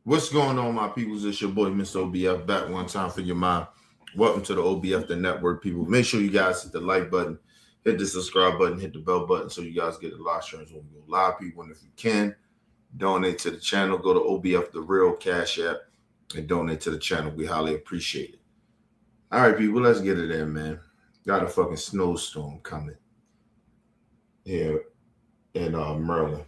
What's going on, my peoples? It's your boy, Mr. OBF, back one time for your mind. Welcome to the OBF, the network, people. Make sure you guys hit the like button, hit the subscribe button, hit the bell button so you guys get the live streams when we go live, people. And if you can, donate to the channel. Go to OBF, the real Cash App, and donate to the channel. We highly appreciate it. All right, people, let's get it in, man. Got a fucking snowstorm coming here in Maryland.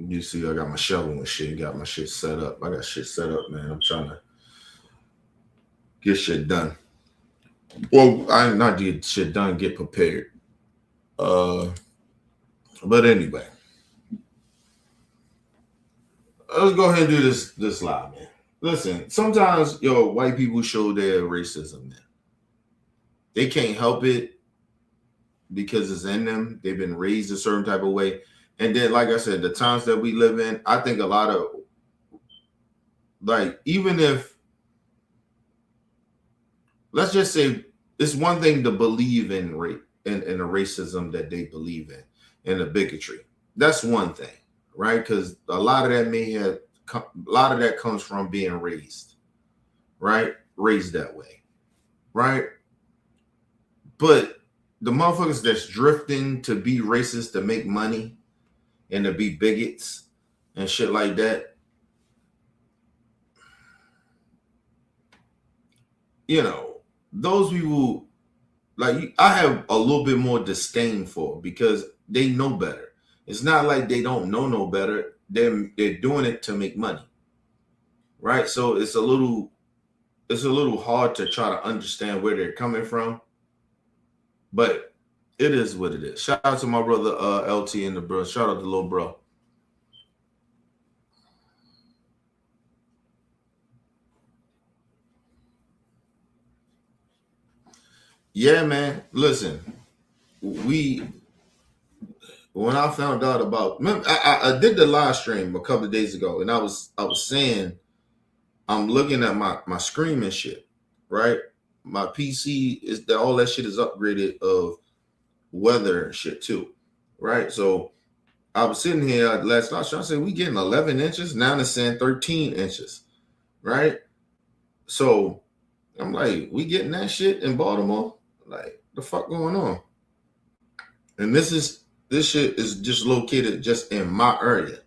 You see, I got my shovel and shit. Got my shit set up. I got shit set up, man. I'm trying to get shit done. Well, I not get shit done. Get prepared. But anyway, let's go ahead and do this live, man. Listen, sometimes white people show their racism, man. They can't help it because it's in them. They've been raised a certain type of way. And then, like I said, the times that we live in, I think a lot of, like, even if, let's just say, it's one thing to believe in rape and the racism that they believe in and the bigotry. That's one thing, right? Because a lot of that comes from being raised, right? Raised that way, right? But the motherfuckers that's drifting to be racist to make money and to be bigots and shit like that, those people, like, I have a little bit more disdain for because they know better. It's not like they don't know no better. They're doing it to make money, right? So it's a little hard to try to understand where they're coming from, but it is what it is. Shout out to my brother LT and the bro. Shout out to little bro. Yeah, man. Listen, when I found out about, I did the live stream a couple of days ago, and I was saying, I'm looking at my screen and shit, right? My PC is that all that shit is upgraded of weather and shit too, right? So I was sitting here last night trying to say we getting 11 inches. Now it's saying 13 inches, right? So I'm like, we getting that shit in Baltimore? Like, the fuck going on? And this shit is just located just in my area,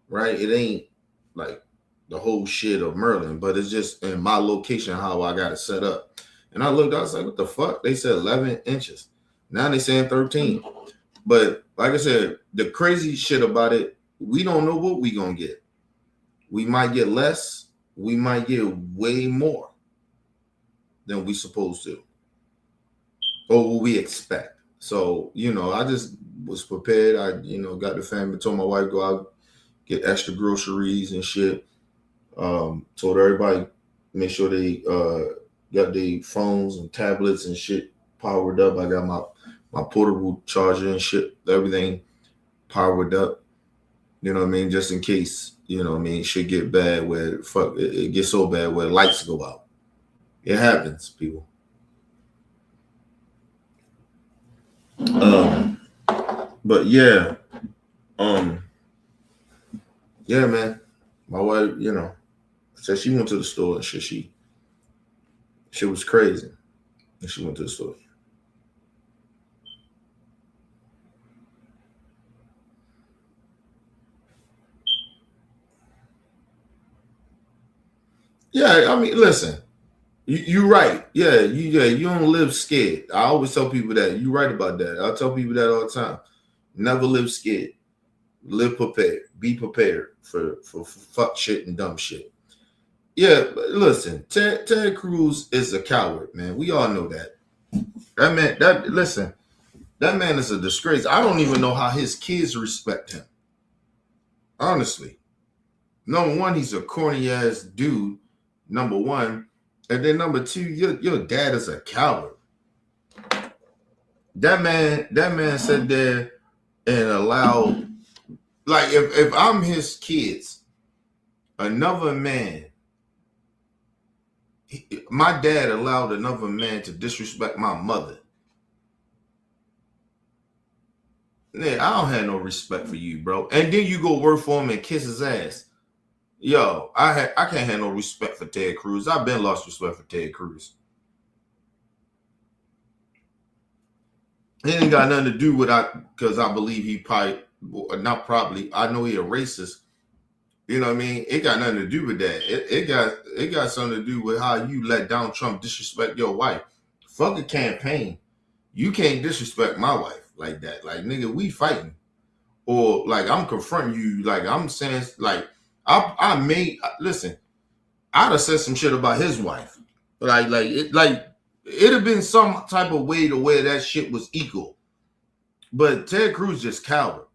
right? It ain't like the whole shit of Maryland, but it's just in my location how I got it set up. And I looked, I was like, what the fuck? They said 11 inches. Now they saying 13. But like I said, the crazy shit about it, we don't know what we gonna get. We might get less. We might get way more than we supposed to, or what we expect. So, I just was prepared. I, got the family, told my wife go out, get extra groceries and shit. Told everybody make sure they got their phones and tablets and shit powered up. I got my portable charger and shit, everything powered up. You know what I mean? Just in case, shit get bad where it gets so bad where lights go out. It happens, people. But yeah, yeah, man. My wife, said she went to the store and shit. She was crazy, and she went to the store. Yeah, I mean, listen, you're right. Yeah, you don't live scared. I always tell people that. You're right about that. I tell people that all the time. Never live scared. Live prepared. Be prepared for fuck shit and dumb shit. Yeah, but listen, Ted Cruz is a coward, man. We all know that. That man is a disgrace. I don't even know how his kids respect him. Honestly. Number one, he's a corny ass dude. Number one. And then number two, your dad is a coward. That man sat there and allowed, like, if I'm his kids, another man, my dad allowed another man to disrespect my mother. Yeah, I don't have no respect for you, bro. And then you go work for him and kiss his ass. Yo, I can't have no respect for Ted Cruz. I've been lost respect for Ted Cruz. It ain't got nothing to do with because I believe he probably not probably. I know he a racist. You know what I mean? It got nothing to do with that. It got something to do with how you let Donald Trump disrespect your wife. Fuck a campaign. You can't disrespect my wife like that. Like, nigga, we fighting. Or like I'm confronting you. Like I'm saying, like I made listen, I'd have said some shit about his wife. Like it'd have been some type of way to where that shit was equal. But Ted Cruz just coward.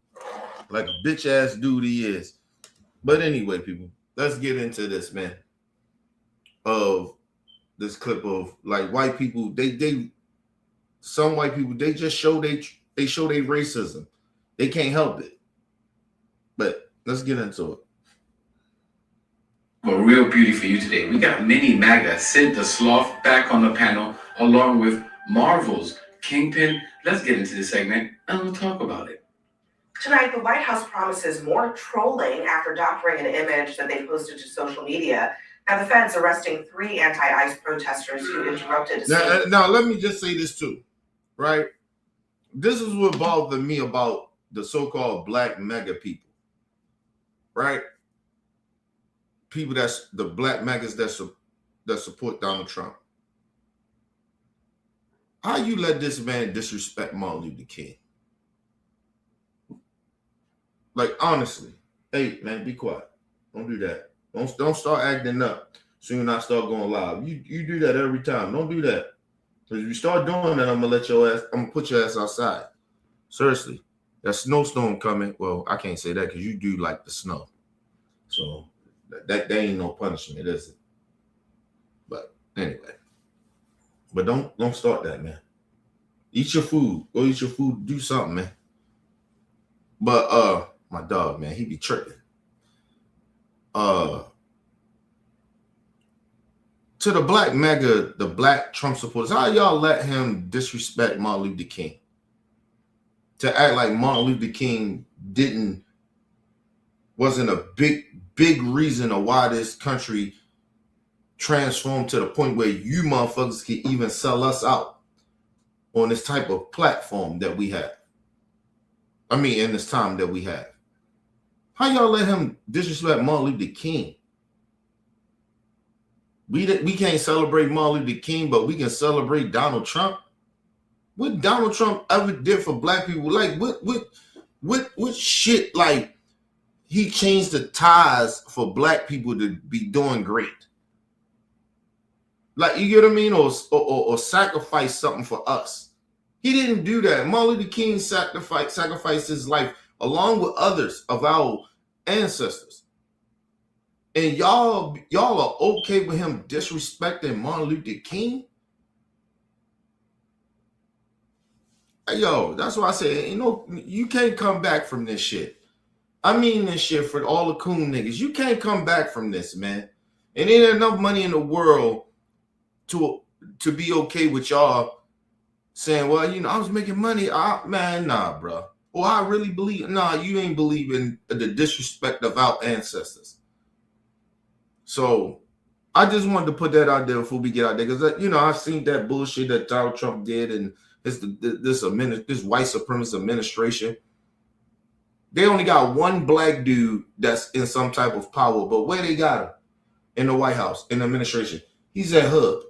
Like a bitch ass dude he is. But anyway, people, let's get into this, man. Of this clip of like white people, some white people, they just show they show their racism. They can't help it. But let's get into it. A real beauty for you today. We got Mini Maga, Sid the Sloth, back on the panel, along with Marvel's Kingpin. Let's get into this segment and we'll talk about it. Tonight, the White House promises more trolling after doctoring an image that they posted to social media. Now, the feds arresting 3 anti-ICE protesters who interrupted. Now, let me just say this too, right? This is what bothered me about the so-called black mega people, right? People that's the black megas that support Donald Trump. How you let this man disrespect Martin Luther King? Like, honestly, hey man, be quiet. Don't do that. Don't start acting up soon I start going live. You do that every time. Don't do that. Because if you start doing that, I'm gonna put your ass outside. Seriously. That snowstorm coming. Well, I can't say that because you do like the snow. So that ain't no punishment, is it? But anyway. But don't start that, man. Eat your food. Go eat your food. Do something, man. But my dog, man, he be tripping. To the black mega, the black Trump supporters, how y'all let him disrespect Martin Luther King? To act like Martin Luther King wasn't a big reason of why this country transformed to the point where you motherfuckers can even sell us out on this type of platform that we have. I mean, in this time that we have. How y'all let him disrespect Martin Luther King? We can't celebrate Martin Luther King, but we can celebrate Donald Trump. What Donald Trump ever did for black people? Like what shit? Like he changed the ties for black people to be doing great. Like, you get what I mean, or sacrifice something for us. He didn't do that. Martin Luther King sacrificed his life along with others of our ancestors. And y'all are okay with him disrespecting Martin Luther King? Hey, yo, that's why I say, you can't come back from this shit. I mean this shit for all the coon niggas. You can't come back from this, man. And there ain't enough money in the world to be okay with y'all saying, well, I was making money. Man, nah, bro. Well, I really believe. Nah, you ain't believing the disrespect of our ancestors. So I just wanted to put that out there before we get out there, because I've seen that bullshit that Donald Trump did, and this white supremacist administration. They only got one black dude that's in some type of power, but where they got him? In the White House, in the administration. He's at HUD.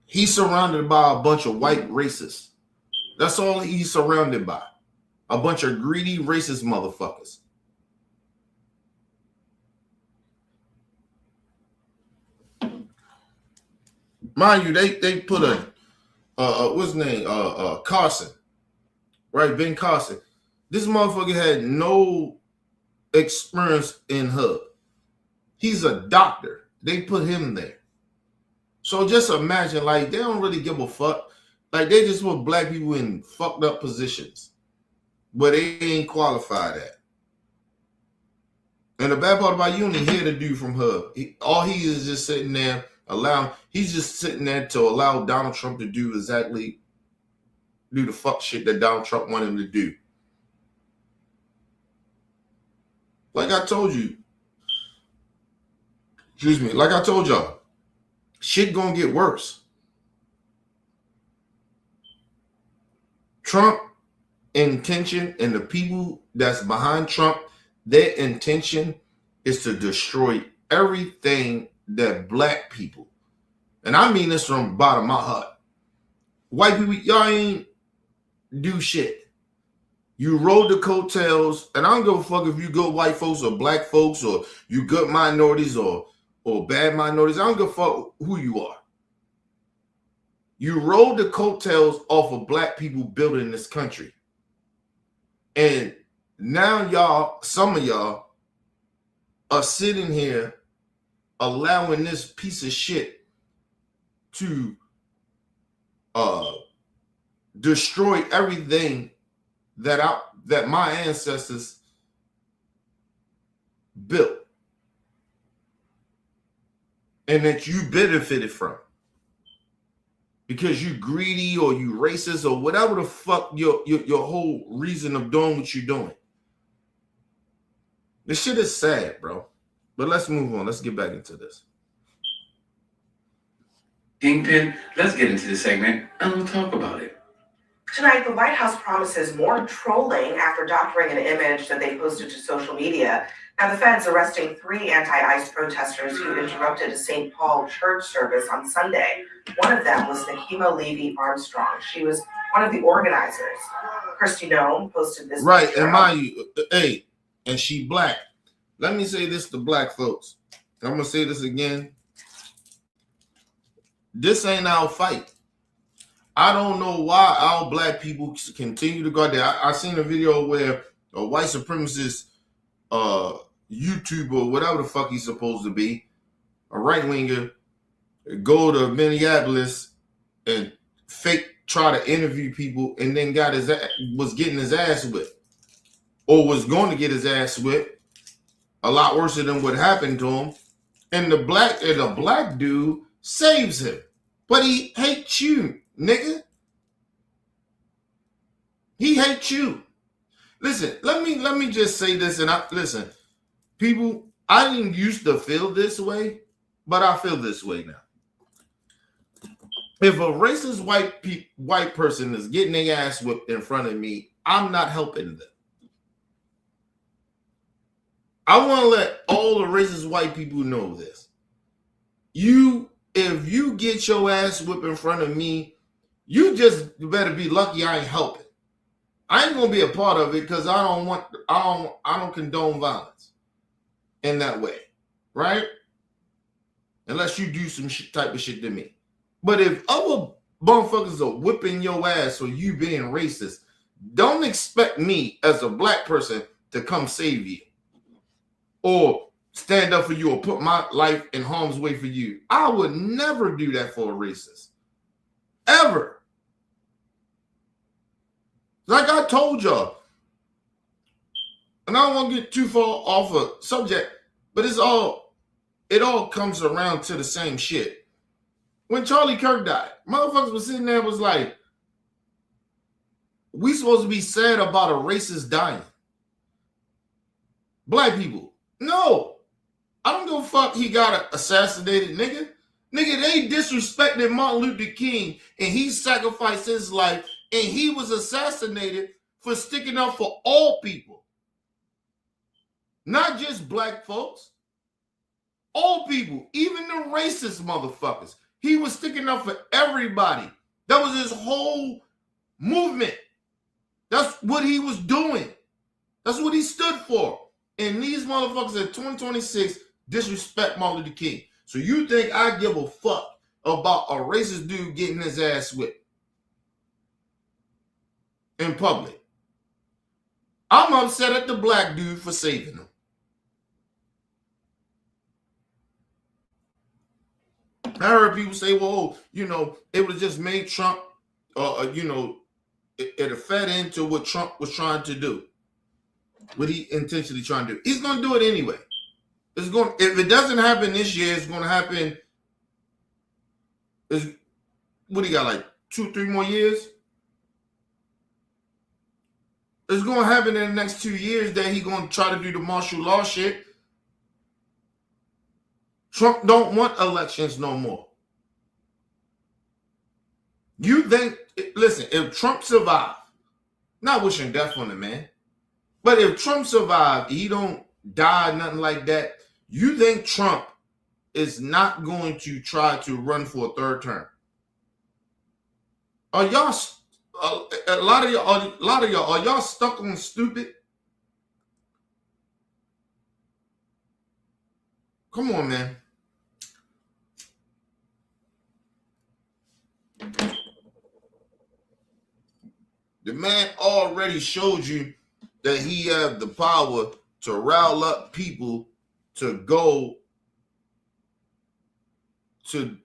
He's surrounded by a bunch of white racists. That's all he's surrounded by. A bunch of greedy, racist motherfuckers. Mind you, they put what's his name? Carson. Right, Ben Carson. This motherfucker had no experience in HUD. He's a doctor. They put him there. So just imagine, like, they don't really give a fuck. Like, they just put black people in fucked up positions where they ain't qualified at. And the bad part about you only hear the dude from HUD. All he is just sitting there he's just sitting there to allow Donald Trump to do exactly do the fuck shit that Donald Trump wanted him to do. Like I told you, like I told y'all, shit gonna get worse. Trump intention and the people that's behind Trump, their intention is to destroy everything that black people, and I mean this from the bottom of my heart. White people, y'all ain't do shit. You rode the coattails, and I don't give a fuck if you good white folks or black folks or you good minorities or bad minorities. I don't give a fuck who you are. You rode the coattails off of black people building this country. And now y'all, some of y'all are sitting here allowing this piece of shit to destroy everything that my ancestors built and that you benefited from because you greedy or you racist or whatever the fuck your whole reason of doing what you're doing. This shit is sad, bro. But let's move on. Let's get back into this. Kingpin, let's get into this segment and we'll talk about it. Tonight, the White House promises more trolling after doctoring an image that they posted to social media. Now, the feds arresting 3 anti-ICE protesters who interrupted a St. Paul church service on Sunday. One of them was Nakima Levy Armstrong. She was one of the organizers. Christy Nome posted this. Right, and mind you, hey, and she black. Let me say this to black folks. I'm gonna say this again. This ain't our fight. I don't know why our black people continue to go out there. I seen a video where a white supremacist YouTuber, whatever the fuck he's supposed to be, a right-winger, go to Minneapolis and fake try to interview people and then was getting his ass whipped or was going to get his ass whipped a lot worse than what happened to him. And the black dude saves him. But he hates you, nigga. He hates you. Listen, let me just say this, and listen, people, I didn't used to feel this way, but I feel this way now. If a racist white person is getting their ass whipped in front of me, I'm not helping them. I want to let all the racist white people know this. If you get your ass whipped in front of me, you better be lucky I ain't helping. I ain't gonna be a part of it because I don't condone violence in that way, right? Unless you do some type of shit to me. But if other motherfuckers are whipping your ass or you being racist, don't expect me as a black person to come save you or stand up for you or put my life in harm's way for you. I would never do that for a racist. Ever. Like I told y'all, and I don't want to get too far off a subject, but it all comes around to the same shit. When Charlie Kirk died, motherfuckers was sitting there was like, we supposed to be sad about a racist dying. Black people. No. I don't give a fuck he got assassinated, nigga. Nigga, they disrespected Martin Luther King and he sacrificed his life and he was assassinated for sticking up for all people. Not just black folks. All people, even the racist motherfuckers. He was sticking up for everybody. That was his whole movement. That's what he was doing. That's what he stood for. And these motherfuckers in 2026 disrespect Martin Luther King. So you think I give a fuck about a racist dude getting his ass whipped in public? I'm upset at the black dude for saving him. I heard people say, well, it was just made Trump, it fed into what Trump was trying to do. What he intentionally trying to do. He's going to do it anyway. If it doesn't happen this year, it's going to happen. What do you got, like 2-3 more years? It's going to happen in the next 2 years that he going to try to do the martial law shit. Trump don't want elections no more. You think, listen, if Trump survived, not wishing death on the man, but if Trump survived, he don't die, nothing like that, you think Trump is not going to try to run for a third term? Are y'all, a lot of y'all, are y'all stuck on stupid? Come on, man. The man already showed you that he have the power to rile up people to go to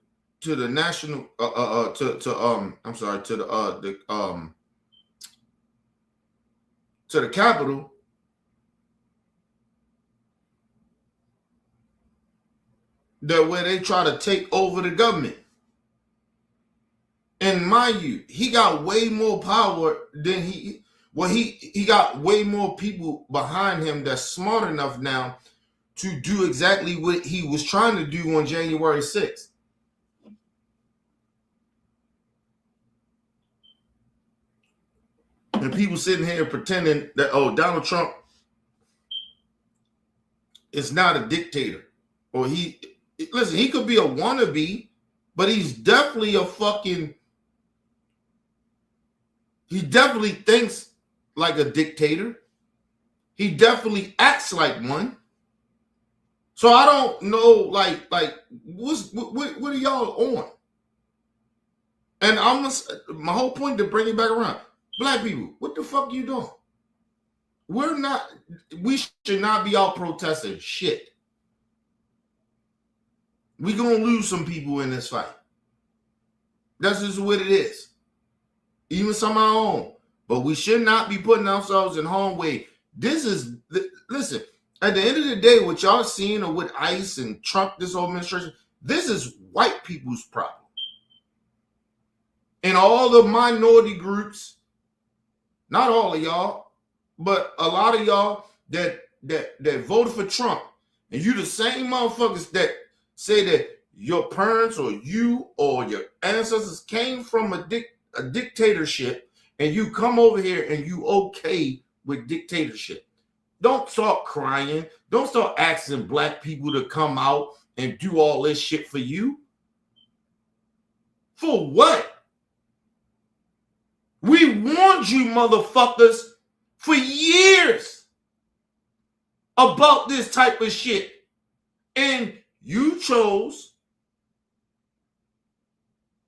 the national to the Capitol. That where they try to take over the government. And mind you, he got way more power than he got way more people behind him that's smart enough now to do exactly what he was trying to do on January 6th. And people sitting here pretending that, oh, Donald Trump is not a dictator. Or he could be a wannabe, but he's definitely a fucking, he definitely thinks like a dictator. He definitely acts like one. So I don't know, like what are y'all on? And my whole point to bring it back around, black people, what the fuck are you doing? We should not be out protesting shit. We gonna lose some people in this fight. That's just what it is. Even some of our own. But we should not be putting ourselves in harm's way. Listen, at the end of the day, what y'all seeing with ICE and Trump, this whole administration, this is white people's problem. And all the minority groups, not all of y'all, but a lot of y'all that voted for Trump, and you the same motherfuckers that say that your parents or you or your ancestors came from a dictatorship, and you come over here and you okay with dictatorship. Don't start crying. Don't start asking black people to come out and do all this shit for you. For what? We warned you motherfuckers for years about this type of shit. And you chose,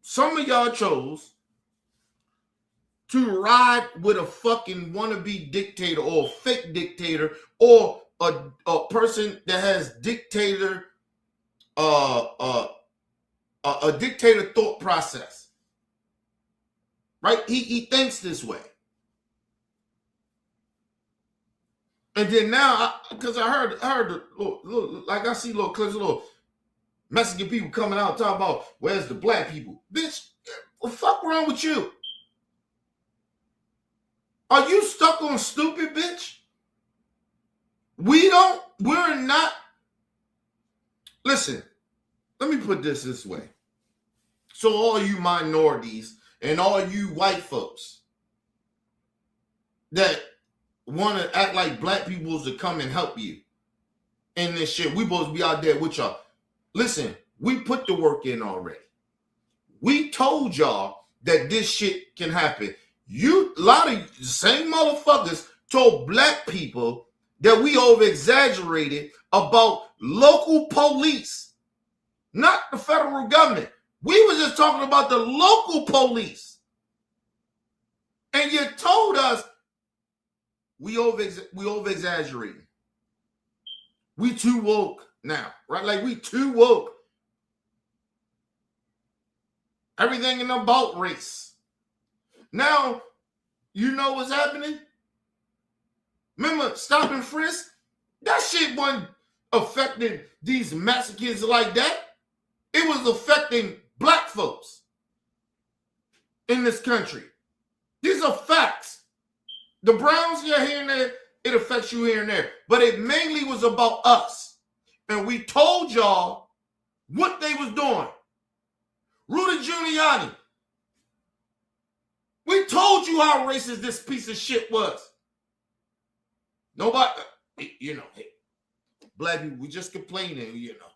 some of y'all chose to ride with a fucking wannabe dictator or a fake dictator or a person that has dictator, a dictator thought process. Right? He thinks this way. And then now, because I heard like I see little clips, little Mexican people coming out talking about where's the black people. Bitch, what the fuck wrong with you? Are you stuck on stupid, bitch? We're not. Listen, let me put this way. So all you minorities and all you white folks that want to act like black people to come and help you in this shit, we supposed to be out there with y'all. Listen, we put the work in already. We told y'all that this shit can happen. A lot of the same motherfuckers told black people that we over-exaggerated about local police, not the federal government. We were just talking about the local police. And you told us we over-exaggerating. We too woke now, right? Like we too woke. Everything in about race. Now, you know what's happening? Remember, stop and frisk? That shit wasn't affecting these Mexicans like that. It was affecting black folks in this country. These are facts. The Browns, yeah, here and there, it affects you here and there. But it mainly was about us. And we told y'all what they was doing. Rudy Giuliani. We told you how racist this piece of shit was. Nobody, you know, hey, black people, we just complaining, you know.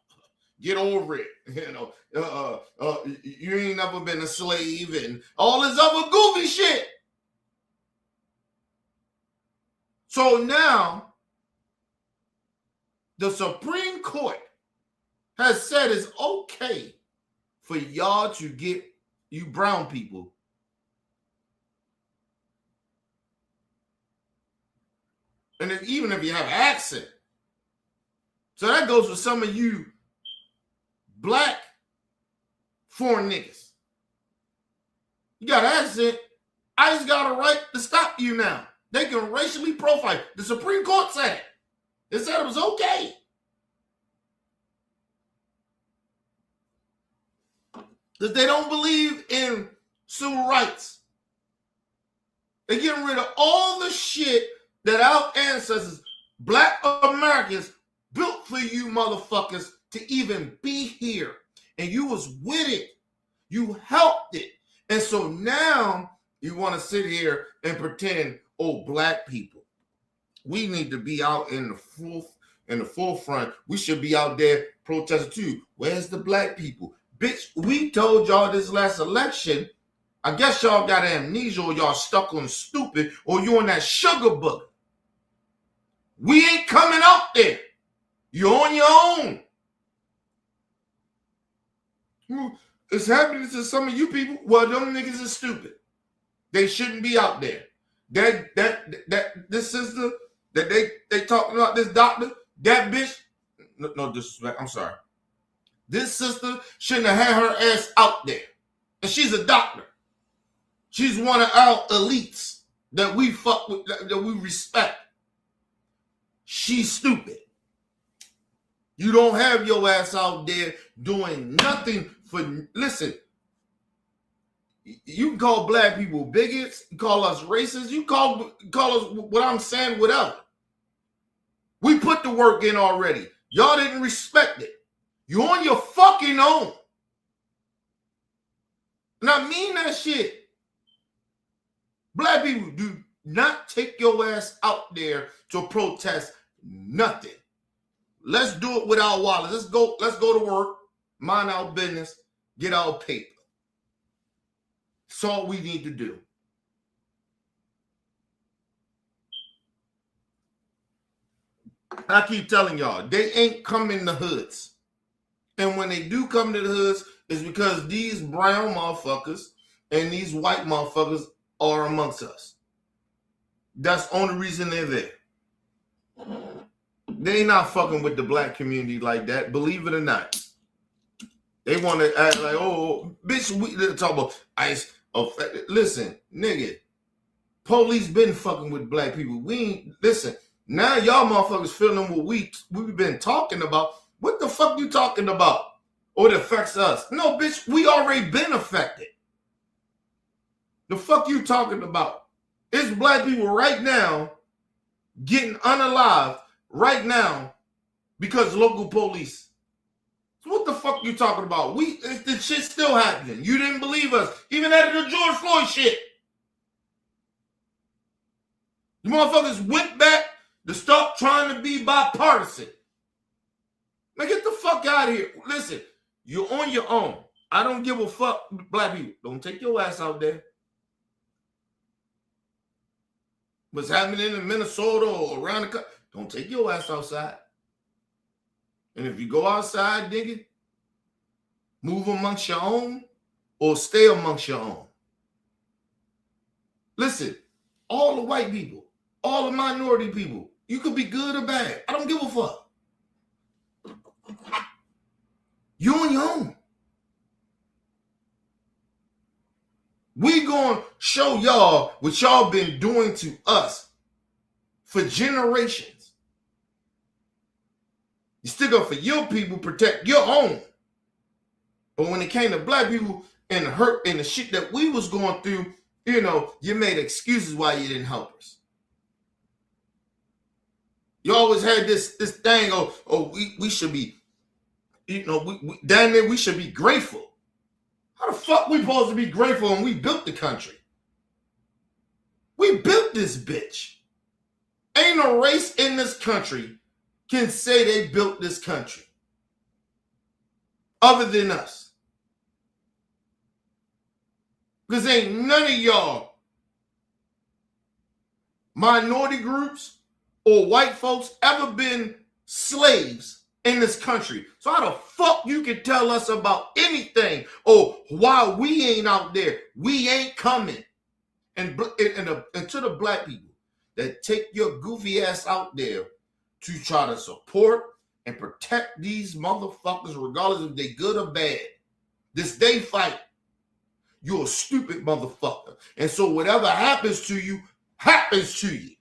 Get over it, you know. You ain't never been a slave and all this other goofy shit. So now, the Supreme Court has said it's okay for y'all to get, you brown people, and even if you have an accent. So that goes for some of you black foreign niggas. You got an accent, ICE got a right to stop you now. They can racially profile. The Supreme Court said it. It said it was okay. Because they don't believe in civil rights. They're getting rid of all the shit that our ancestors, black Americans, built for you motherfuckers to even be here. And you was with it. You helped it. And so now you want to sit here and pretend, oh, black people, we need to be out in the forefront. We should be out there protesting too. Where's the black people? Bitch, we told y'all this last election. I guess y'all got amnesia or y'all stuck on stupid or you on that sugar book. We ain't coming out there. You're on your own. It's happening to some of you people. Well, them niggas is stupid. They shouldn't be out there. This sister that they talking about, this doctor, that bitch, no disrespect, I'm sorry. This sister shouldn't have had her ass out there. And she's a doctor. She's one of our elites that we fuck with, that we respect. She's stupid. You don't have your ass out there doing nothing for, listen, you can call black people bigots, you call us racist, you call us what I'm saying, whatever. We put the work in already. Y'all didn't respect it. You're on your fucking own. And I mean that shit. Black people, do not take your ass out there to protest nothing. Let's do it with our wallets. Let's go to work, mind our business, get our paper. That's all we need to do. I keep telling y'all, they ain't coming to hoods. And when they do come to the hoods, it's because these brown motherfuckers and these white motherfuckers are amongst us. That's the only reason they're there. They not fucking with the black community like that, believe it or not. They want to act like, oh, bitch, we talk about ICE. Listen, nigga, police been fucking with black people. We ain't, listen, now y'all motherfuckers feeling what we've been talking about. What the fuck you talking about? Or it affects us. No, bitch, we already been affected. The fuck you talking about? It's black people right now getting unalived right now because local police. So what the fuck you talking about? The shit still happening. You didn't believe us. Even after the George Floyd shit. You motherfuckers went back to stop trying to be bipartisan. Man, get the fuck out of here. Listen, you're on your own. I don't give a fuck, black people. Don't take your ass out there. What's happening in Minnesota or around the country, don't take your ass outside. And if you go outside, nigga, move amongst your own or stay amongst your own. Listen, all the white people, all the minority people, you could be good or bad. I don't give a fuck. You on your own. We gonna show y'all what y'all been doing to us for generations. You stick up for your people, protect your own. But when it came to black people and the hurt and the shit that we was going through, you know, you made excuses why you didn't help us. You always had this thing, we should be, down there we should be grateful. How the fuck we supposed to be grateful when we built the country? We built this bitch. Ain't no race in this country can say they built this country other than us. Because ain't none of y'all minority groups or white folks ever been slaves in this country. So how the fuck you can tell us about anything or why we ain't out there? We ain't coming. And to the black people that take your goofy ass out there to try to support and protect these motherfuckers regardless if they good or bad. This day fight. You're a stupid motherfucker. And so whatever happens to you, happens to you.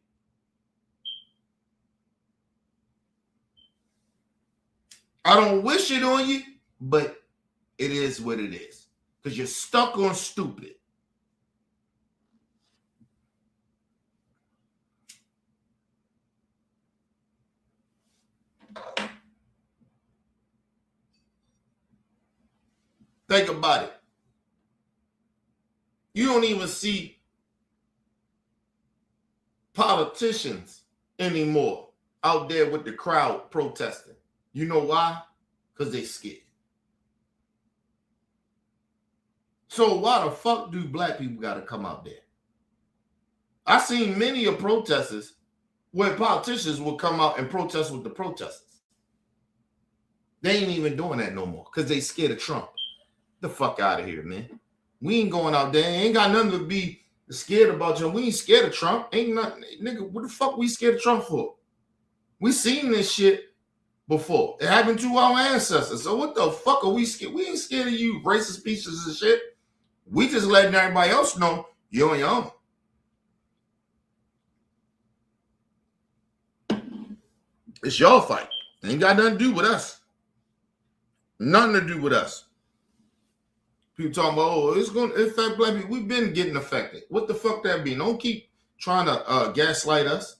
I don't wish it on you, but it is what it is. Because you're stuck on stupid. Think about it. You don't even see politicians anymore out there with the crowd protesting. You know why? Because they scared. So why the fuck do black people got to come out there? I seen many of protesters where politicians will come out and protest with the protesters. They ain't even doing that no more because they scared of Trump. The fuck out of here, man. We ain't going out there. Ain't got nothing to be scared about. We ain't scared of Trump. Ain't nothing. Nigga, what the fuck we scared of Trump for? We seen this shit before. It happened to our ancestors. So what the fuck are we scared? We ain't scared of you racist pieces of shit. We just letting everybody else know you're on your own. It's your fight. Ain't got nothing to do with us. Nothing to do with us. People talking about, it's going to affect black people. We've been getting affected. What the fuck that be? Don't keep trying to gaslight us.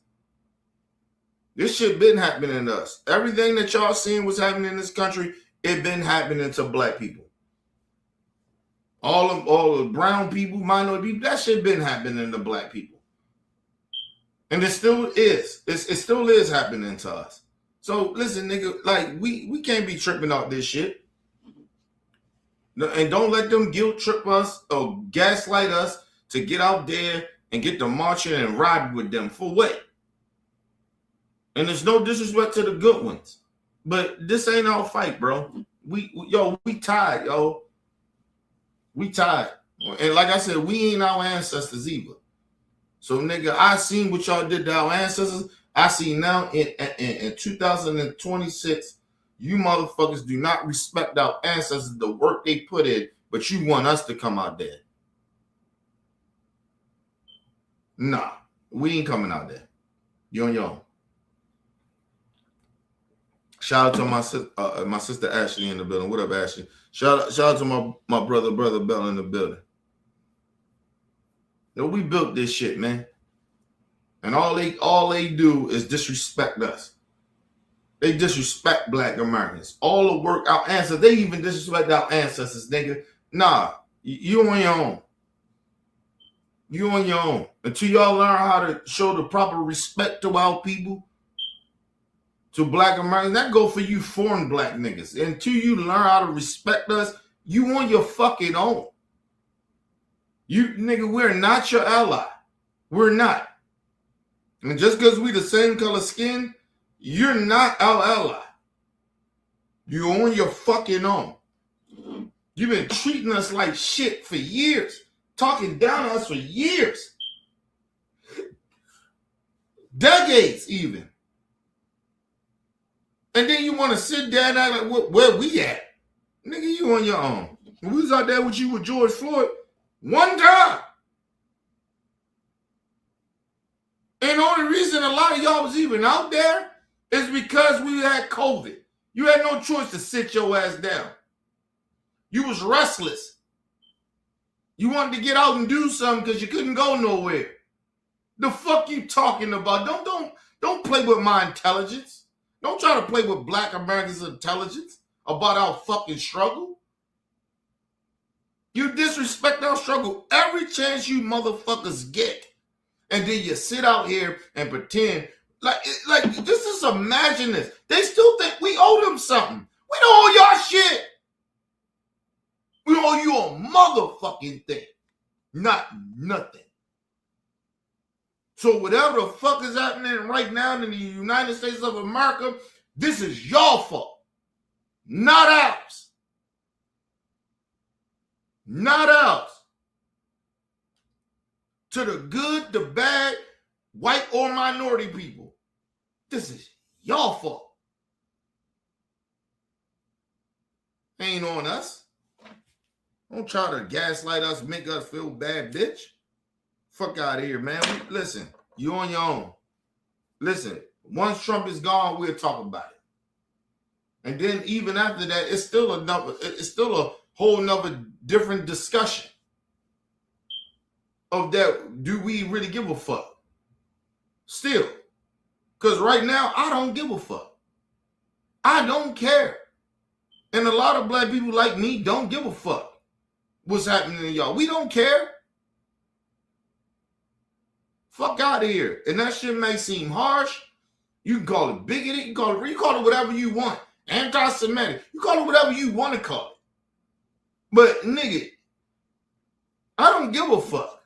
This shit been happening to us. Everything that y'all seen was happening in this country, it been happening to black people. All the brown people, minority people, that shit been happening to black people. And it still is. It still is happening to us. So listen, nigga, like we can't be tripping out this shit. And don't let them guilt trip us or gaslight us to get out there and get to marching and riding with them. For what? And there's no disrespect to the good ones. But this ain't our fight, bro. We tired, yo. We tired. And like I said, we ain't our ancestors either. So, nigga, I seen what y'all did to our ancestors. I see now in 2026, you motherfuckers do not respect our ancestors, the work they put in, but you want us to come out there. Nah, we ain't coming out there. You on your own. Shout out to my sister Ashley in the building. What up, Ashley? Shout out to my brother Bell in the building. Yo, we built this shit, man. And all they do is disrespect us. They disrespect black Americans. All the work our ancestors, they even disrespect our ancestors, nigga. Nah, you on your own. You on your own. Until y'all learn how to show the proper respect to our people, to black Americans, that go for you foreign black niggas. Until you learn how to respect us, you on your fucking own. You, nigga, we're not your ally. We're not. And just because we the same color skin, you're not our ally. You're on your fucking own. You've been treating us like shit for years. Talking down on us for years. Decades even. And then you want to sit down and act like where we at? Nigga, you on your own. When we was out there with you with George Floyd, one time. And the only reason a lot of y'all was even out there is because we had COVID. You had no choice to sit your ass down. You was restless. You wanted to get out and do something because you couldn't go nowhere. The fuck you talking about? Don't play with my intelligence. Don't try to play with black Americans' intelligence about our fucking struggle. You disrespect our struggle every chance you motherfuckers get. And then you sit out here and pretend like just imagine this. They still think we owe them something. We don't owe y'all shit. We owe you a motherfucking thing. Not nothing. So whatever the fuck is happening right now in the United States of America, this is your fault. Not ours. Not ours. To the good, the bad, white or minority people, this is your fault. Ain't on us. Don't try to gaslight us, make us feel bad, bitch. Fuck out of here, man. Listen, you on your own. Listen, once Trump is gone, we'll talk about it. And then even after that, it's still a whole nother different discussion of that. Do we really give a fuck? Still. Because right now, I don't give a fuck. I don't care. And a lot of black people like me don't give a fuck what's happening to y'all. We don't care. Fuck out of here. And that shit may seem harsh. You can call it bigoted. You call it whatever you want. Anti-Semitic. You call it whatever you want to call it. But nigga, I don't give a fuck.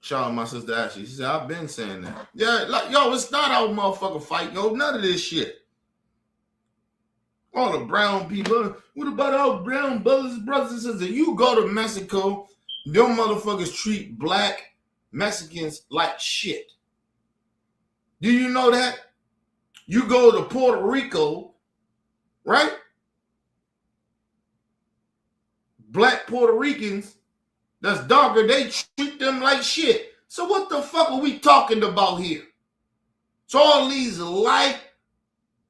Shout out my sister Ashley. She said, I've been saying that. Yeah, like, yo, it's not our motherfucking fight, yo. None of this shit. All the brown people. What about our brown brothers and sisters? You go to Mexico, them motherfuckers treat black Mexicans like shit. Do you know that? You go to Puerto Rico, right? Black Puerto Ricans that's darker, they treat them like shit. So what the fuck are we talking about here? So all these light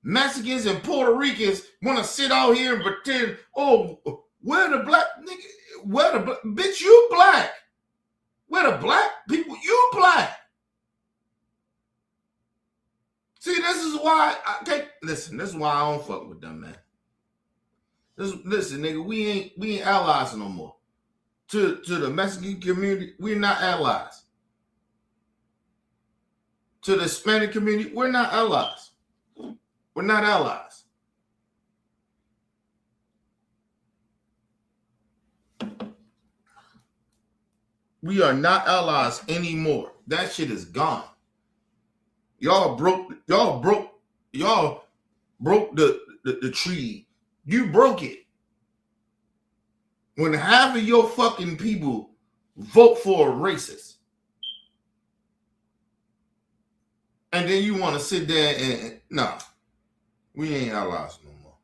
Mexicans and Puerto Ricans want to sit out here and pretend, oh, where the black nigga, where the bitch, you black. Where the black people, you black. See, this is why I can't listen. This is why I don't fuck with them, man. Listen, nigga, we ain't allies no more. To the Mexican community, we're not allies. To the Hispanic community, we're not allies. We're not allies. We are not allies anymore. That shit is gone. Y'all broke the treaty. You broke it. When half of your fucking people vote for a racist. And then you want to sit there and nah, we ain't allies no more.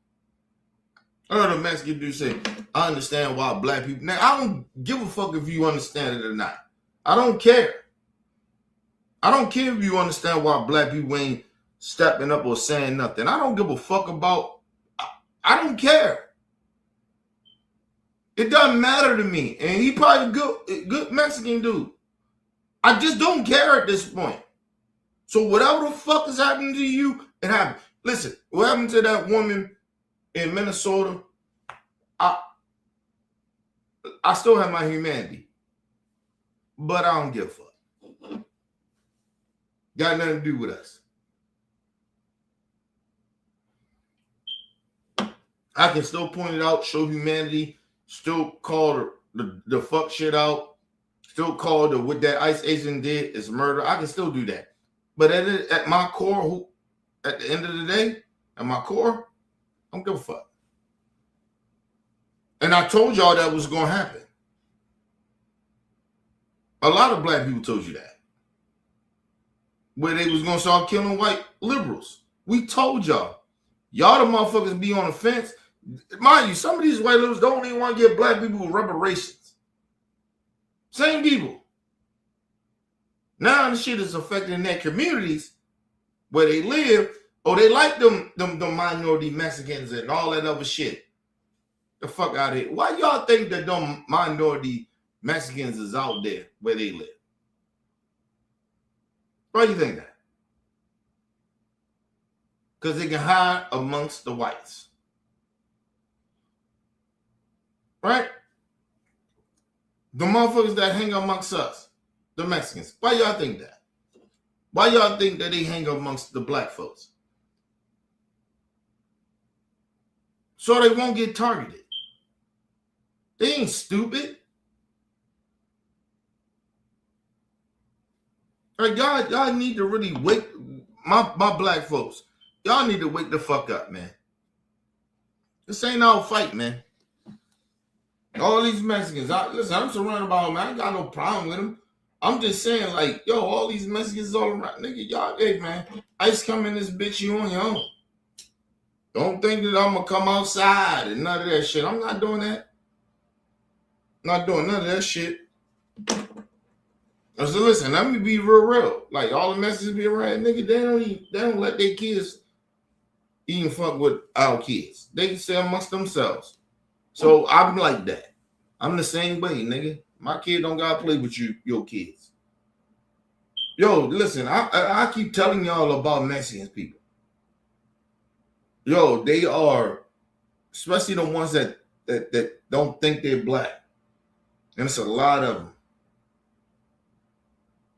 I heard a Mexican dude say, I understand why black people. Now, I don't give a fuck if you understand it or not. I don't care. I don't care if you understand why black people ain't stepping up or saying nothing. I don't give a fuck about. I don't care. It doesn't matter to me. And he probably a good Mexican dude. I just don't care at this point. So whatever the fuck is happening to you, it happened. Listen, what happened to that woman in Minnesota? I still have my humanity. But I don't give a fuck. Got nothing to do with us. I can still point it out, show humanity, still call the fuck shit out, still call what that ICE agent did is murder. I can still do that. But at my core, at the end of the day, at my core, I don't give a fuck. And I told y'all that was going to happen. A lot of black people told you that. Where they was going to start killing white liberals. We told y'all. Y'all the motherfuckers be on the fence. Mind you, some of these white liberals don't even want to give black people reparations. Same people. Now the shit is affecting their communities where they live. Oh, they like them minority Mexicans and all that other shit. The fuck out of here. Why y'all think that them minority Mexicans is out there where they live? Why do you think that? Because they can hide amongst the whites. Right? The motherfuckers that hang amongst us, the Mexicans. Why y'all think that? Why y'all think that they hang amongst the black folks? So they won't get targeted. They ain't stupid. Like y'all need to really wake my black folks. Y'all need to wake the fuck up, man. This ain't our fight, man. All these Mexicans, listen, I'm surrounded by them, man. I ain't got no problem with them. I'm just saying, like, yo, all these Mexicans all around. Nigga, y'all, hey, man, ICE come in this bitch, you on your own. Don't think that I'm going to come outside and none of that shit. I'm not doing that. Not doing none of that shit. So listen, let me be real. Like, all the Mexicans be around, nigga, they don't let their kids even fuck with our kids. They stay amongst themselves. So I'm like that. I'm the same way, nigga. My kid don't gotta play with your kids. Yo, listen, I keep telling y'all about Mexican people. Yo, they are, especially the ones that don't think they're black. And it's a lot of them.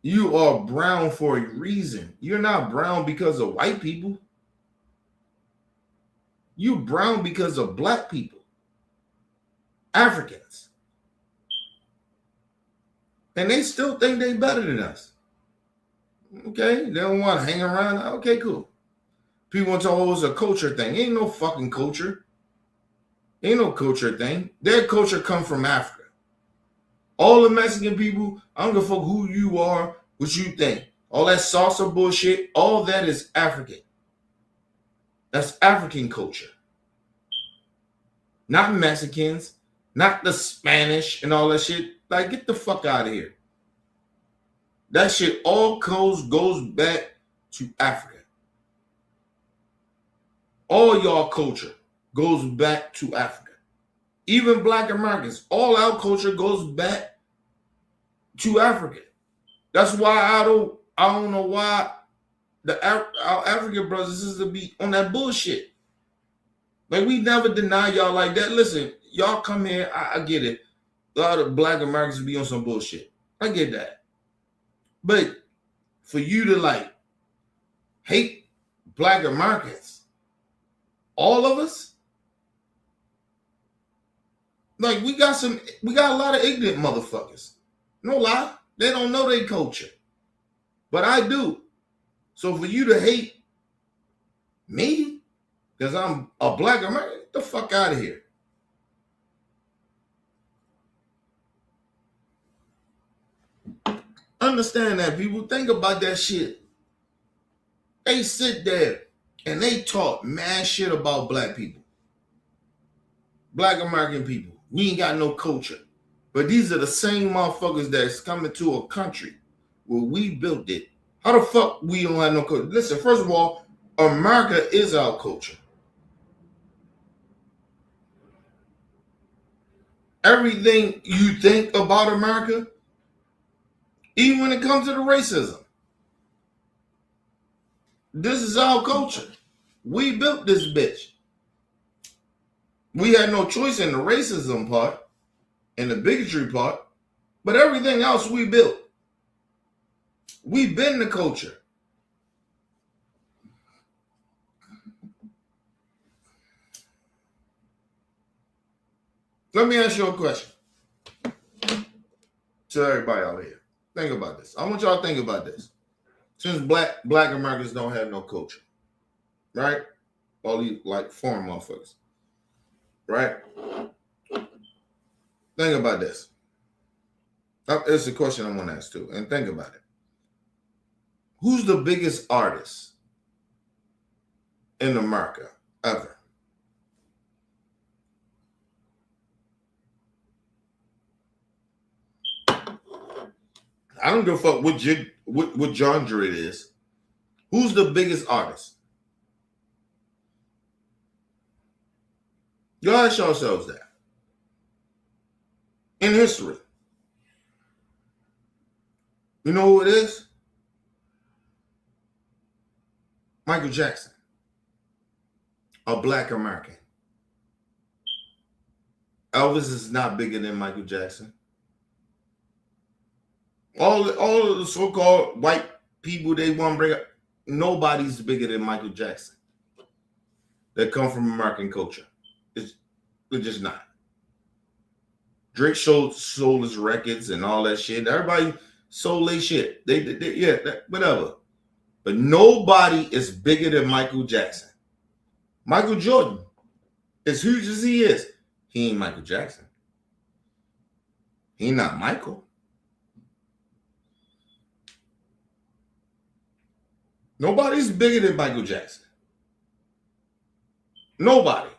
You are brown for a reason. You're not brown because of white people. You brown because of black people. Africans. And they still think they better than us. Okay, they don't want to hang around. Okay, cool. People want to talk, it's a culture thing. Ain't no fucking culture. Ain't no culture thing. Their culture come from Africa. All the Mexican people, I don't give a fuck who you are, what you think. All that salsa bullshit, all that is African. That's African culture. Not Mexicans, not the Spanish and all that shit. Like, get the fuck out of here. That shit all goes back to Africa. All y'all culture goes back to Africa. Even black Americans, all our culture goes back to Africa. That's why I don't know why our African brothers is to be on that bullshit. Like, we never deny y'all like that. Listen, y'all come here, I get it. A lot of black Americans be on some bullshit. I get that. But for you to, like, hate black Americans, all of us, like, we got a lot of ignorant motherfuckers. No lie. They don't know their culture. But I do. So for you to hate me, because I'm a black American, get the fuck out of here. Understand that, people. Think about that shit. They sit there and they talk mad shit about black people. Black American people. We ain't got no culture. But these are the same motherfuckers that's coming to a country where we built it. How the fuck we don't have no culture? Listen, first of all, America is our culture. Everything you think about America, even when it comes to the racism, this is our culture. We built this bitch. We had no choice in the racism part and the bigotry part, but everything else we built. We've been the culture. Let me ask you a question. To everybody out here. Think about this. I want y'all to think about this. Since black Americans don't have no culture, right? All these like foreign motherfuckers, right? Think about this. It's a question I want to ask too, and think about it. Who's the biggest artist in America ever? I don't give a fuck what genre it is. Who's the biggest artist? You ask yourselves that. in history. You know who it is? Michael Jackson, a black American. Elvis is not bigger than Michael Jackson. All of the so-called white people they want to bring up, nobody's bigger than Michael Jackson. That come from American culture. They're just not. Drake sold his records and all that shit. Everybody sold their shit. Whatever. But nobody is bigger than Michael Jackson. Michael Jordan, as huge as he is, he ain't Michael Jackson. He not Michael. Nobody's bigger than Michael Jackson. Nobody.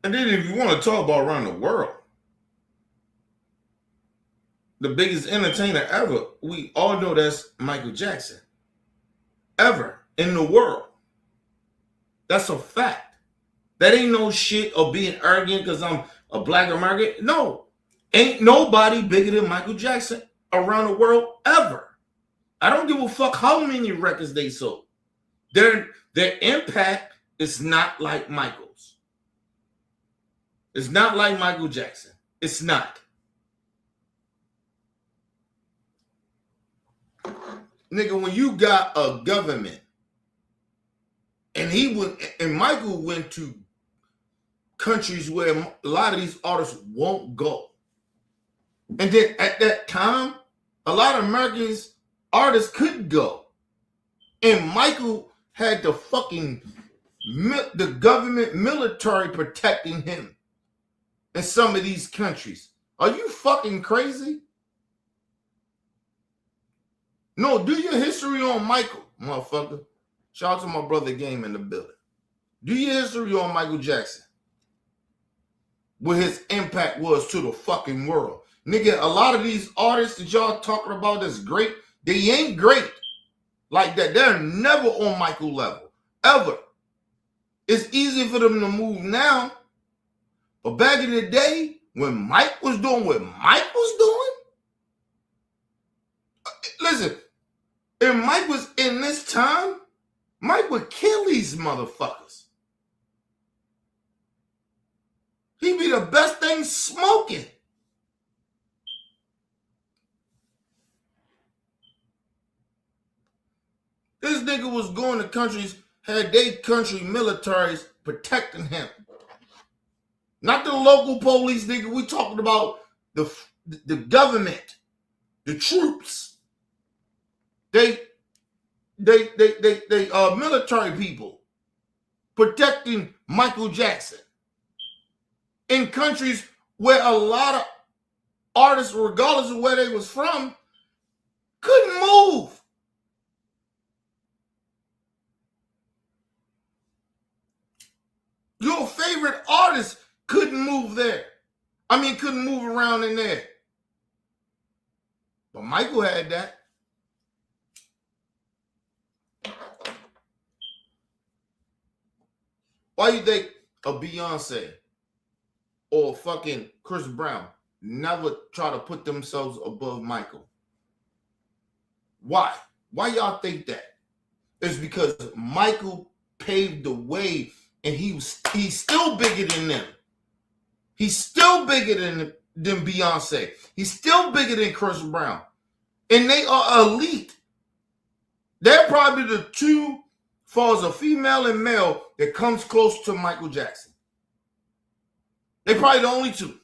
And then if you want to talk about around the world, the biggest entertainer ever, we all know that's Michael Jackson. Ever in the world. That's a fact. That ain't no shit of being arrogant because I'm a black American. No. Ain't nobody bigger than Michael Jackson around the world ever. I don't give a fuck how many records they sold. Their impact is not like Michael's. It's not like Michael Jackson. It's not. Nigga, when you got a government and Michael went to countries where a lot of these artists won't go. And then at that time, a lot of Americans artists could go. And Michael had the government military protecting him in some of these countries. Are you fucking crazy? No, do your history on Michael, motherfucker. Shout out to my brother Game in the building. Do your history on Michael Jackson. What his impact was to the fucking world. Nigga, a lot of these artists that y'all talking about that's great, they ain't great like that. They're never on Michael level. Ever. It's easy for them to move now. But back in the day, when Mike was doing what Mike was doing, listen, if Mike was in this time, Mike would kill these motherfuckers. He'd be the best thing smoking. This nigga was going to countries, had they country militaries protecting him. Not the local police, nigga. We talking about the government, the troops. They military people protecting Michael Jackson in countries where a lot of artists, regardless of where they was from, couldn't move. Your favorite artist couldn't move there. I mean, couldn't move around in there. But Michael had that. Why you think a Beyonce or fucking Chris Brown never try to put themselves above Michael? Why? Why y'all think that? It's because Michael paved the way and he's still bigger than them. He's still bigger than Beyonce. He's still bigger than Chris Brown. And they are elite. They're probably the two, far as a female and male, that comes close to Michael Jackson. They're probably the only two.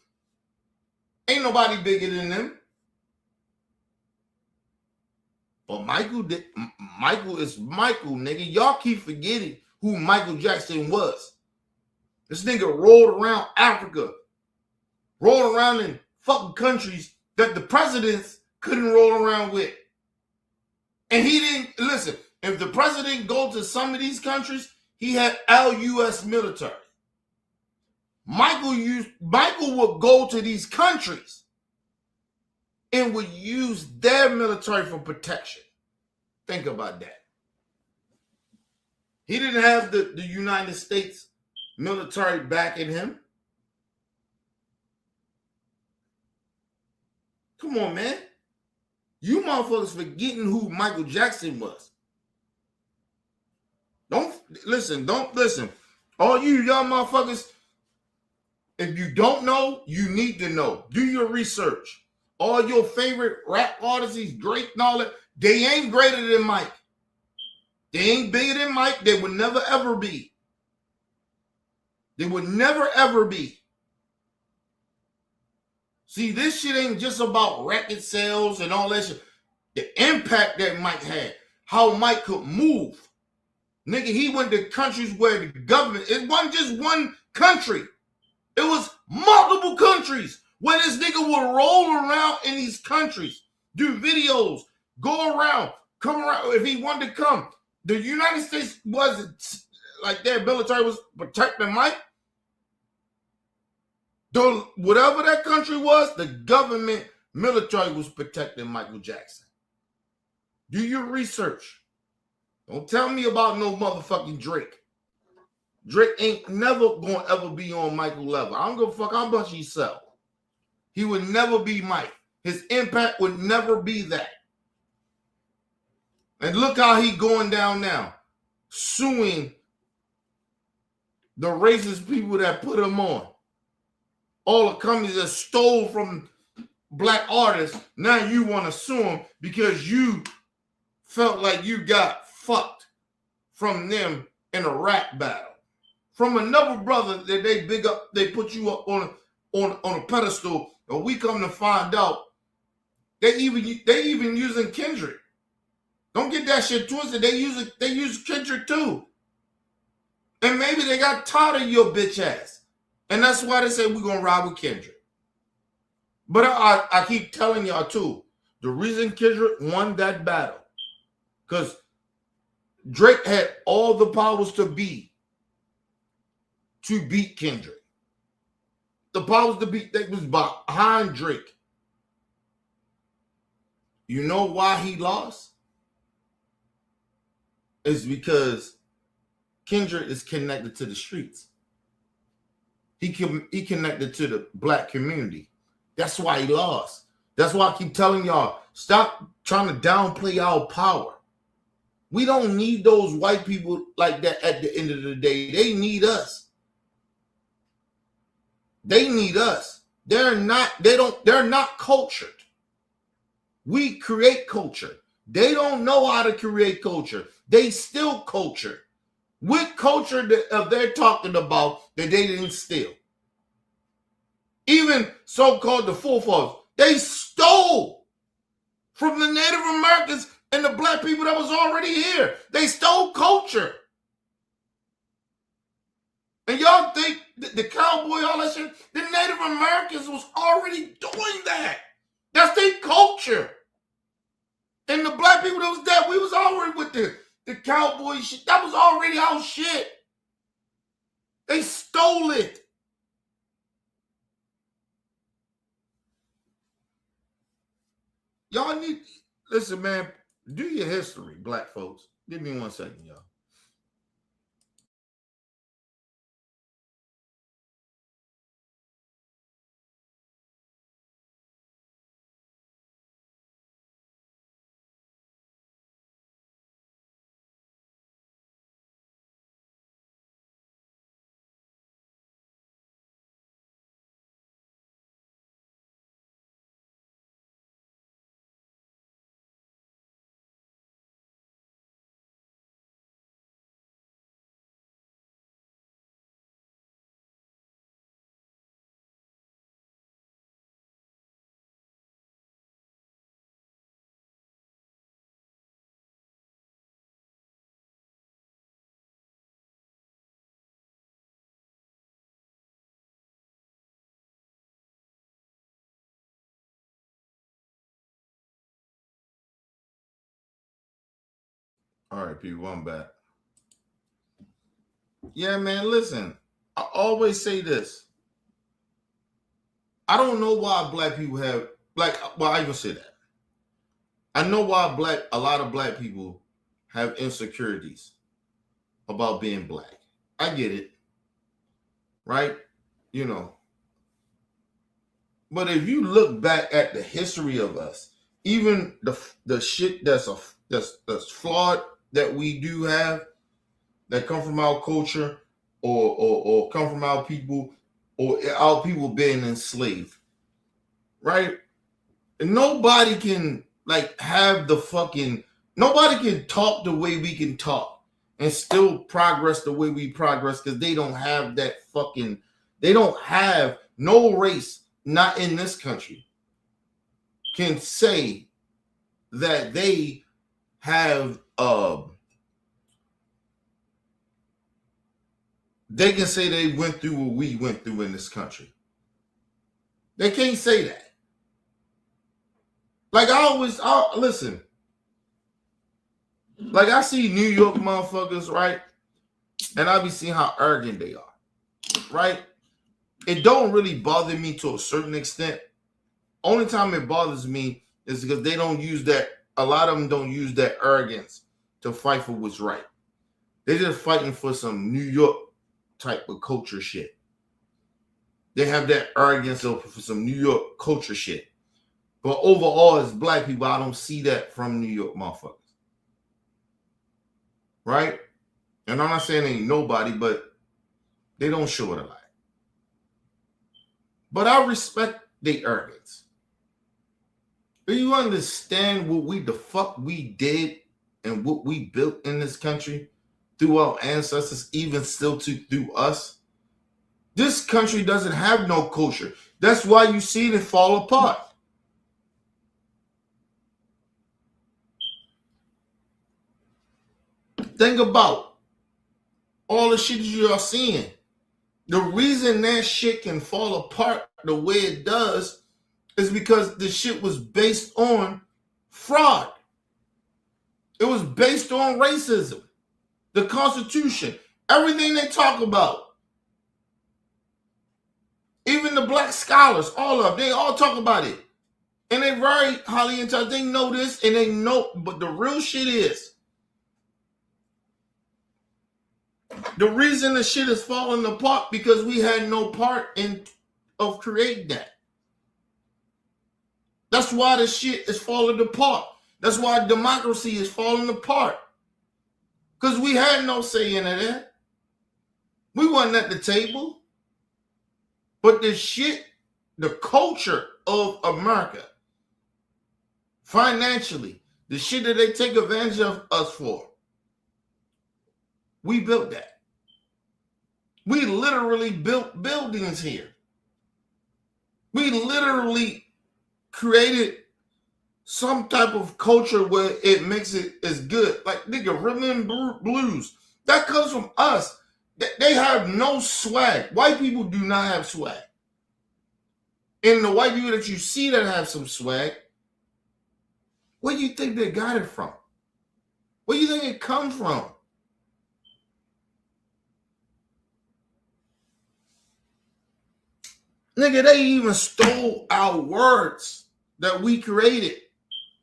Ain't nobody bigger than them. But Michael is Michael, nigga. Y'all keep forgetting who Michael Jackson was. This nigga rolled around Africa, rolled around in fucking countries that the presidents couldn't roll around with. And he didn't, listen, if the president go to some of these countries, he had LUS military. Michael would go to these countries and would use their military for protection. Think about that. He didn't have the United States military backing him. Come on, man. You motherfuckers forgetting who Michael Jackson was. Don't listen. All you young motherfuckers, if you don't know, you need to know. Do your research. All your favorite rap artists, Drake and all that, they ain't greater than Mike. They ain't bigger than Mike. They would never, ever be. They would never, ever be. See, this shit ain't just about record sales and all that shit. The impact that Mike had, how Mike could move. Nigga, he went to countries where the government, it wasn't just one country. It was multiple countries where this nigga would roll around in these countries, do videos, go around, come around. If he wanted to come, the United States wasn't like their military was protecting Mike. Whatever that country was, the government military was protecting Michael Jackson. Do your research. Don't tell me about no motherfucking Drake. Drake ain't never gonna ever be on Michael level. I don't give a fuck how much he sell. He would never be Mike. His impact would never be that. And look how he going down now, suing the racist people that put him on. All the companies that stole from black artists, now you want to sue them because you felt like you got fucked from them in a rap battle. From another brother that they big up, they put you up on a pedestal, and we come to find out they even using Kendrick. Don't get that shit twisted. They use Kendrick too. And maybe they got tired of your bitch ass. And that's why they say we're gonna ride with Kendrick. But I keep telling y'all too, the reason Kendrick won that battle, because Drake had all the powers to beat Kendrick. The powers to beat that was behind Drake. You know why he lost? It's because Kendrick is connected to the streets. He connected to the black community. That's why he lost. That's why I keep telling y'all, stop trying to downplay our power. We don't need those white people like that at the end of the day. They need us. They need us. They're not cultured. We create culture. They don't know how to create culture. They still culture. What culture that they're talking about that they didn't steal? Even so-called the forefathers, they stole from the Native Americans and the black people that was already here. They stole culture. And y'all think the cowboy, all that shit, the Native Americans was already doing that. That's their culture. And the black people that was there, we was already with the cowboy shit. That was already our shit. They stole it. Y'all need, listen, man, do your history, black folks. Give me 1 second, y'all. All right, people, I'm back. Yeah, man, listen. I always say this. I don't know why black people have, I even say that. I know why a lot of black people have insecurities about being black. I get it. Right? You know. But if you look back at the history of us, even the shit that's flawed that we do have, that come from our culture or come from our people or our people being enslaved, right? And nobody can have nobody can talk the way we can talk and still progress the way we progress, because they don't have they don't have no race, not in this country, can say that they have they can say they went through what we went through in this country. They can't say that. Listen, I see New York motherfuckers, right? And I be seeing how arrogant they are, right? It don't really bother me to a certain extent. Only time it bothers me is because they don't use that. A lot of them don't use that arrogance to fight for what's right. They're just fighting for some New York type of culture shit. They have that arrogance for some New York culture shit. But overall, as black people, I don't see that from New York motherfuckers. Right? And I'm not saying ain't nobody, but they don't show it a lot. But I respect their arrogance. Do you understand what the fuck we did and what we built in this country through our ancestors, even still through us? This country doesn't have no culture. That's why you see it fall apart. Think about all the shit you are seeing. The reason that shit can fall apart the way it does is because the shit was based on fraud. It was based on racism, the Constitution, everything they talk about. Even the black scholars, all of them, they all talk about it. And they very highly intelligent. They know this and they know, but the real shit is, the reason the shit is falling apart because we had no part of creating that. That's why the shit is falling apart. That's why democracy is falling apart. Because we had no say in that. We wasn't at the table. But the shit, the culture of America, financially, the shit that they take advantage of us for, we built that. We literally built buildings here. We literally created some type of culture where it makes it as good. Like, nigga, rhythm and blues. That comes from us. They have no swag. White people do not have swag. And the white people that you see that have some swag, where do you think they got it from? Where do you think it comes from? Nigga, they even stole our words that we created.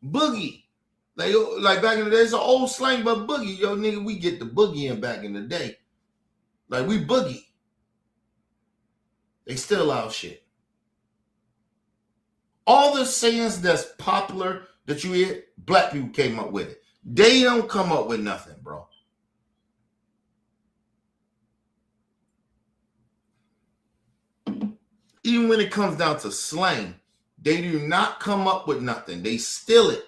Boogie. Like back in the day, it's an old slang, but boogie. Yo, nigga, we get the boogie in back in the day. Like, we boogie. They steal our shit. All the sayings that's popular that you hear, black people came up with it. They don't come up with nothing, bro. Even when it comes down to slang, they do not come up with nothing. They steal it.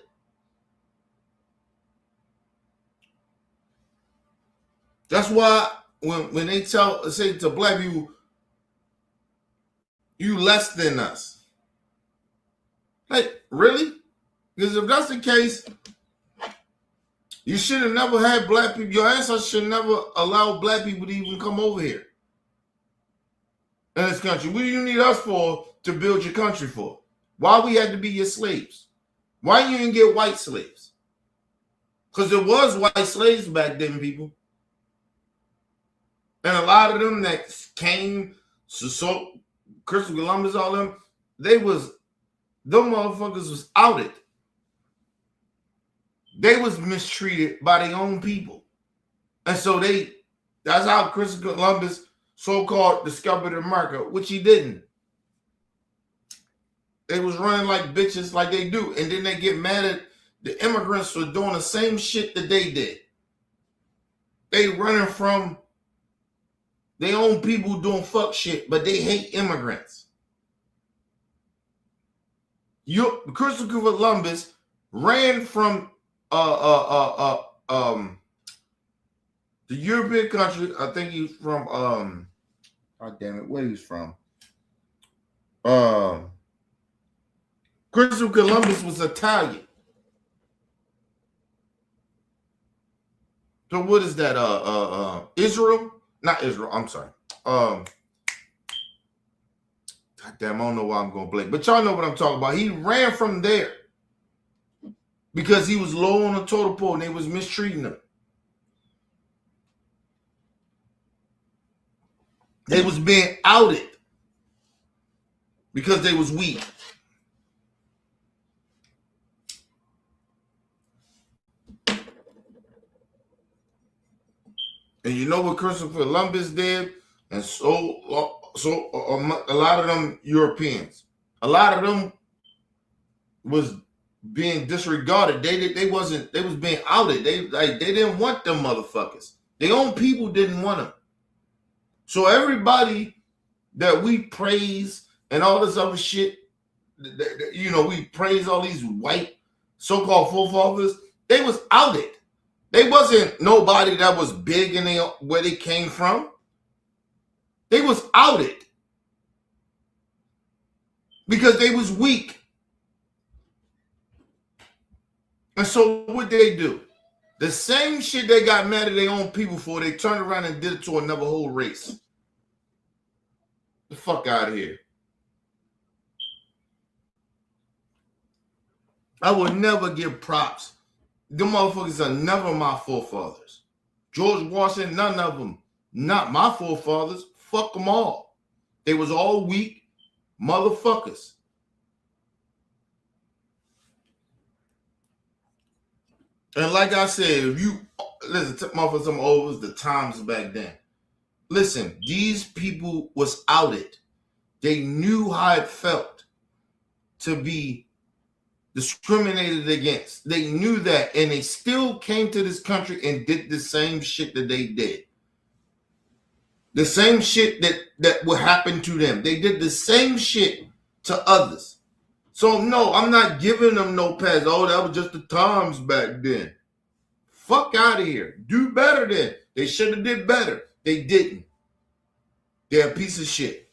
That's why when they say to black people, you less than us. Like, really? Because if that's the case, you should have never had black people. Your ancestors should never allow black people to even come over here in this country. What do you need us for to build your country for? Why we had to be your slaves? Why you didn't get white slaves? Because there was white slaves back then, people. And a lot of them that came, so Christopher Columbus, all them, them motherfuckers was outed. They was mistreated by their own people. And so that's how Christopher Columbus so-called discovered America, which he didn't. They was running like bitches like they do. And then they get mad at the immigrants for doing the same shit that they did. They running from their own people doing fuck shit, but they hate immigrants. Christopher Columbus ran from the European country. I think he's from God damn it, where he's from? Christopher Columbus was Italian. So what is that? Israel? Not Israel. I'm sorry. God damn, I don't know why I'm going blank. But y'all know what I'm talking about. He ran from there because he was low on the totem pole and they was mistreating him. They was being outed because they was weak. And you know what Christopher Columbus did? And so a lot of them Europeans, a lot of them was being disregarded. They was being outed. They didn't want them motherfuckers. Their own people didn't want them. So everybody that we praise and all this other shit, you know, we praise all these white so-called forefathers, they was outed. They wasn't nobody that was big in where they came from. They was outed because they was weak. And so what they do? The same shit they got mad at their own people for, they turned around and did it to another whole race. The fuck out of here. I would never give props. Them motherfuckers are never my forefathers. George Washington, none of them. Not my forefathers. Fuck them all. They was all weak motherfuckers. And like I said, if you listen, motherfuckers, some overs the times back then. Listen, these people was outed. They knew how it felt to be discriminated against. They knew that, and they still came to this country and did the same shit that they did. The same shit that would happen to them. They did the same shit to others. So no, I'm not giving them no pass. Oh, that was just the times back then. Fuck out of here. Do better then. They should have did better. They didn't. They're a piece of shit.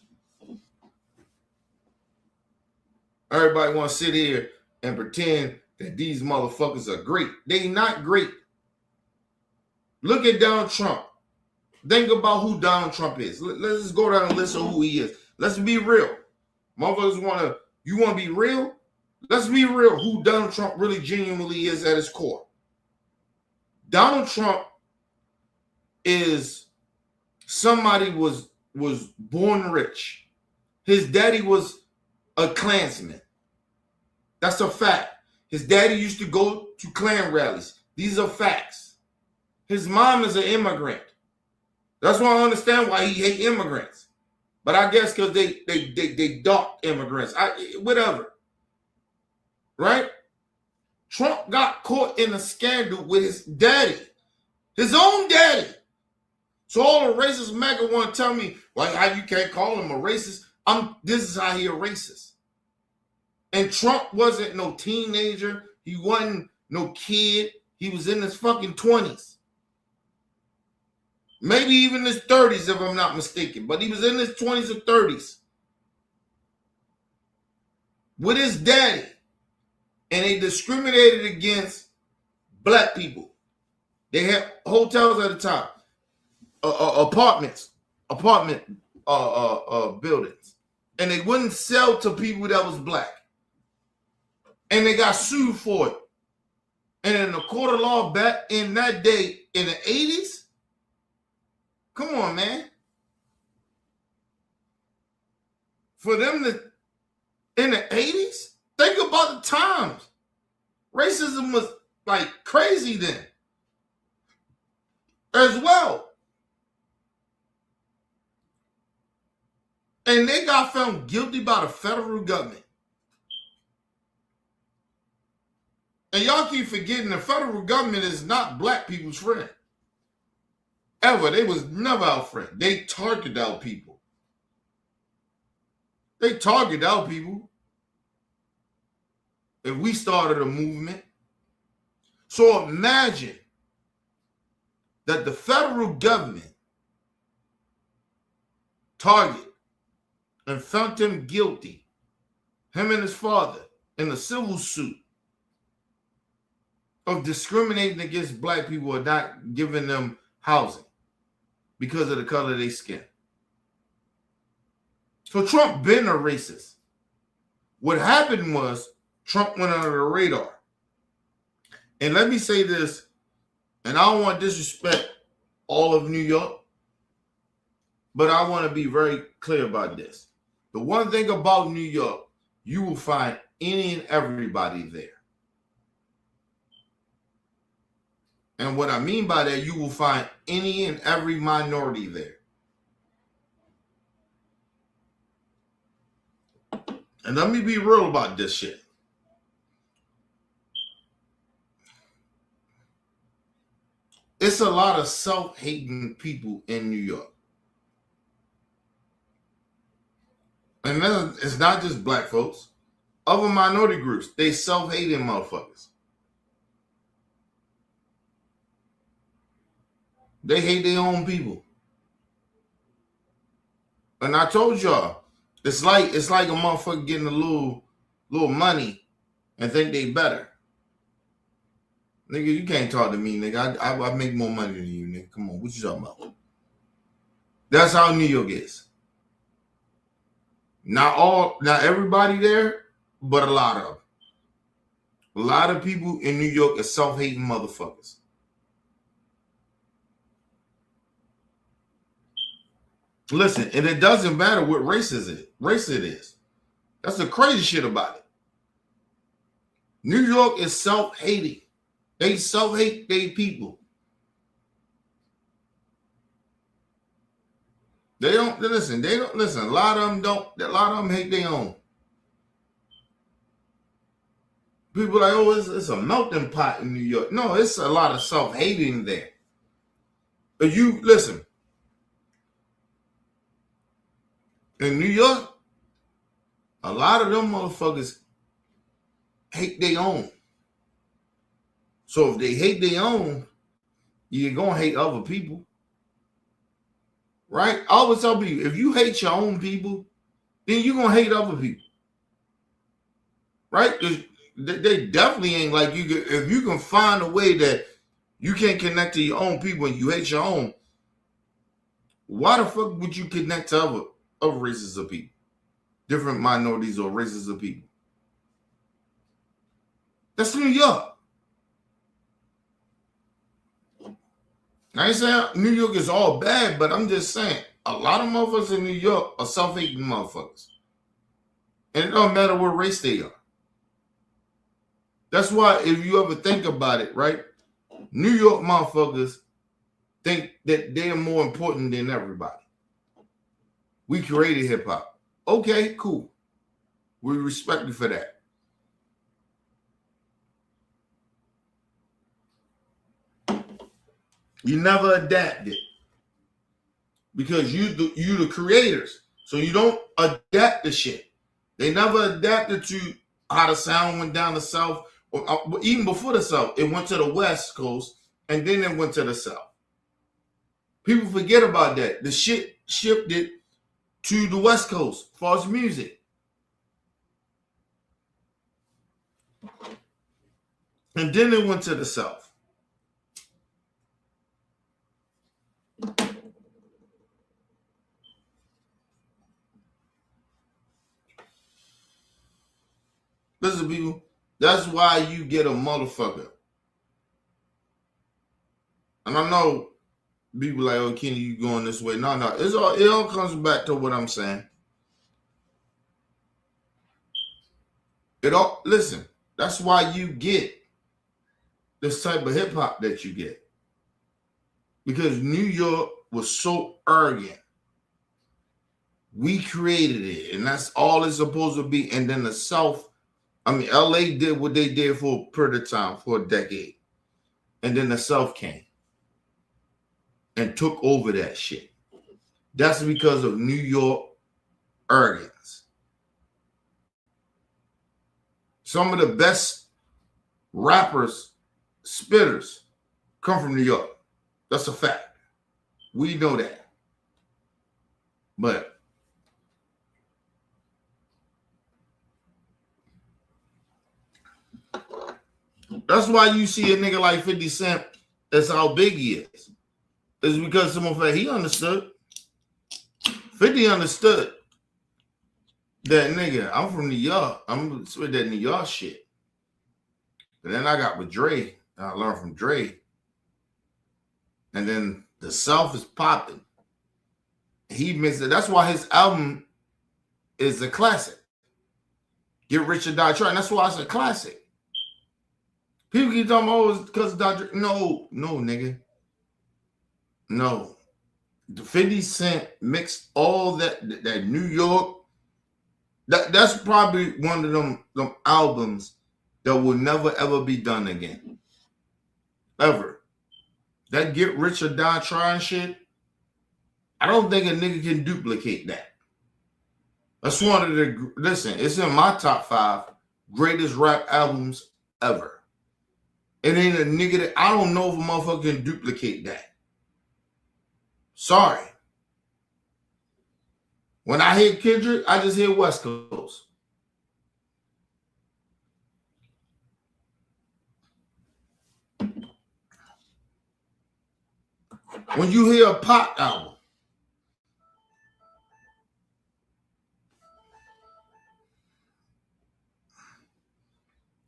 Everybody want to sit here and pretend that these motherfuckers are great. They not great. Look at Donald Trump. Think about who Donald Trump is. Let's just go down and listen to who he is. Let's be real. Motherfuckers you want to be real? Let's be real who Donald Trump really genuinely is at his core. Donald Trump is somebody was born rich. His daddy was a Klansman. That's a fact. His daddy used to go to Klan rallies. These are facts. His mom is an immigrant. That's why I understand why he hate immigrants. But I guess because they dark immigrants. Whatever. Right? Trump got caught in a scandal with his daddy. His own daddy. So all the racist MAGA want to tell me, like, how you can't call him a racist. This is how he a racist. And Trump wasn't no teenager. He wasn't no kid. He was in his fucking 20s. Maybe even his 30s, if I'm not mistaken. But he was in his 20s or 30s. With his daddy. And they discriminated against black people. They had hotels at the top. Apartment buildings. And they wouldn't sell to people that was black. And they got sued for it. And in the court of law back in that day, in the 80s, come on, man. For them to, in the 80s, think about the times. Racism was like crazy then. As well. And they got found guilty by the federal government. And y'all keep forgetting the federal government is not black people's friend. Ever. They was never our friend. They target our people. They target our people. If we started a movement. So imagine that the federal government target and found him guilty, him and his father, in a civil suit of discriminating against black people or not giving them housing because of the color of their skin. So Trump been a racist. What happened was Trump went under the radar. And let me say this, and I don't want to disrespect all of New York, but I want to be very clear about this. The one thing about New York, you will find any and everybody there. And what I mean by that, you will find any and every minority there. And let me be real about this shit. It's a lot of self-hating people in New York. And then it's not just black folks. Other minority groups, they self-hating motherfuckers. They hate their own people. And I told y'all, it's like a motherfucker getting a little money and think they better. Nigga, you can't talk to me, nigga. I make more money than you, nigga. Come on, what you talking about? That's how New York is. Not everybody there, but a lot of them. A lot of people in New York are self-hating motherfuckers. Listen, and it doesn't matter what race it is. That's the crazy shit about it. New York is self-hating. They self-hate their people. They don't listen. A lot of them don't. A lot of them hate their own. People are like, oh, it's a melting pot in New York. No, it's a lot of self-hating there. But you listen. In New York, a lot of them motherfuckers hate their own. So if they hate their own, you're going to hate other people. Right? I always tell people, if you hate your own people, then you're going to hate other people. Right? They definitely ain't like you. If you can find a way that you can't connect to your own people and you hate your own, why the fuck would you connect to other races of people? Different minorities or races of people. That's New York. I ain't saying New York is all bad, but I'm just saying a lot of motherfuckers in New York are self-hating motherfuckers. And it don't matter what race they are. That's why if you ever think about it, right? New York motherfuckers think that they're more important than everybody. We created hip-hop. Okay, cool. We respect you for that. You never adapted because you the creators. So you don't adapt the shit. They never adapted to how the sound went down the South, or even before the South. It went to the West Coast and then it went to the South. People forget about that. The shit shifted to the West Coast as far as music. And then it went to the South. Listen, people, that's why you get a motherfucker. And I know people like, oh, Kenny, you going this way. No, it all comes back to what I'm saying. Listen, that's why you get this type of hip hop that you get. Because New York was so arrogant. We created it, and that's all it's supposed to be. And then the South I mean, LA did what they did for a period of time, for a decade. And then the South came and took over that shit. That's because of New York arrogance. Some of the best rappers, spitters, come from New York. That's a fact. We know that. But that's why you see a nigga like 50 Cent, that's how big he is. It's because someone said he understood. 50 understood that nigga, I'm from New York. I'm with that New York shit. And then I got with Dre. And I learned from Dre. And then the South is popping. He missed it. That's why his album is a classic. Get Rich or Die Trying. That's why it's a classic. People keep talking about, oh, it's because of Dr. No, nigga. No. The 50 Cent mixed all that New York. That's probably one of them albums that will never ever be done again. Ever. That Get Rich or Die Trying shit, I don't think a nigga can duplicate that. That's one of the, listen, it's in my top 5 greatest rap albums ever. It ain't a nigga that, I don't know if a motherfucker can duplicate that. Sorry. When I hear Kendrick, I just hear West Coast. When you hear a Pac album,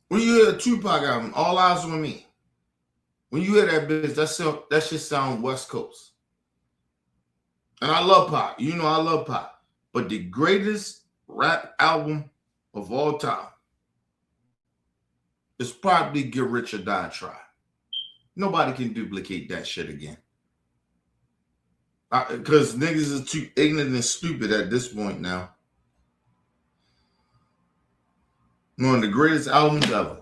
when you hear a Tupac album, All Eyes on Me, when you hear that bitch, that shit sound West Coast. And I love Pac. You know I love Pac. But the greatest rap album of all time is probably Get Rich or Die Trying. Nobody can duplicate that shit again. Because niggas is too ignorant and stupid at this point now. One of the greatest albums ever.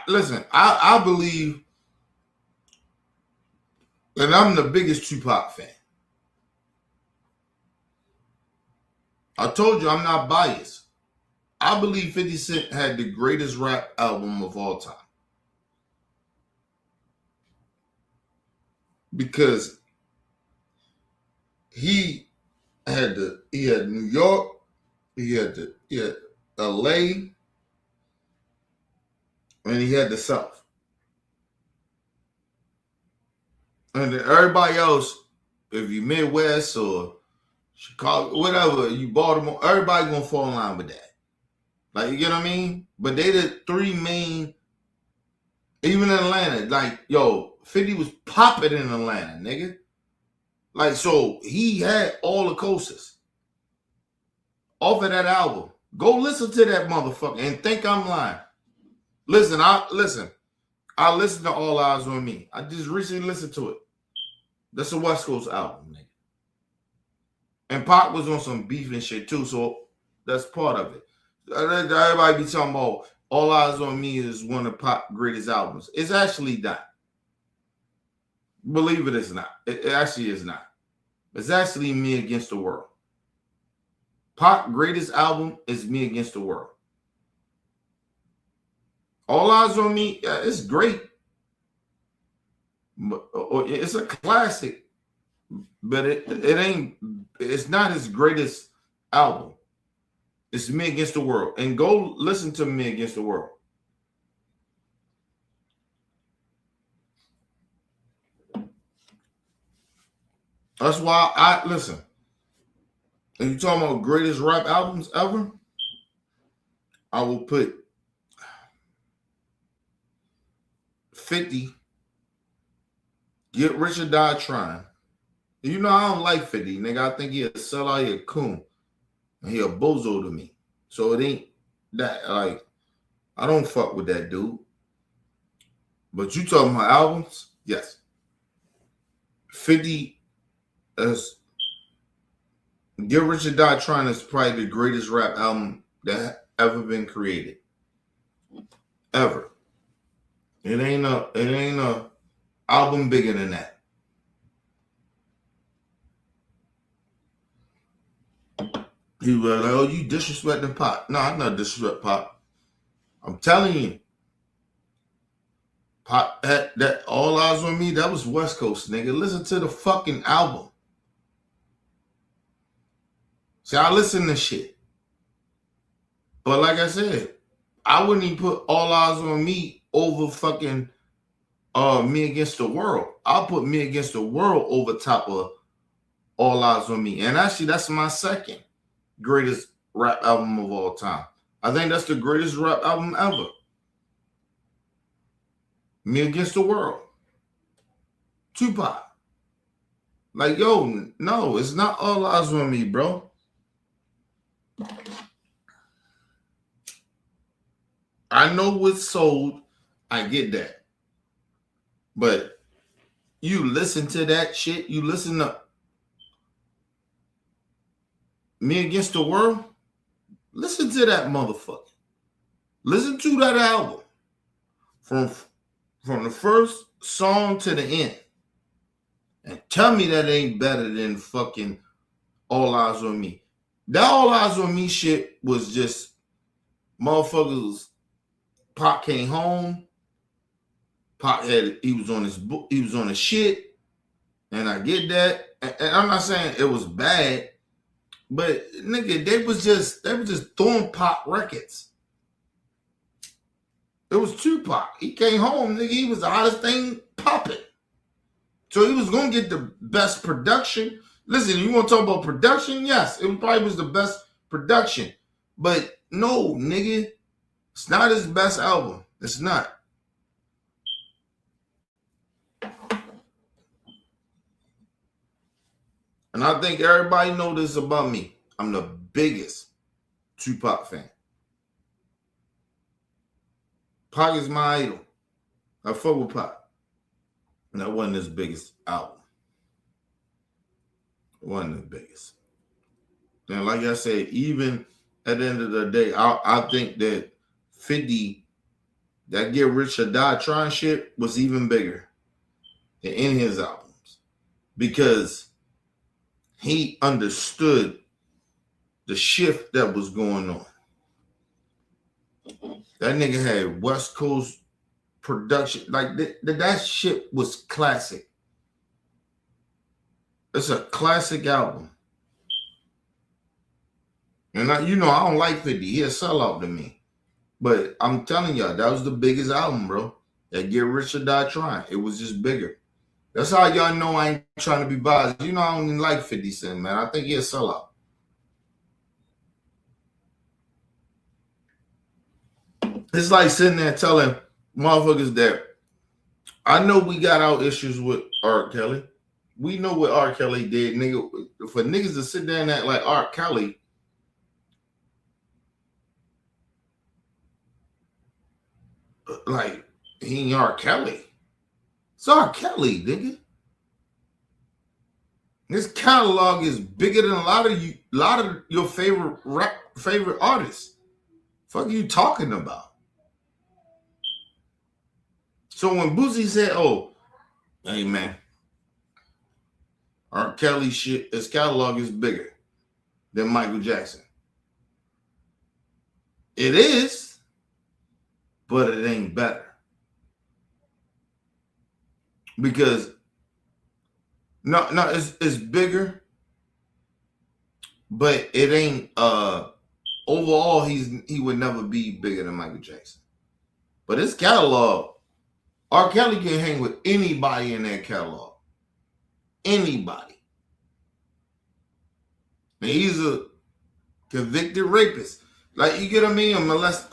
Listen, I believe that I'm the biggest Tupac fan. I told you I'm not biased. I believe 50 Cent had the greatest rap album of all time. Because he had New York, he had LA, and he had the South. And then everybody else, if you Midwest or Chicago, whatever, you Baltimore, everybody gonna fall in line with that. Like, you get what I mean? But they the 3 main, even in Atlanta, like, yo, 50 was popping in Atlanta, nigga. Like, so he had all the coasters off of that album. Go listen to that motherfucker and think I'm lying. Listen, I listened to All Eyes on Me. I just recently listened to it. That's a West Coast album, nigga. And Pac was on some beef and shit too, so that's part of it. Everybody be talking about All Eyes on Me is one of Pac's greatest albums. It's actually not. Believe it is not. It actually is not. It's actually Me Against the World. Pac's greatest album is Me Against the World. All Eyes on Me, it's great. It's a classic, but it's not his greatest album. It's Me Against the World. And go listen to Me Against the World. That's why I listen. And you talking about greatest rap albums ever? I will put 50, Get Rich or Die Trying. You know I don't like 50, nigga. I think he a sellout, he a coon. And he a bozo to me. So it ain't that, like, I don't fuck with that dude. But you talking about albums? Yes. 50 is Get Rich or Die Trying is probably the greatest rap album that ever been created. ever. It ain't a album bigger than that. He was like, oh, you disrespecting Pop. No, I'm not disrespecting Pop. I'm telling you. Pop, that All Eyes on Me, that was West Coast, nigga. Listen to the fucking album. See, I listen to shit. But like I said, I wouldn't even put All Eyes on Me over fucking Me Against the World. I'll put Me Against the World over top of All Eyes on Me. And actually, that's my second greatest rap album of all time. I think that's the greatest rap album ever. Me Against the World. Tupac. Like, yo, no, it's not All Eyes on Me, bro. I know what's sold. I get that. But you listen to that shit. You listen to Me Against the World. Listen to that motherfucker. Listen to that album. From the first song to the end. And tell me that ain't better than fucking All Eyes on Me. That All Eyes on Me shit was just motherfuckers. Pop came home. Pop he was on his shit. And I get that. And I'm not saying it was bad, but nigga, they was just throwing Pop records. It was Tupac. He came home, nigga. He was the hottest thing popping. So he was gonna get the best production. Listen, you want to talk about production? Yes, it probably was the best production. But no, nigga, it's not his best album. It's not. And I think everybody knows this about me. I'm the biggest Tupac fan. Pac is my idol. I fuck with Pac. And that wasn't his biggest album. It wasn't his biggest. And like I said, even at the end of the day, I think that 50, that Get Rich or Die Trying shit was even bigger than any of his albums. Because he understood the shift that was going on. That nigga had West Coast production. Like, that shit was classic. It's a classic album. And I don't like 50. He a sellout to me. But I'm telling y'all, that was the biggest album, bro. That Get Rich or Die Trying. It was just bigger. That's how y'all know I ain't trying to be biased. You know I don't even like 50 Cent, man. I think he a sellout. It's like sitting there telling motherfuckers that I know we got our issues with R. Kelly. We know what R. Kelly did, nigga. For niggas to sit there and act like R. Kelly, like he ain't R. Kelly. It's R. Kelly, nigga. This catalog is bigger than a lot of your favorite artists. Fuck are you talking about? So when Boosie said, "Oh, hey man, R. Kelly shit, his catalog is bigger than Michael Jackson," it is, but it ain't better. Because no, it's bigger, but it ain't overall he would never be bigger than Michael Jackson. But his catalog, R. Kelly can hang with anybody in that catalog. Anybody. And he's a convicted rapist. Like, you get what I mean? A molester,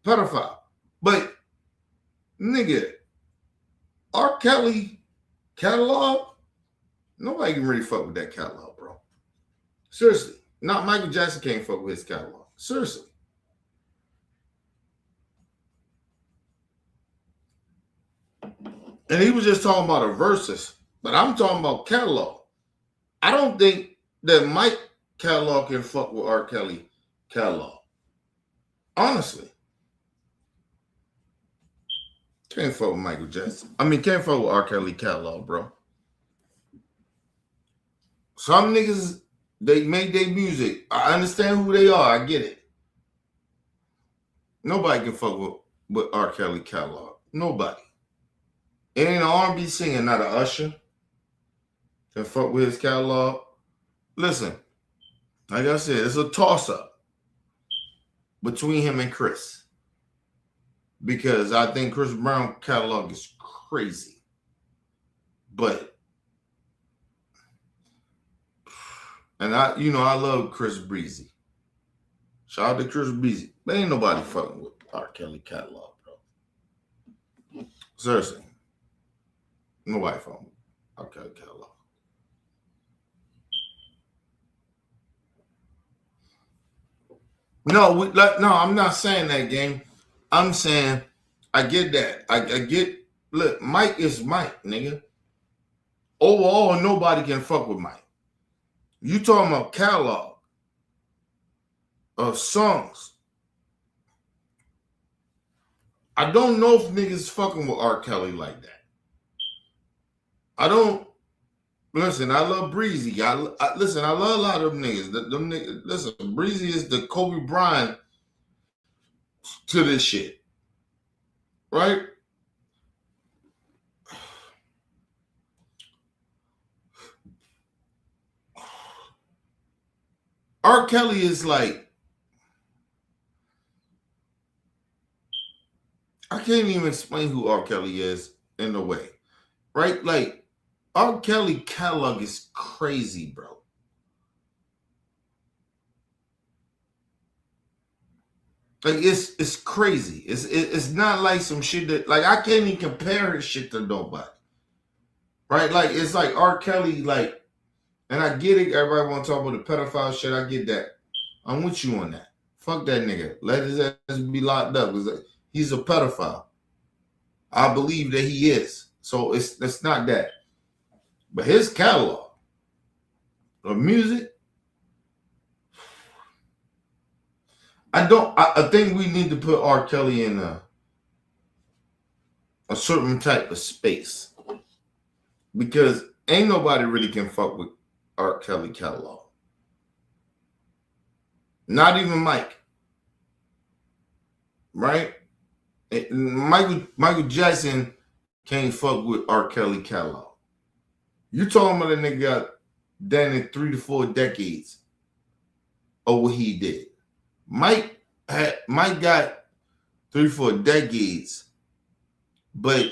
pedophile. But nigga, R. Kelly catalog, nobody can really fuck with that catalog, bro. Seriously. Not Michael Jackson can't fuck with his catalog. Seriously. And he was just talking about a versus, but I'm talking about catalog. I don't think that Mike catalog can fuck with R. Kelly catalog. Honestly. Can't fuck with Michael Jackson. I mean, can't fuck with R. Kelly catalog, bro. Some niggas, they make their music. I understand who they are. I get it. Nobody can fuck with R. Kelly catalog. Nobody. It ain't an R&B singer, not an Usher. Can fuck with his catalog. Listen, like I said, it's a toss-up between him and Chris. Because I think Chris Brown catalog is crazy. But, and I love Chris Breezy. Shout out to Chris Breezy. But ain't nobody fucking with R. Kelly catalog, bro. Seriously. Nobody fucking with R. Kelly catalog. No, I'm not saying that, game. I'm saying I get that. I get. Look, Mike is Mike, nigga. Overall, nobody can fuck with Mike. You talking about catalog of songs? I don't know if niggas fucking with R. Kelly like that. I don't. Listen, I love Breezy. I listen, I love a lot of them niggas. Them niggas. Listen, Breezy is the Kobe Bryant to this shit. Right? R. Kelly is like, I can't even explain who R. Kelly is in a way. Right? Like, R. Kelly catalog is crazy, bro. Like, it's crazy. It's not like some shit that, like, I can't even compare his shit to nobody. Right? Like, it's like R. Kelly, like, and I get it. Everybody want to talk about the pedophile shit. I get that. I'm with you on that. Fuck that nigga. Let his ass be locked up. He's a pedophile. I believe that he is. So it's not that. But his catalog of music, I think we need to put R. Kelly in a certain type of space. Because ain't nobody really can fuck with R. Kelly catalog. Not even Mike. Right? Michael Jackson can't fuck with R. Kelly catalog. You talking about a nigga got done in 3 to 4 decades of what he did. Mike got 3 or 4 decades, but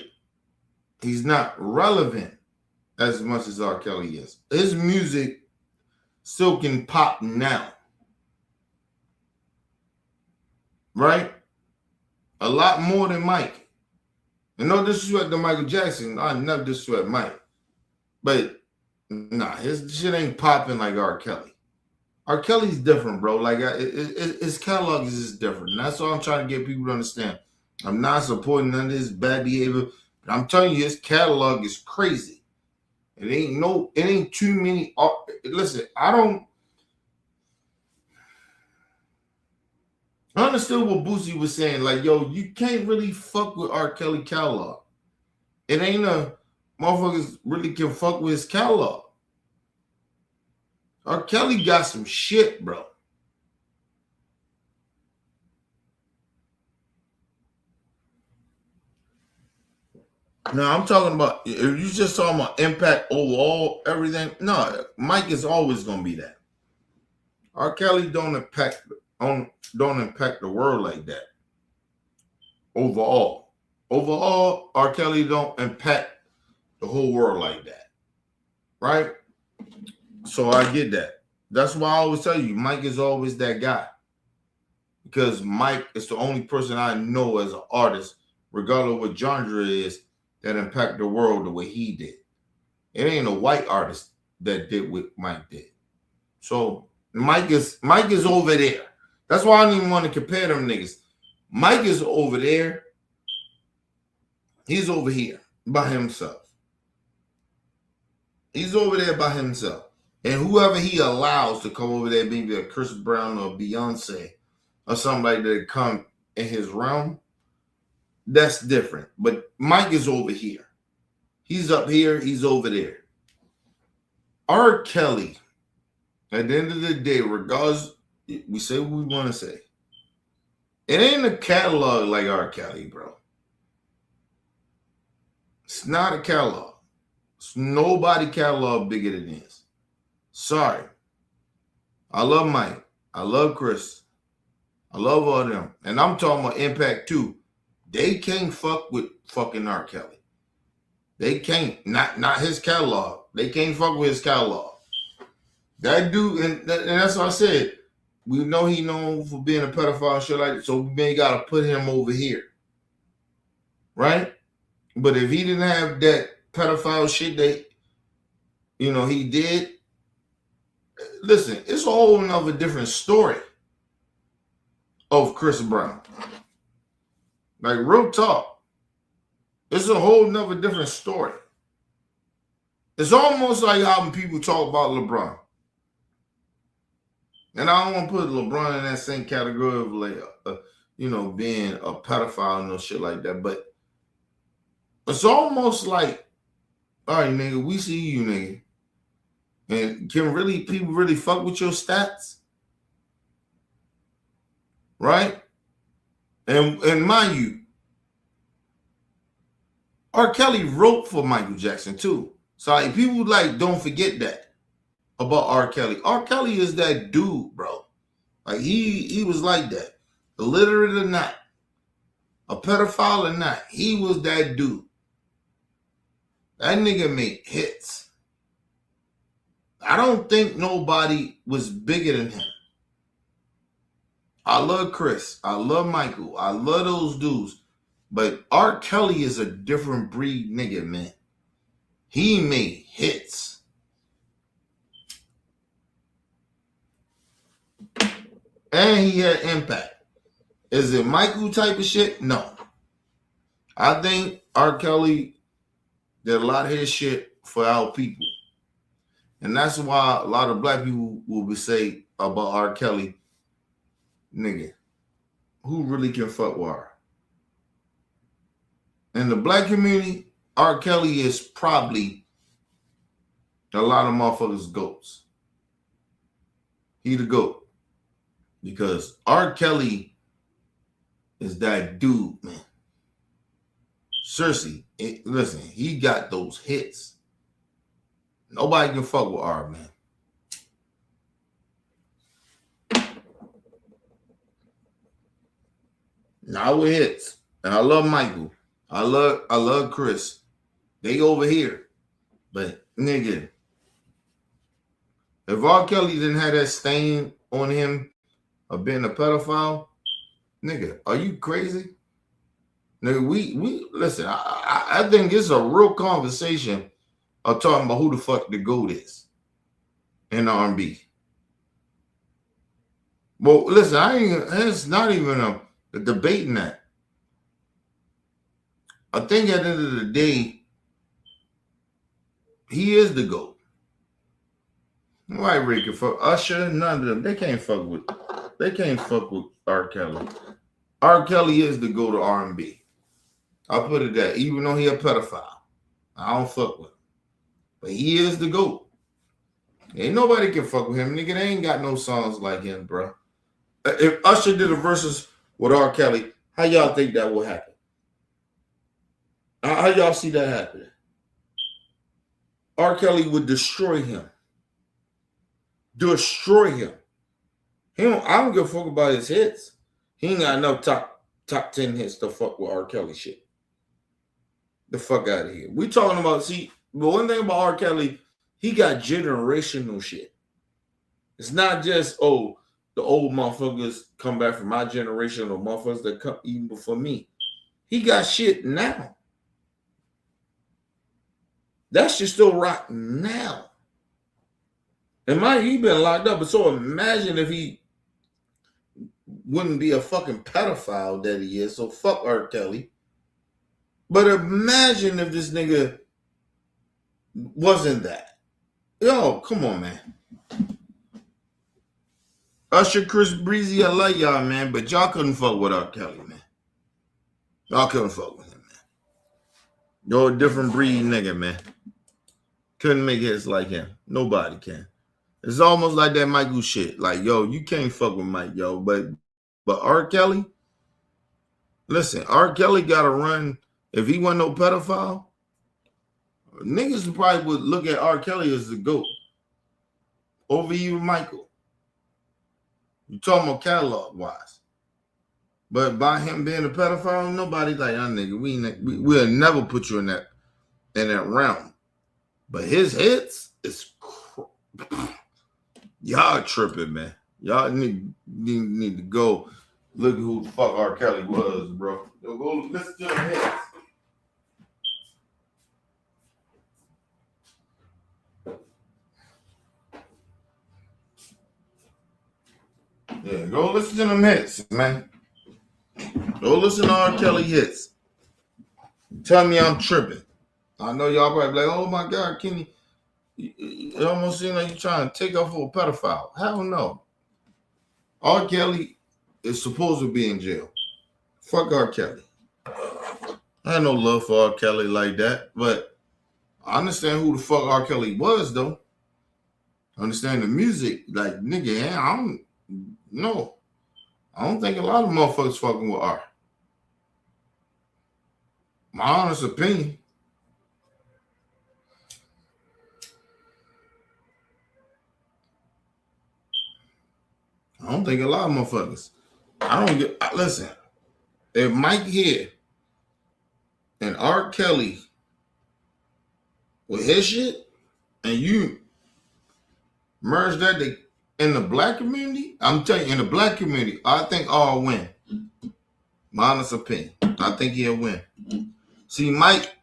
he's not relevant as much as R. Kelly is. His music still can pop now. Right? A lot more than Mike. And no disrespect to Michael Jackson. I never disrespect Mike. But nah, his shit ain't popping like R. Kelly. R. Kelly's different, bro. Like, his catalog is just different. And that's all I'm trying to get people to understand. I'm not supporting none of this bad behavior. But I'm telling you, his catalog is crazy. It ain't too many. Listen, I understood what Boosie was saying. Like, yo, you can't really fuck with R. Kelly catalog. It ain't a motherfuckers really can fuck with his catalog. R. Kelly got some shit, bro. No, I'm talking about, if you just talking about impact overall, everything. No, Mike is always gonna be that. R. Kelly don't impact the world like that. Overall, R. Kelly don't impact the whole world like that, right? So I get that. That's why I always tell you, Mike is always that guy, because Mike is the only person I know as an artist, regardless of what genre it is, that impact the world the way he did. It ain't a white artist that did what Mike did. So Mike is over there. That's why I don't even want to compare them niggas. Mike is over there. He's over here by himself. He's over there by himself. And whoever he allows to come over there, maybe a Chris Brown or Beyonce, or somebody that come in his realm, that's different. But Mike is over here. He's up here. He's over there. R. Kelly, at the end of the day, regardless, we say what we want to say. It ain't a catalog like R. Kelly, bro. It's not a catalog. It's nobody catalog bigger than this. Sorry. I love Mike. I love Chris. I love all them. And I'm talking about Impact too. They can't fuck with fucking R. Kelly. They can't. Not his catalog. They can't fuck with his catalog. That dude, and that's what I said. We know he known for being a pedophile and shit like that, so we may gotta put him over here. Right? But if he didn't have that pedophile shit that, he did, listen, it's a whole nother different story of Chris Brown. Like, real talk. It's a whole nother different story. It's almost like how people talk about LeBron. And I don't want to put LeBron in that same category of like, being a pedophile and no shit like that. But it's almost like, all right, nigga, we see you, nigga. And can people really fuck with your stats? Right? And mind you, R. Kelly wrote for Michael Jackson too. So like, people don't forget that about R. Kelly. R. Kelly is that dude, bro. Like he was like that. Illiterate or not, a pedophile or not, he was that dude. That nigga made hits. I don't think nobody was bigger than him. I love Chris. I love Michael. I love those dudes. But R. Kelly is a different breed nigga, man. He made hits. And he had impact. Is it Michael type of shit? No. I think R. Kelly did a lot of his shit for our people. And that's why a lot of black people will say about R. Kelly, nigga, who really can fuck with her? In the black community, R. Kelly is probably a lot of motherfuckers' goats. He the goat. Because R. Kelly is that dude, man. Seriously, listen, he got those hits. Nobody can fuck with R, man. Not with hits. And I love Michael. I love Chris. They over here. But nigga, if R. Kelly didn't have that stain on him of being a pedophile, nigga, are you crazy? Nigga, we listen, I think it's a real conversation of talking about who the fuck the GOAT is in R&B. Well, listen, it's not even a debate in that. I think at the end of the day, he is the GOAT. Why Rick can fuck Usher? None of them. They can't fuck with R. Kelly. R. Kelly is the GOAT of R&B. I'll put it that. Even though he a pedophile, I don't fuck with him. But he is the GOAT. Ain't nobody can fuck with him. Nigga, they ain't got no songs like him, bro. If Usher did a versus with R. Kelly, how y'all think that will happen? How y'all see that happening? R. Kelly would destroy him. Destroy him. I don't give a fuck about his hits. He ain't got enough top 10 hits to fuck with R. Kelly shit. The fuck out of here. We talking about, but one thing about R. Kelly, he got generational shit. It's not just, the old motherfuckers come back from my generation or motherfuckers that come even before me. He got shit now. That shit still rock now. And he been locked up, but so imagine if he wouldn't be a fucking pedophile that he is. So fuck R. Kelly. But imagine if this nigga wasn't that. Yo, come on, man. Usher, Chris Breezy, I like y'all, man, but y'all couldn't fuck with R. Kelly, man. Y'all couldn't fuck with him, man. You're a different breed nigga, man. Couldn't make hits like him. Nobody can. It's almost like that Michael shit. Like, yo, you can't fuck with Mike, yo. But R. Kelly, listen, R. Kelly got to run. If he wasn't no pedophile, niggas probably would look at R. Kelly as the GOAT over even Michael. You talking about catalog wise. But by him being a pedophile, nobody's like, oh, nigga, we'll never put you in that realm. But his hits is y'all tripping, man. Y'all need to go look at who the fuck R. Kelly was, bro. Yo, go listen to them hits. Yeah, go listen to them hits, man. Go listen to R. Kelly hits. Tell me I'm tripping. I know y'all probably like, oh my God, Kenny, it almost seems like you're trying to take off for a pedophile. Hell no. R. Kelly is supposed to be in jail. Fuck R. Kelly. I had no love for R. Kelly like that, but I understand who the fuck R. Kelly was, though. I understand the music. Like, nigga, I don't think a lot of motherfuckers fucking with R. My honest opinion. I don't think a lot of motherfuckers. Listen, if Mike here and R. Kelly with his shit and you merge that in the black community, I'm telling you, in the black community, I think R will win. My honest opinion. I think he'll win. See, Mike,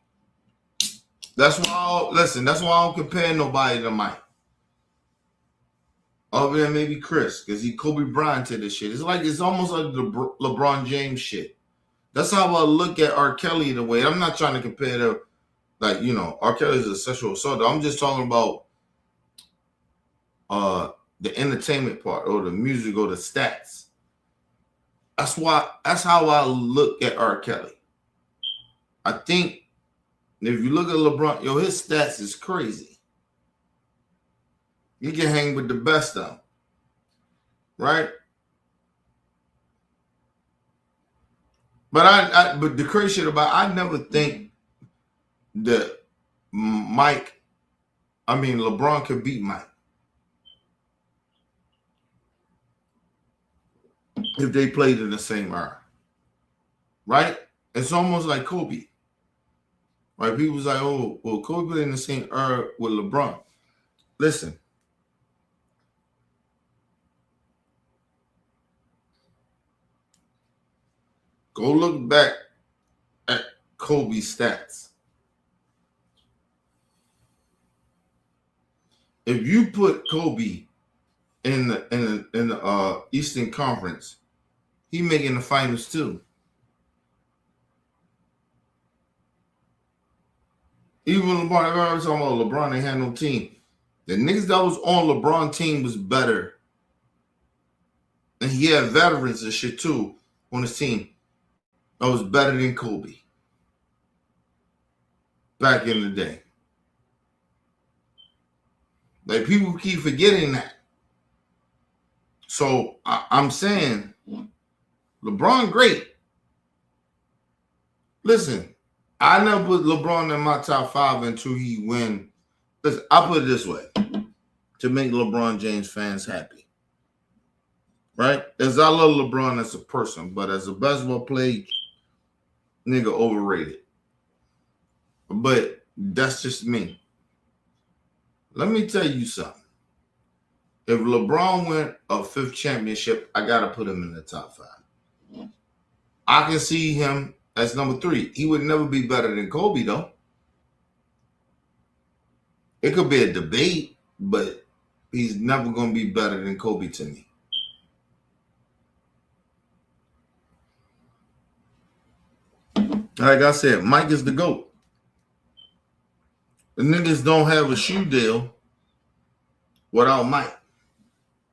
that's why I don't compare nobody to Mike. Other than maybe Chris, because he Kobe Bryant to this shit. It's almost like the LeBron James shit. That's how I look at R. Kelly in a way. I'm not trying to compare to, like, you know, R. Kelly is a sexual assault. I'm just talking about the entertainment part or the music or the stats. That's how I look at R. Kelly. I think if you look at LeBron, yo, his stats is crazy. You can hang with the best of them, right? But but the crazy shit about I never think that LeBron could beat Mike if they played in the same era, right? It's almost like Kobe, right? People's like, oh, well, Kobe played in the same era with LeBron. Listen. Go look back at Kobe's stats. If you put Kobe in the Eastern Conference, he making the finals too. Even LeBron, I was talking about LeBron, they had no team. The niggas that was on LeBron team was better. And he had veterans and shit too on his team. I was better than Kobe back in the day. Like, people keep forgetting that. So I'm saying LeBron great. Listen, I never put LeBron in my top 5 until he win. Listen, I put it this way to make LeBron James fans happy. Right? As I love LeBron as a person, but as a basketball player, nigga overrated. But that's just me. Let me tell you something. If LeBron win a 5th championship, I got to put him in the top 5. I can see him as number 3. He would never be better than Kobe, though. It could be a debate, but he's never going to be better than Kobe to me. Like I said, Mike is the GOAT. The niggas don't have a shoe deal without Mike.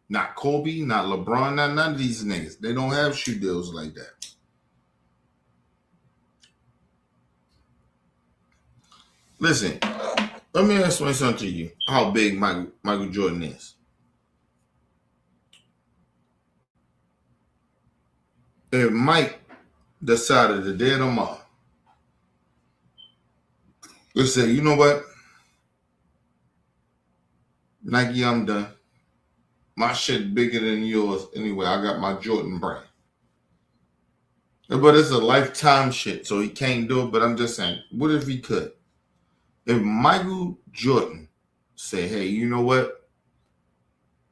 Not Kobe, not LeBron, not none of these niggas. They don't have shoe deals like that. Listen, let me explain something to you. How big Michael Jordan is. If Mike decided the day tomorrow, let's say, you know what? Nike, I'm done. My shit bigger than yours anyway. I got my Jordan brand. But it's a lifetime shit, so he can't do it. But I'm just saying, what if he could? If Michael Jordan say, hey, you know what?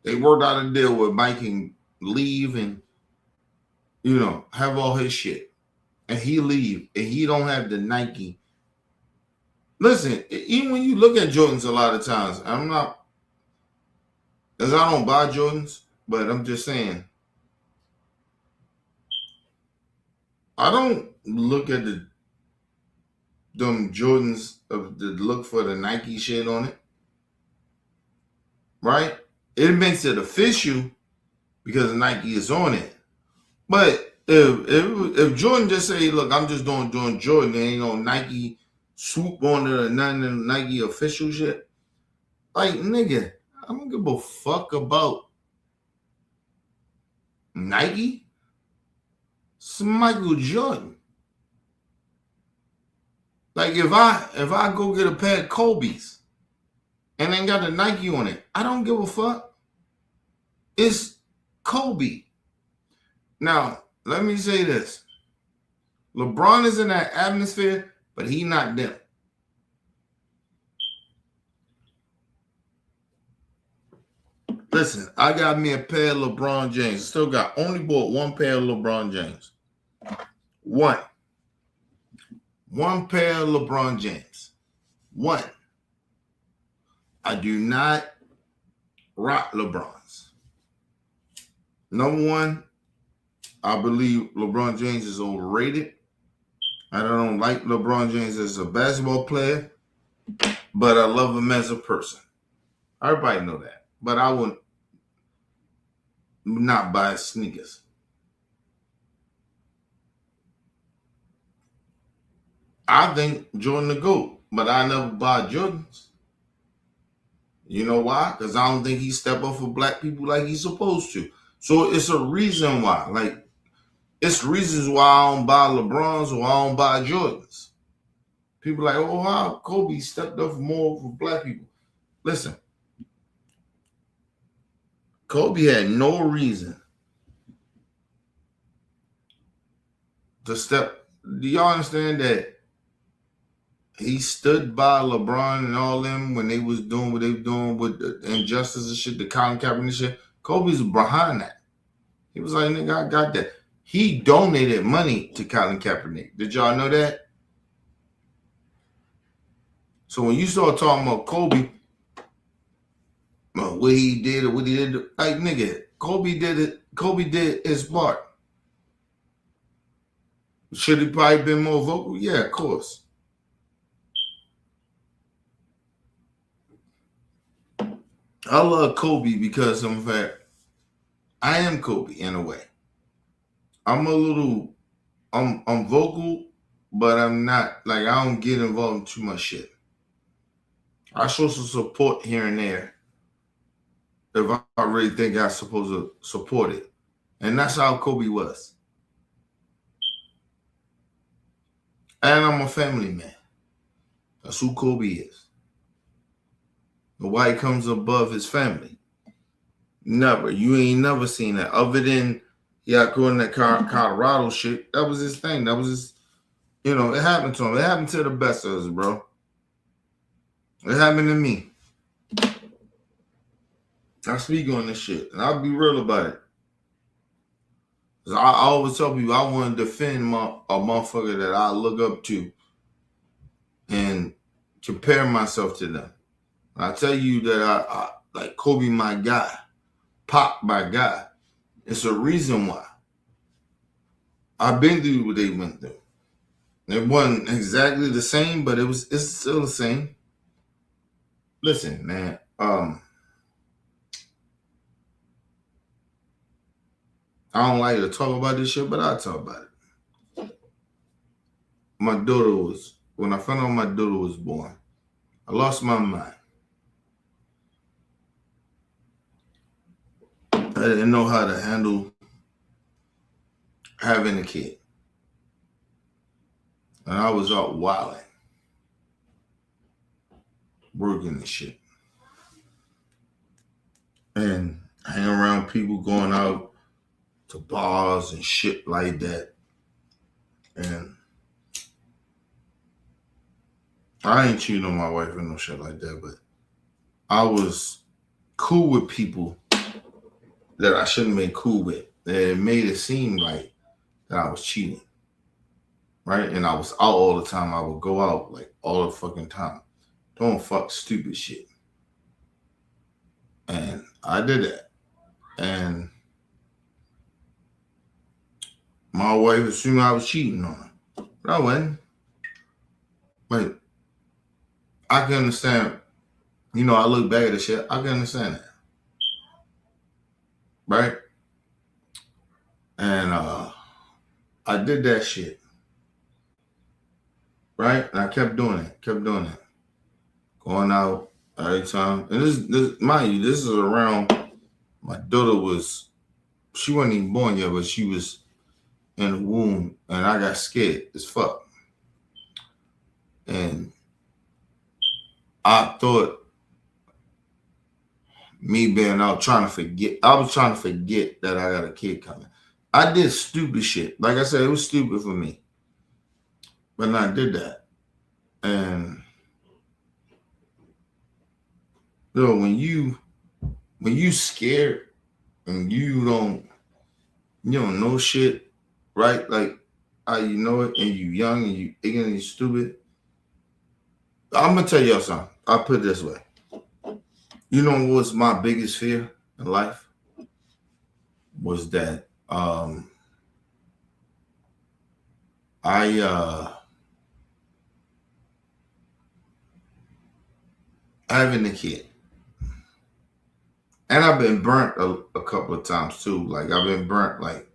They worked out a deal where Mike can leave and, you know, have all his shit. And he leave and he don't have the Nike. Listen, even when you look at Jordans a lot of times, I'm not, because I don't buy Jordans, but I'm just saying, I don't look at them Jordans of the look for the Nike shit on it. Right? It makes it official because Nike is on it. But if Jordan just say, look, I'm just doing Jordan, there ain't no Nike swoop on it or none of the Nike official shit. Like, nigga, I don't give a fuck about Nike. It's Michael Jordan. Like, if I go get a pair of Kobe's and ain't got the Nike on it, I don't give a fuck. It's Kobe. Now, let me say this. LeBron is in that atmosphere, but he not them. Listen, I got me a pair of LeBron James. Still got only bought one pair of LeBron James. One pair of LeBron James. One. I do not rock LeBrons. Number one, I believe LeBron James is overrated. I don't like LeBron James as a basketball player, but I love him as a person. Everybody know that. But I would not buy sneakers. I think Jordan the GOAT, but I never buy Jordans. You know why? Because I don't think he step up for black people like he's supposed to. So it's a reason why. Like, it's reasons why I don't buy LeBrons or I don't buy Jordans. People like, oh, wow, Kobe stepped up more for black people. Listen, Kobe had no reason to step. Do y'all understand that he stood by LeBron and all them when they was doing what they were doing with the injustice and shit, the Colin Kaepernick shit? Kobe's behind that. He was like, nigga, I got that. He donated money to Colin Kaepernick. Did y'all know that? So when you start talking about Kobe, what he did or what he did, like, nigga, Kobe did it. Kobe did his part. Should he probably been more vocal? Yeah, of course. I love Kobe because, in fact, I am Kobe in a way. I'm vocal, but I'm not, like, I don't get involved in too much shit. I show some support here and there if I really think I'm supposed to support it. And that's how Kobe was. And I'm a family man. That's who Kobe is. But why he comes above his family? Never. You ain't never seen that. Other than, yeah, going that Colorado shit, that was his thing. That was his, you know, it happened to him. It happened to the best of us, bro. It happened to me. I speak on this shit, and I'll be real about it. Cause I always tell people I want to defend a motherfucker that I look up to and compare myself to them. I tell you that I like Kobe, my guy, Pop, my guy. It's a reason why. I've been through what they went through. It wasn't exactly the same, but it's still the same. Listen, man. I don't like to talk about this shit, but I'll talk about it. My daughter was, when I found out my daughter was born, I lost my mind. I didn't know how to handle having a kid. And I was out wilding, working and shit. And hanging around people, going out to bars and shit like that. And I ain't cheating on my wife and no shit like that, but I was cool with people that I shouldn't have been cool with. It made it seem like that I was cheating. Right? And I was out all the time. I would go out like all the fucking time. Doing fuck stupid shit. And I did that. And my wife assumed I was cheating on her. But I wasn't. But I can understand, you know, I look back at the shit, I can understand that. Right? And I did that shit. Right? And I kept doing it. Going out every time. And this mind you, this is around, my daughter was, she wasn't even born yet, but she was in the womb, and I got scared as fuck. And I thought me being out trying to forget, I was trying to forget that I got a kid coming. I did stupid shit. Like I said, it was stupid for me. But I did that. And you know, when you scared and you don't know shit, right? Like how you know it, and you young and you ignorant and you stupid. I'm gonna tell y'all something. I'll put it this way. You know what was my biggest fear in life? Was that having a kid. And I've been burnt a couple of times too. Like I've been burnt, like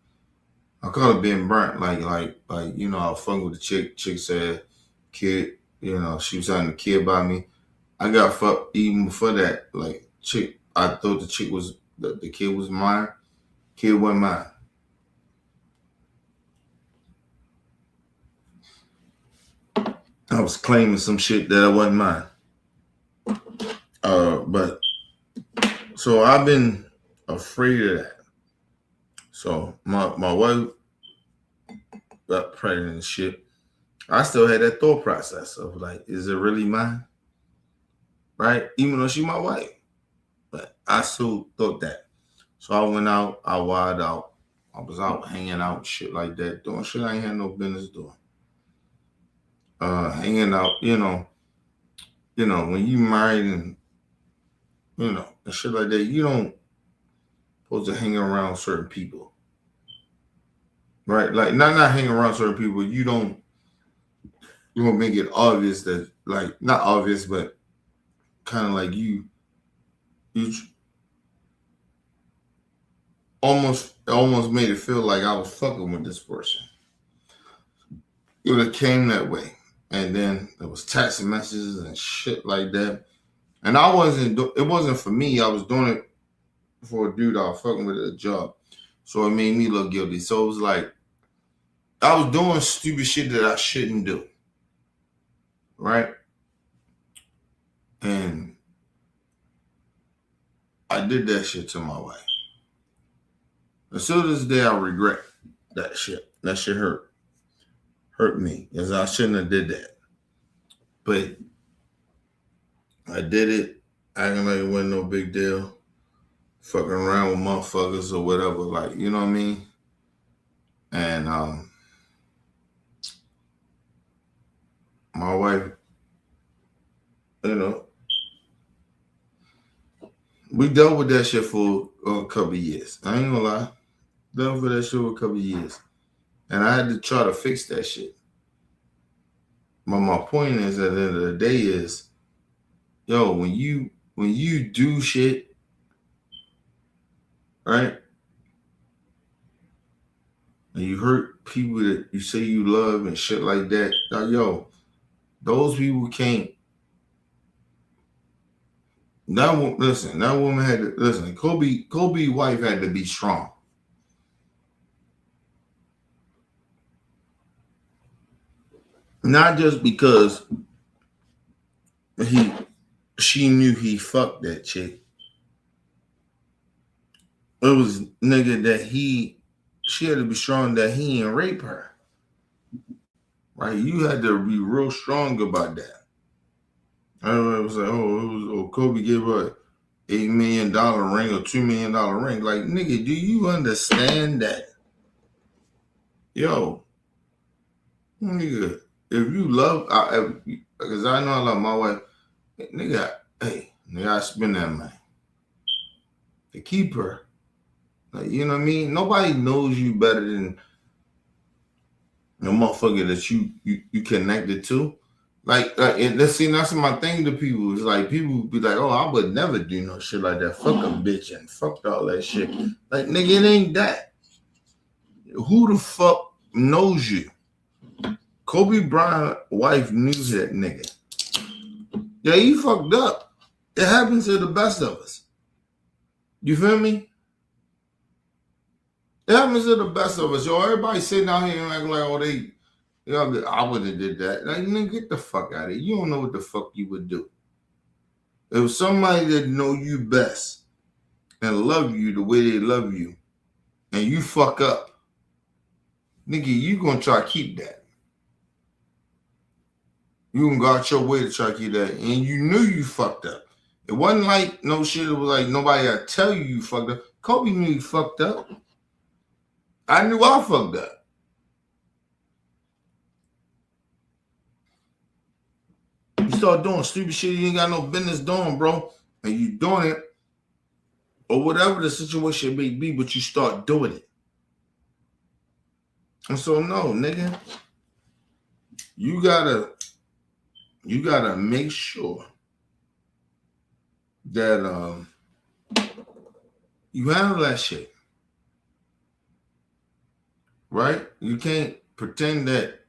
I call it being burnt, like you know, I was fucking with the chick. Chick said, kid, you know, she was having a kid by me. I got fucked even before that. Like chick, I thought the chick was the kid was mine. Kid wasn't mine. I was claiming some shit that wasn't mine. But so I've been afraid of that. So my wife got pregnant and shit. I still had that thought process of like, is it really mine? Right? Even though she my wife. But I still thought that. So I went out, I wilded out. I was out hanging out, shit like that, doing shit I ain't had no business doing. Hanging out, you know, when you married and and shit like that, you don't supposed to hang around certain people. Right? Like not hang around certain people, you don't make it obvious that, like, not obvious, but kind of like you almost made it feel like I was fucking with this person. It came that way. And then there was text messages and shit like that. And it wasn't for me. I was doing it for a dude I was fucking with at a job. So it made me look guilty. So it was like, I was doing stupid shit that I shouldn't do. Right? And I did that shit to my wife. And so to this day, I regret that shit. That shit hurt me, because I shouldn't have did that. But I did it, acting like it wasn't no big deal. Fucking around with motherfuckers or whatever, like, you know what I mean? And my wife, we dealt with that shit for a couple of years. I ain't gonna lie. Dealt with that shit for a couple of years. And I had to try to fix that shit. But my point is, at the end of the day is, when you do shit, right? and you hurt people that you say you love and shit like that, like, yo, those people can't. That woman had to listen. Kobe's wife had to be strong. Not just because she knew he fucked that chick. It was nigga that she had to be strong that he didn't rape her. Right? You had to be real strong about that. Everybody was like, Kobe gave her $8 million ring or $2 million ring. Like, nigga, do you understand that? Yo, nigga, if you love, because I know I love my wife, nigga, I spend that money to keep her. Like, you know what I mean? Nobody knows you better than the motherfucker that you connected to. That's my thing to people. It's like people be like, oh, I would never do no shit like that. Fuck a bitch and fuck all that shit. Like, nigga, it ain't that. Who the fuck knows you? Kobe Bryant's wife knew that nigga. Yeah, he fucked up. It happens to the best of us. You feel me? It happens to the best of us. Yo, everybody sitting out here and acting like, oh, I would have did that. Like, nigga, get the fuck out of here. You don't know what the fuck you would do. If somebody that know you best and love you the way they love you, and you fuck up, nigga, you gonna try to keep that. You gonna go out your way to try to keep that. And you knew you fucked up. It wasn't like no shit. It was like nobody had to tell you fucked up. Kobe knew he fucked up. I knew I fucked up. You start doing stupid shit you ain't got no business doing, bro. And you doing it, or whatever the situation may be, but you start doing it. And so, no, nigga, you gotta make sure that you handle that shit. Right? You can't pretend that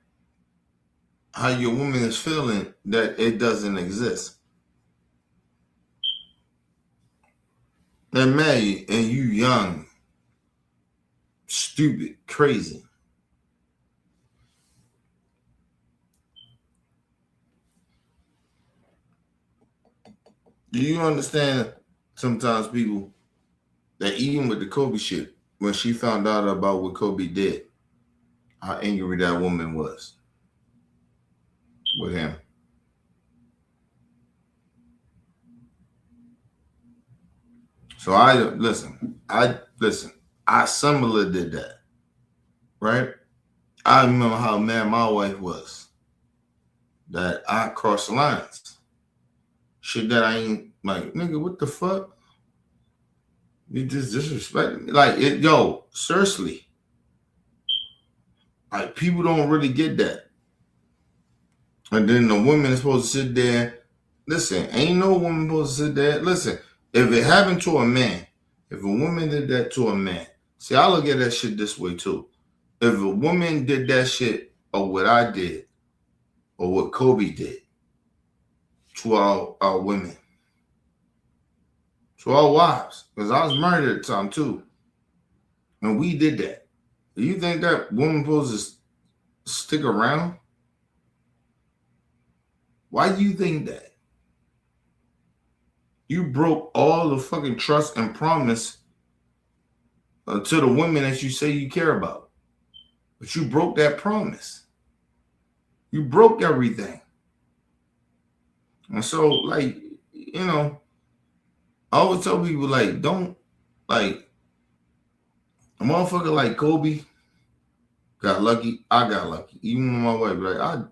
how your woman is feeling, that it doesn't exist. And man, and you young, stupid, crazy. Do you understand sometimes people that even with the Kobe shit, when she found out about what Kobe did, how angry that woman was with him? So I similar did that, right? I remember how mad my wife was that I crossed the lines. Shit that I ain't like, nigga, what the fuck? You just disrespected me. Like, seriously. Like, people don't really get that. And then the woman is supposed to sit there. Listen, ain't no woman supposed to sit there. Listen, if it happened to a man, if a woman did that to a man, see, I look at that shit this way too. If a woman did that shit, or what I did, or what Kobe did to our women, to our wives, because I was married at the time too, and we did that. Do you think that woman supposed to stick around? Why do you think that? You broke all the fucking trust and promise to the women that you say you care about. But you broke that promise. You broke everything. And so, like, I always tell people, like, don't, like, a motherfucker like Kobe got lucky. I got lucky. Even my wife, like,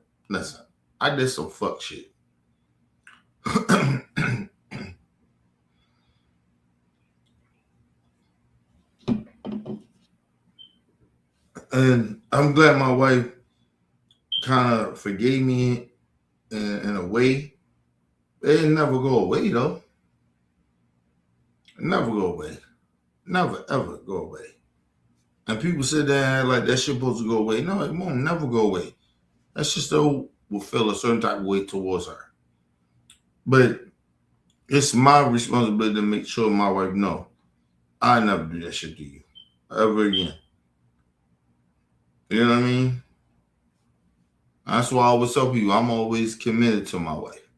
I did some fuck shit. And I'm glad my wife kind of forgave me in a way. It didn't never go away, though. Never go away. Never, ever go away. And people sit there and act like that shit supposed to go away. No, it won't never go away. That shit still will feel a certain type of way towards her. But it's my responsibility to make sure my wife know I never do that shit to you ever again. You know what I mean? That's why I always tell people I'm always committed to my wife.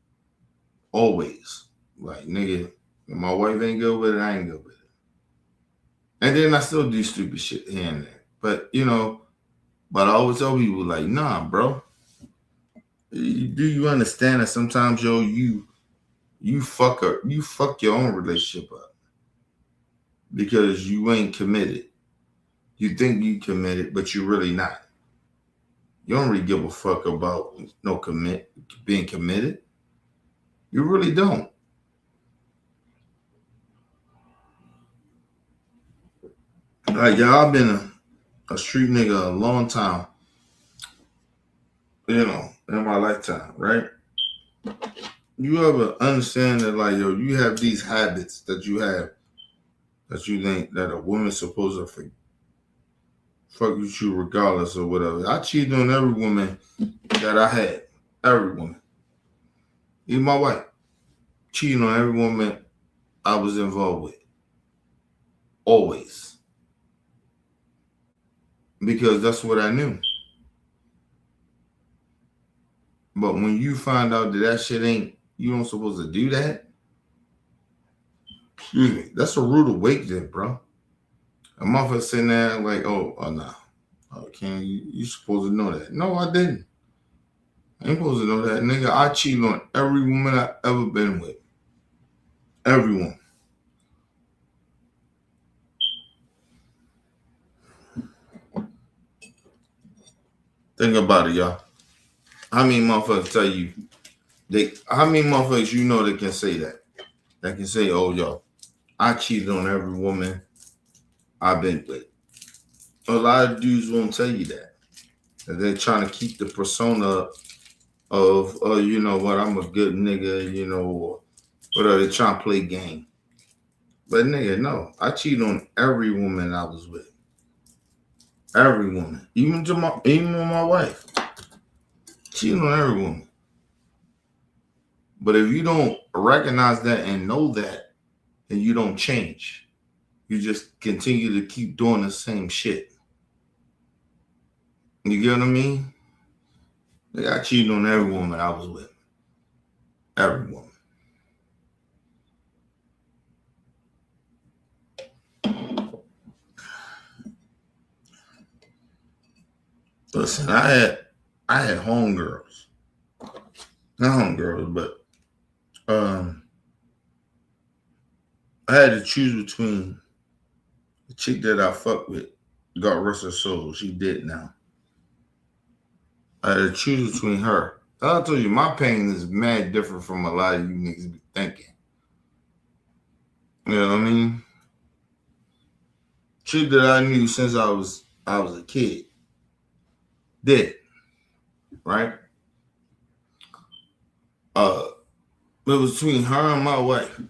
Always. Like, nigga, if my wife ain't good with it, I ain't good with it. And then I still do stupid shit here and there. But, you know, but I always tell people, like, nah, bro. Do you understand that sometimes, yo, you fuck your own relationship up because you ain't committed. You think you committed, but you're really not. You don't really give a fuck about being committed. You really don't. Like, y'all, I've been a street nigga a long time, you know, in my lifetime, right? You ever understand that, like, yo, you have these habits that you have that you think that a woman's supposed to fuck with you regardless or whatever. I cheated on every woman that I had. Every woman. Even my wife. Cheating on every woman I was involved with. Always. Because that's what I knew. But when you find out that shit ain't, you don't supposed to do that, excuse me, that's a rude awakening, bro. A motherfucker sitting there like, oh no. Okay, you supposed to know that. No, I didn't. I ain't supposed to know that. Nigga, I cheated on every woman I ever been with. Everyone. Think about it, y'all. How many motherfuckers tell you, how many motherfuckers you know that can say that? That can say, oh, yo, I cheated on every woman I've been with. A lot of dudes won't tell you that. They're trying to keep the persona of, you know what, I'm a good nigga, you know, or whatever. They're trying to play game. But nigga, no. I cheated on every woman I was with. Every woman. Even with my wife. Cheating on every woman. But if you don't recognize that and know that, then you don't change. You just continue to keep doing the same shit. You get what I mean? I cheated on every woman I was with. Every woman. Listen, I had homegirls. Not homegirls, but I had to choose between the chick that I fucked with, God rest her soul, she dead now. I had to choose between her. I told you, my pain is mad different from a lot of you niggas be thinking. You know what I mean? Chick that I knew since I was a kid. Dead. Right? It was between her and my wife.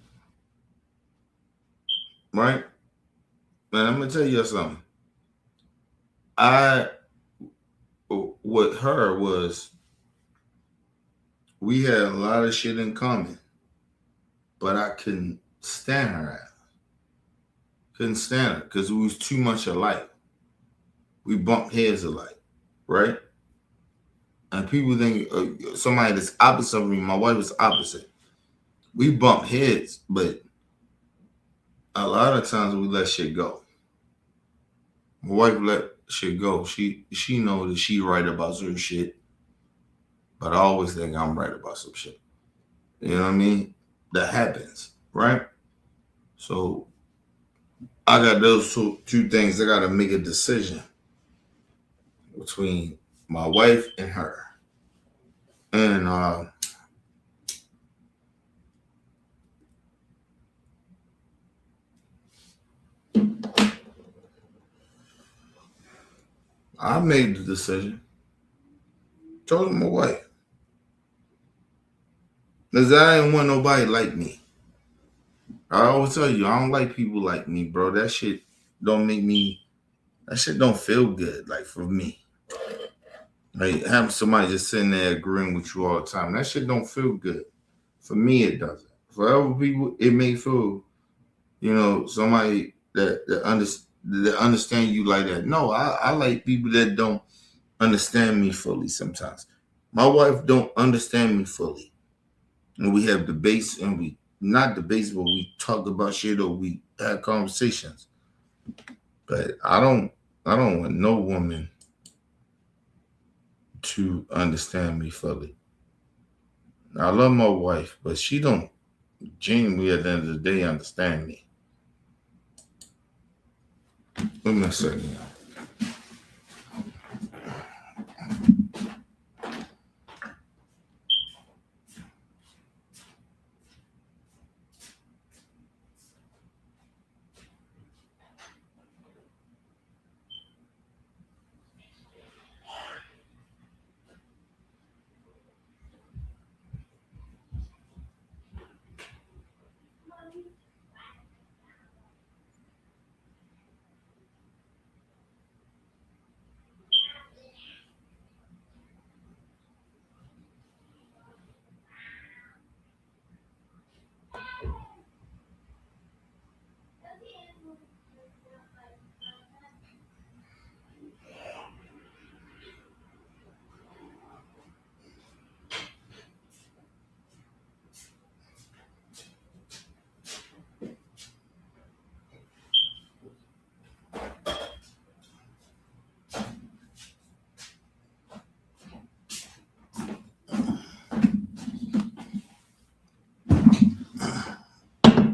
Right? Man, I'm gonna tell you something. With her was, we had a lot of shit in common, but I couldn't stand her ass. Couldn't stand her because we was too much alike. We bumped heads alike, right? And people think somebody that's opposite of me, my wife was opposite. We bump heads, but a lot of times we let shit go. My wife let shit go. She know that she right about certain shit, but I always think I'm right about some shit. You know what I mean? That happens, right? So I got those two things. I got to make a decision between my wife and her. And I made the decision. Told my wife. Because I didn't want nobody like me. I always tell you, I don't like people like me, bro. That shit don't make me That shit don't feel good, like for me. Like having somebody just sitting there agreeing with you all the time, that shit don't feel good. For me, it doesn't. For other people, it may feel, somebody that understand you like that. No, I like people that don't understand me fully sometimes. My wife don't understand me fully. And we have debates, and we not debates, but we talk about shit, or we have conversations. But I don't want no woman to understand me fully. I love my wife, but she don't genuinely at the end of the day understand me. Let me say,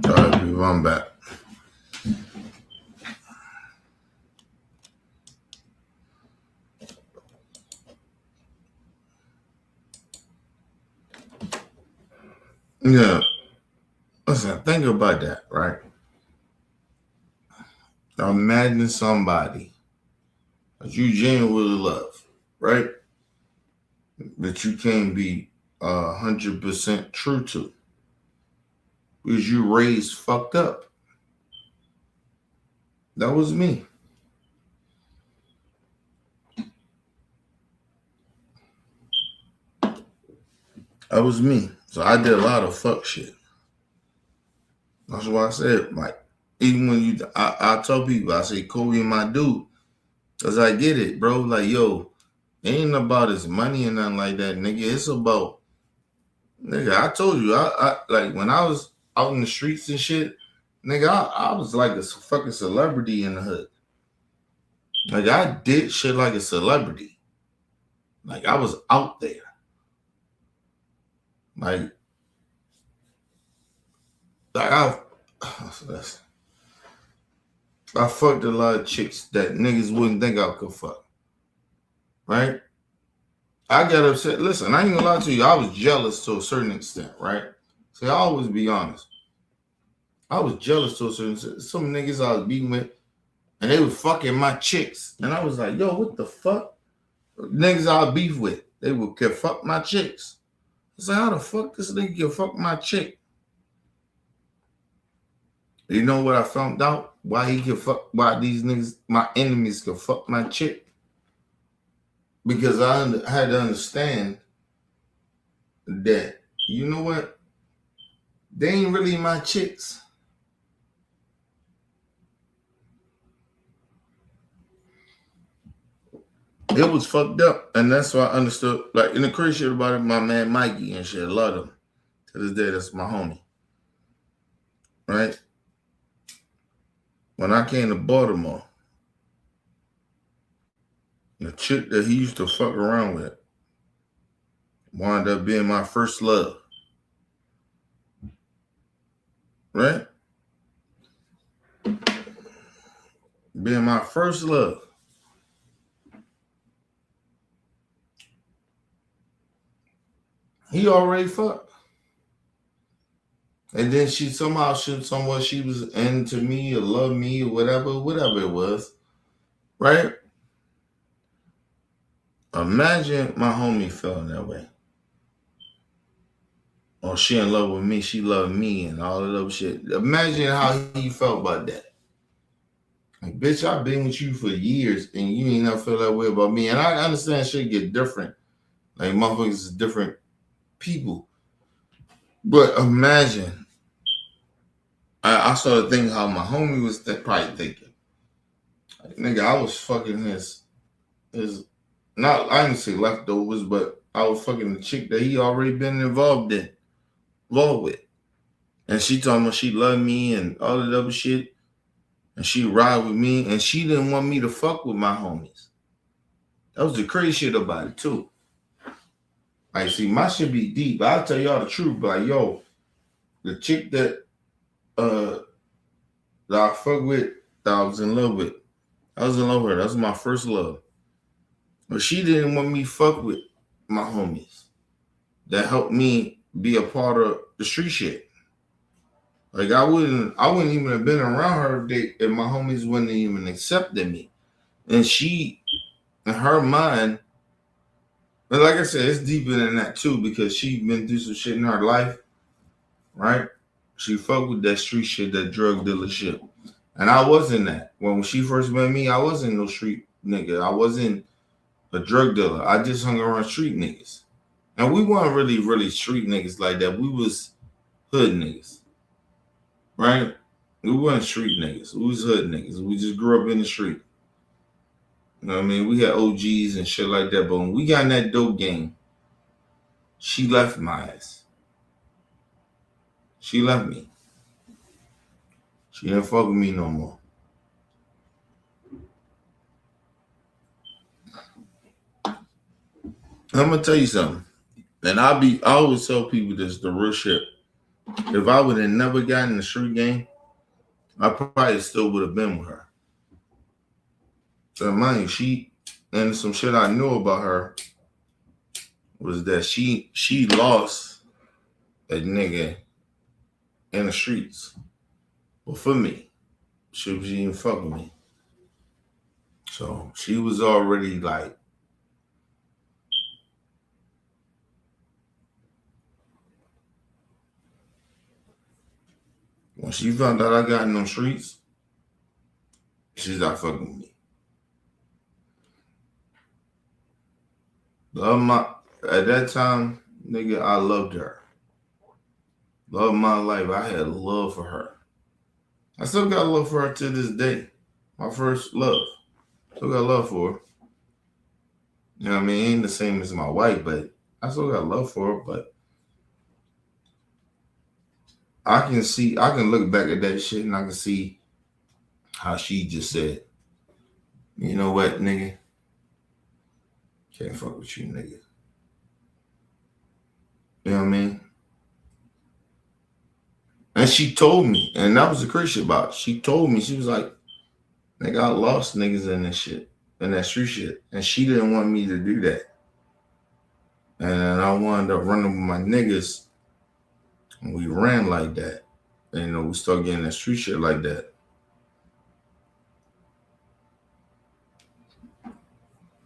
all right, people, I'm back. Yeah. Listen, think about that, right? Now imagine somebody that you genuinely love, right? That you can't be 100% true to. Because you raised fucked up. That was me. That was me. So I did a lot of fuck shit. That's why I said, like, even when I tell people, I say, Kobe and my dude, because I get it, bro. Like, yo, it ain't about his money and nothing like that, nigga. It's about, nigga, I told you, I like, when I was out in the streets and shit, nigga, I was like a fucking celebrity in the hood. Like, I did shit like a celebrity. Like, I was out there. Like I fucked a lot of chicks that niggas wouldn't think I could fuck. Right? I got upset. Listen, I ain't gonna lie to you. I was jealous to a certain extent, right? So I always be honest. I was jealous to a certain extent. Some niggas I was beating with, and they was fucking my chicks. And I was like, yo, what the fuck? Niggas I beef with, they could fuck my chicks. I said, how the fuck this nigga can fuck my chick? You know what I found out? Why these niggas, my enemies, could fuck my chick? Because I had to understand that, you know what? They ain't really my chicks. It was fucked up. And that's why I understood. Like, in the crazy shit about it, my man Mikey and shit, I love him. To this day, that's my homie. Right? When I came to Baltimore, the chick that he used to fuck around with wound up being my first love. Right? Being my first love. He already fucked. And then she was into me or loved me or whatever it was. Right? Imagine my homie feeling that way. Or she in love with me, she loved me and all of that shit. Imagine how he felt about that. Like, bitch, I've been with you for years and you ain't never feel that way about me. And I understand shit get different. Like, motherfuckers is different people. But imagine, I started thinking how my homie was probably thinking. Like, nigga, I was fucking his, not, I didn't say leftovers, but I was fucking the chick that he already been involved with. And she told me she loved me and all that other shit. And she ride with me, and she didn't want me to fuck with my homies. That was the crazy shit about it, too. Like, see, my shit be deep. I'll tell y'all the truth, but like, yo, the chick that I fuck with, that I was in love with, I was in love with her. That was my first love. But she didn't want me to fuck with my homies. That helped me be a part of the street shit. Like, I wouldn't even have been around her if my homies wouldn't even accepted me. And she, in her mind, but like I said, it's deeper than that too, because she been through some shit in her life, right? She fucked with that street shit, that drug dealer shit. And I wasn't that. When she first met me, I wasn't no street nigga. I wasn't a drug dealer. I just hung around street niggas. And we weren't really street niggas like that. We was hood niggas. Right? We weren't street niggas. We was hood niggas. We just grew up in the street. You know what I mean? We had OGs and shit like that. But when we got in that dope game, she left my ass. She left me. She didn't fuck with me no more. I'm gonna tell you something. And I always tell people this, the real shit. If I would have never gotten in the street game, I probably still would have been with her. So mind you, she, and some shit I knew about her was that she lost a nigga in the streets. Well, for me, she didn't fuck with me. So she was already like, when she found out I got in them streets, she's not fucking with me. At that time, nigga, I loved her. Loved my life. I had love for her. I still got love for her to this day. My first love. Still got love for her. You know what I mean? Ain't the same as my wife, but I still got love for her. But I can look back at that shit and I can see how she just said, you know what, nigga? Can't fuck with you, nigga. You know what I mean? And she told me, and that was the crazy shit about it. She told me, she was like, nigga, I lost niggas in this shit, in that street shit. And she didn't want me to do that. And I wound up running with my niggas. And we ran like that. And, you know, we started getting that street shit like that.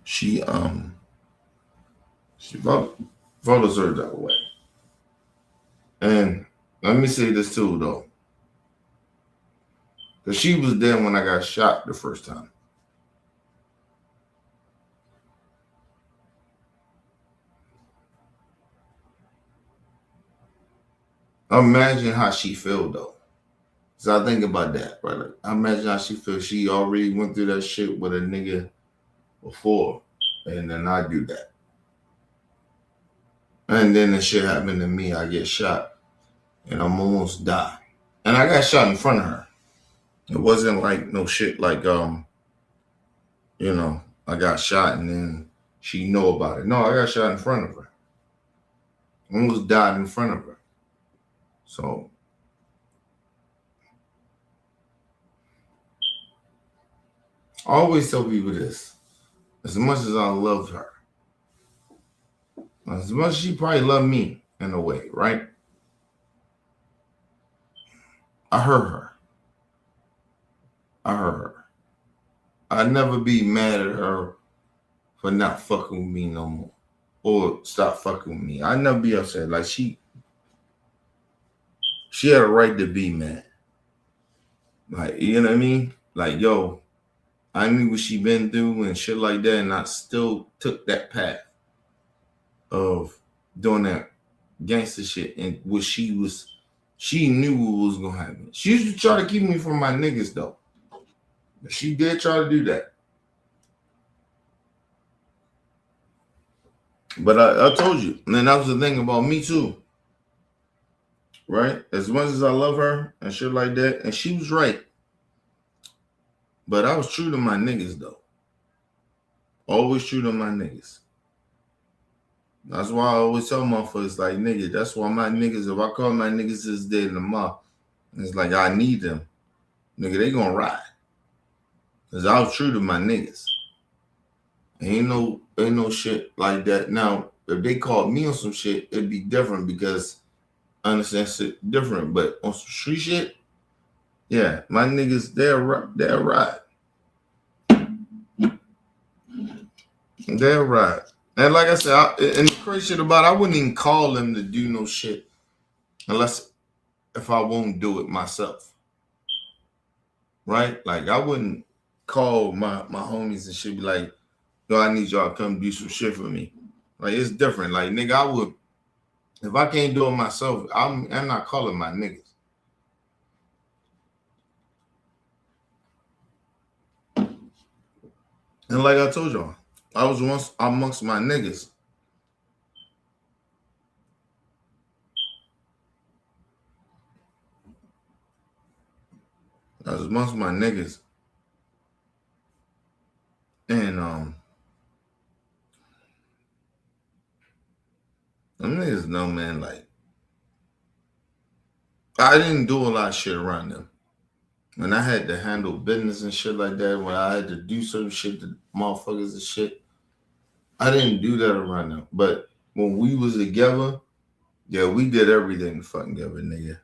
She felt deserved that way. And let me say this too, though. Because she was there when I got shot the first time. Imagine how she felt, though. So I think about that, brother. I imagine how she feels. She already went through that shit with a nigga before. And then I do that. And then the shit happened to me. I get shot. And I'm almost die. And I got shot in front of her. It wasn't like no shit like, you know, I got shot and then she know about it. No, I got shot in front of her. Almost died in front of her. So I always tell people this. As much as I loved her, as much as she probably loved me in a way, right? I hurt her. I'd never be mad at her for not fucking with me no more. Or stop fucking with me. I'd never be upset. Like she had a right to be mad. Like, you know what I mean? Like, yo, I knew what she been through and shit like that, and I still took that path of doing that gangster shit. And what she knew what was gonna happen. She used to try to keep me from my niggas though. She did try to do that. But I told you, and that was the thing about me too. Right? As much as I love her and shit like that, and she was right. But I was true to my niggas though. Always true to my niggas. That's why I always tell motherfuckers like, nigga, that's why my niggas, if I call my niggas this day in the month, it's like I need them. Nigga, they gonna ride. Cause I was true to my niggas. Ain't no shit like that. Now, if they called me on some shit, it'd be different because I understand shit different. But on some street shit, yeah, my niggas, they'll ride. They'll ride. And like I said, and the crazy shit about it, I wouldn't even call them to do no shit unless if I won't do it myself. Right? Like I wouldn't call my homies and shit be like, yo, I need y'all to come do some shit for me. Like it's different. Like nigga, I would, if I can't do it myself, I'm not calling my niggas. And like I told y'all, I was once amongst my niggas. I was amongst my niggas. And them niggas know, man, like I didn't do a lot of shit around them. When I had to handle business and shit like that, when I had to do certain shit to motherfuckers and shit, I didn't do that around them. But when we was together, yeah, we did everything fucking together, nigga.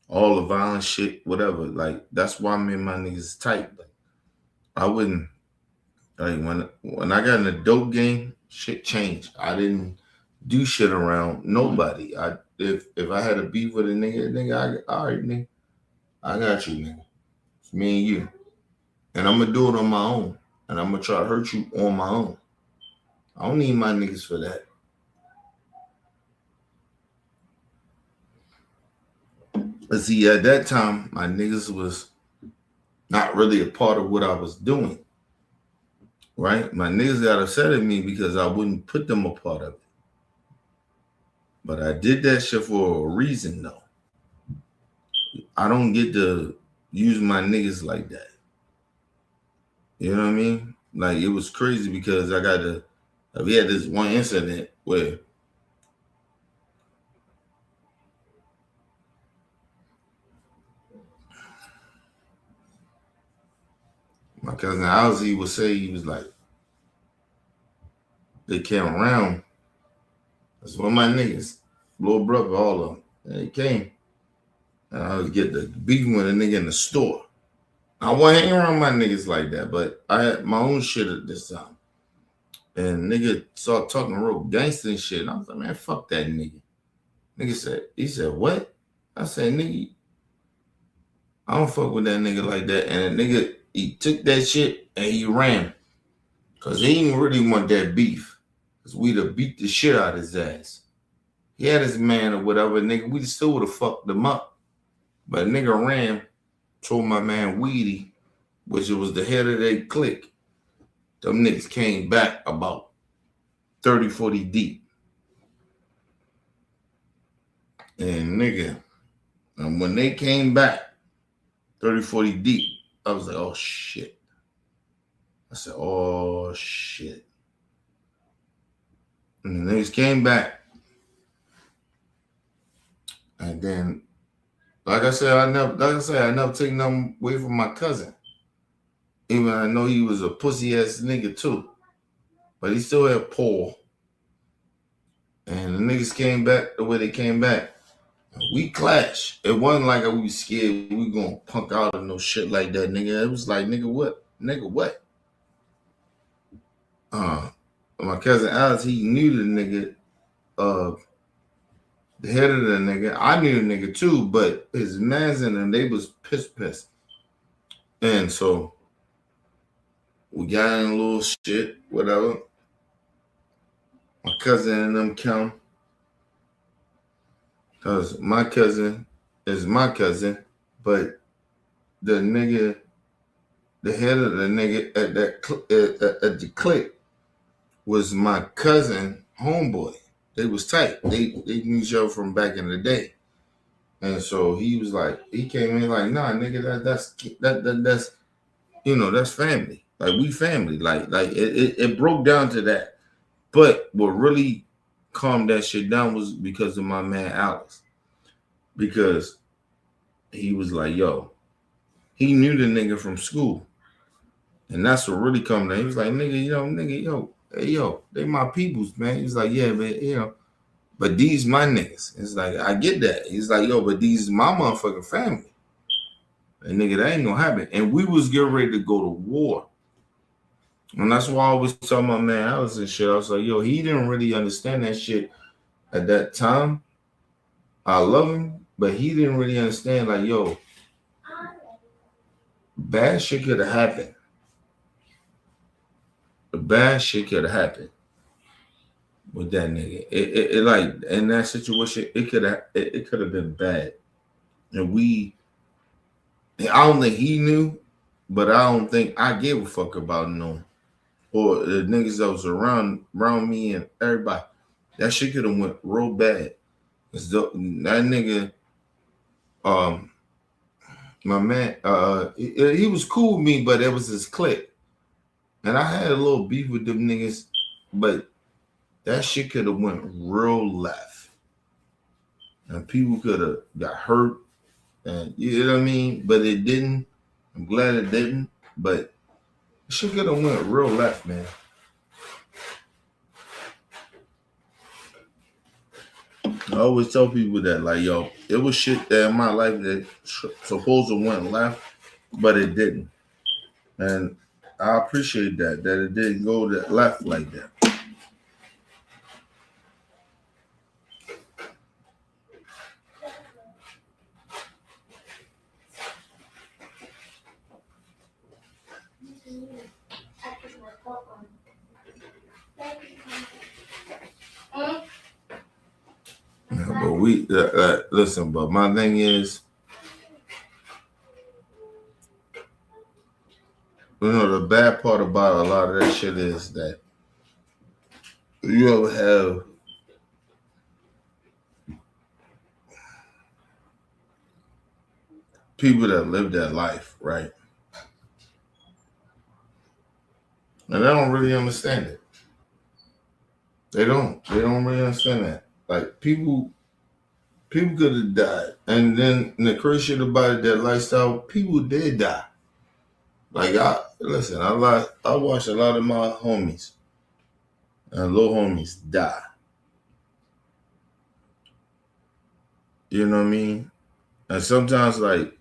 All the violent shit, whatever. Like that's why me and my niggas tight. Like, I wouldn't like when I got in the dope game, shit changed. I didn't do shit around nobody. If I had a beef with a nigga, all right, nigga, I got you, nigga. It's me and you. And I'm gonna do it on my own. And I'm gonna try to hurt you on my own. I don't need my niggas for that. But see, at that time, my niggas was not really a part of what I was doing. Right? My niggas got upset at me because I wouldn't put them a part of it. But I did that shit for a reason, though. I don't get to use my niggas like that. You know what I mean? Like, it was crazy because we had this one incident where my cousin Ozzy would say, he was like, they came around. That's one of my niggas, little brother, all of them. And they came. And I would get the beefing with a nigga in the store. I wasn't hanging around my niggas like that, but I had my own shit at this time. And nigga started talking real gangster and shit. And I was like, man, fuck that nigga. He said, what? I said, nigga, I don't fuck with that nigga like that. And the nigga, he took that shit and he ran. Because he didn't really want that beef. Because we'd have beat the shit out of his ass. He had his man or whatever, nigga. We still would have fucked him up. But a nigga ran, told my man Weedy, which was the head of their clique. Them niggas came back about 30, 40 deep. And nigga, and when they came back 30, 40 deep, I was like, oh shit. I said, oh shit. And the niggas came back. And then, like I said, I never taken nothing away from my cousin. Even I know he was a pussy ass nigga too. But he still had Paul. And the niggas came back the way they came back. We clashed. It wasn't like we was scared we gonna punk out or no shit like that, nigga. It was like, nigga, what? Nigga, what? My cousin Alex, he knew the nigga, the head of the nigga. I knew the nigga too, but his mans and them, they was pissed. And so We got in a little shit, whatever. My cousin and them come. Because my cousin is my cousin, but the nigga, the head of the nigga at the clique was my cousin homeboy. They was tight. They knew each other from back in the day. And so he was like, he came in like, nah, nigga, that's that's family. Like we family. Like it broke down to that. But what really calmed that shit down was because of my man Alex. Because he was like, yo, he knew the nigga from school. And that's what really calmed down. He was like, nigga, hey, yo, they my peoples, man. He's like, yeah, but these my niggas. It's like, I get that. He's like, yo, but these my motherfucking family. And nigga, that ain't gonna happen. And we was getting ready to go to war. And that's why I was talking about man Alex and shit. I was like, yo, he didn't really understand that shit at that time. I love him, but he didn't really understand, like, yo, bad shit could have happened. The bad shit could have happened with that nigga. It like in that situation, it could have been bad. And I don't think he knew, but I don't think I gave a fuck about knowing. Or the niggas that was around me and everybody. That shit could have went real bad. That nigga, my man, he was cool with me, but it was his clique. And I had a little beef with them niggas, but that shit could have went real left. And people could have got hurt. And you know what I mean? But it didn't. I'm glad it didn't. But shit could have went real left, man. I always tell people that, like, yo, it was shit that in my life that supposed to went left, but it didn't. And I appreciate that it didn't go that left like that. Yeah, but we listen. But my thing is, the bad part about a lot of that shit is that you ever have people that live that life, right? And they don't really understand it. They don't really understand that. Like people could have died. And then the crazy shit about it, that lifestyle, people did die. Like I watched a lot of my homies and little homies die. You know what I mean? And sometimes like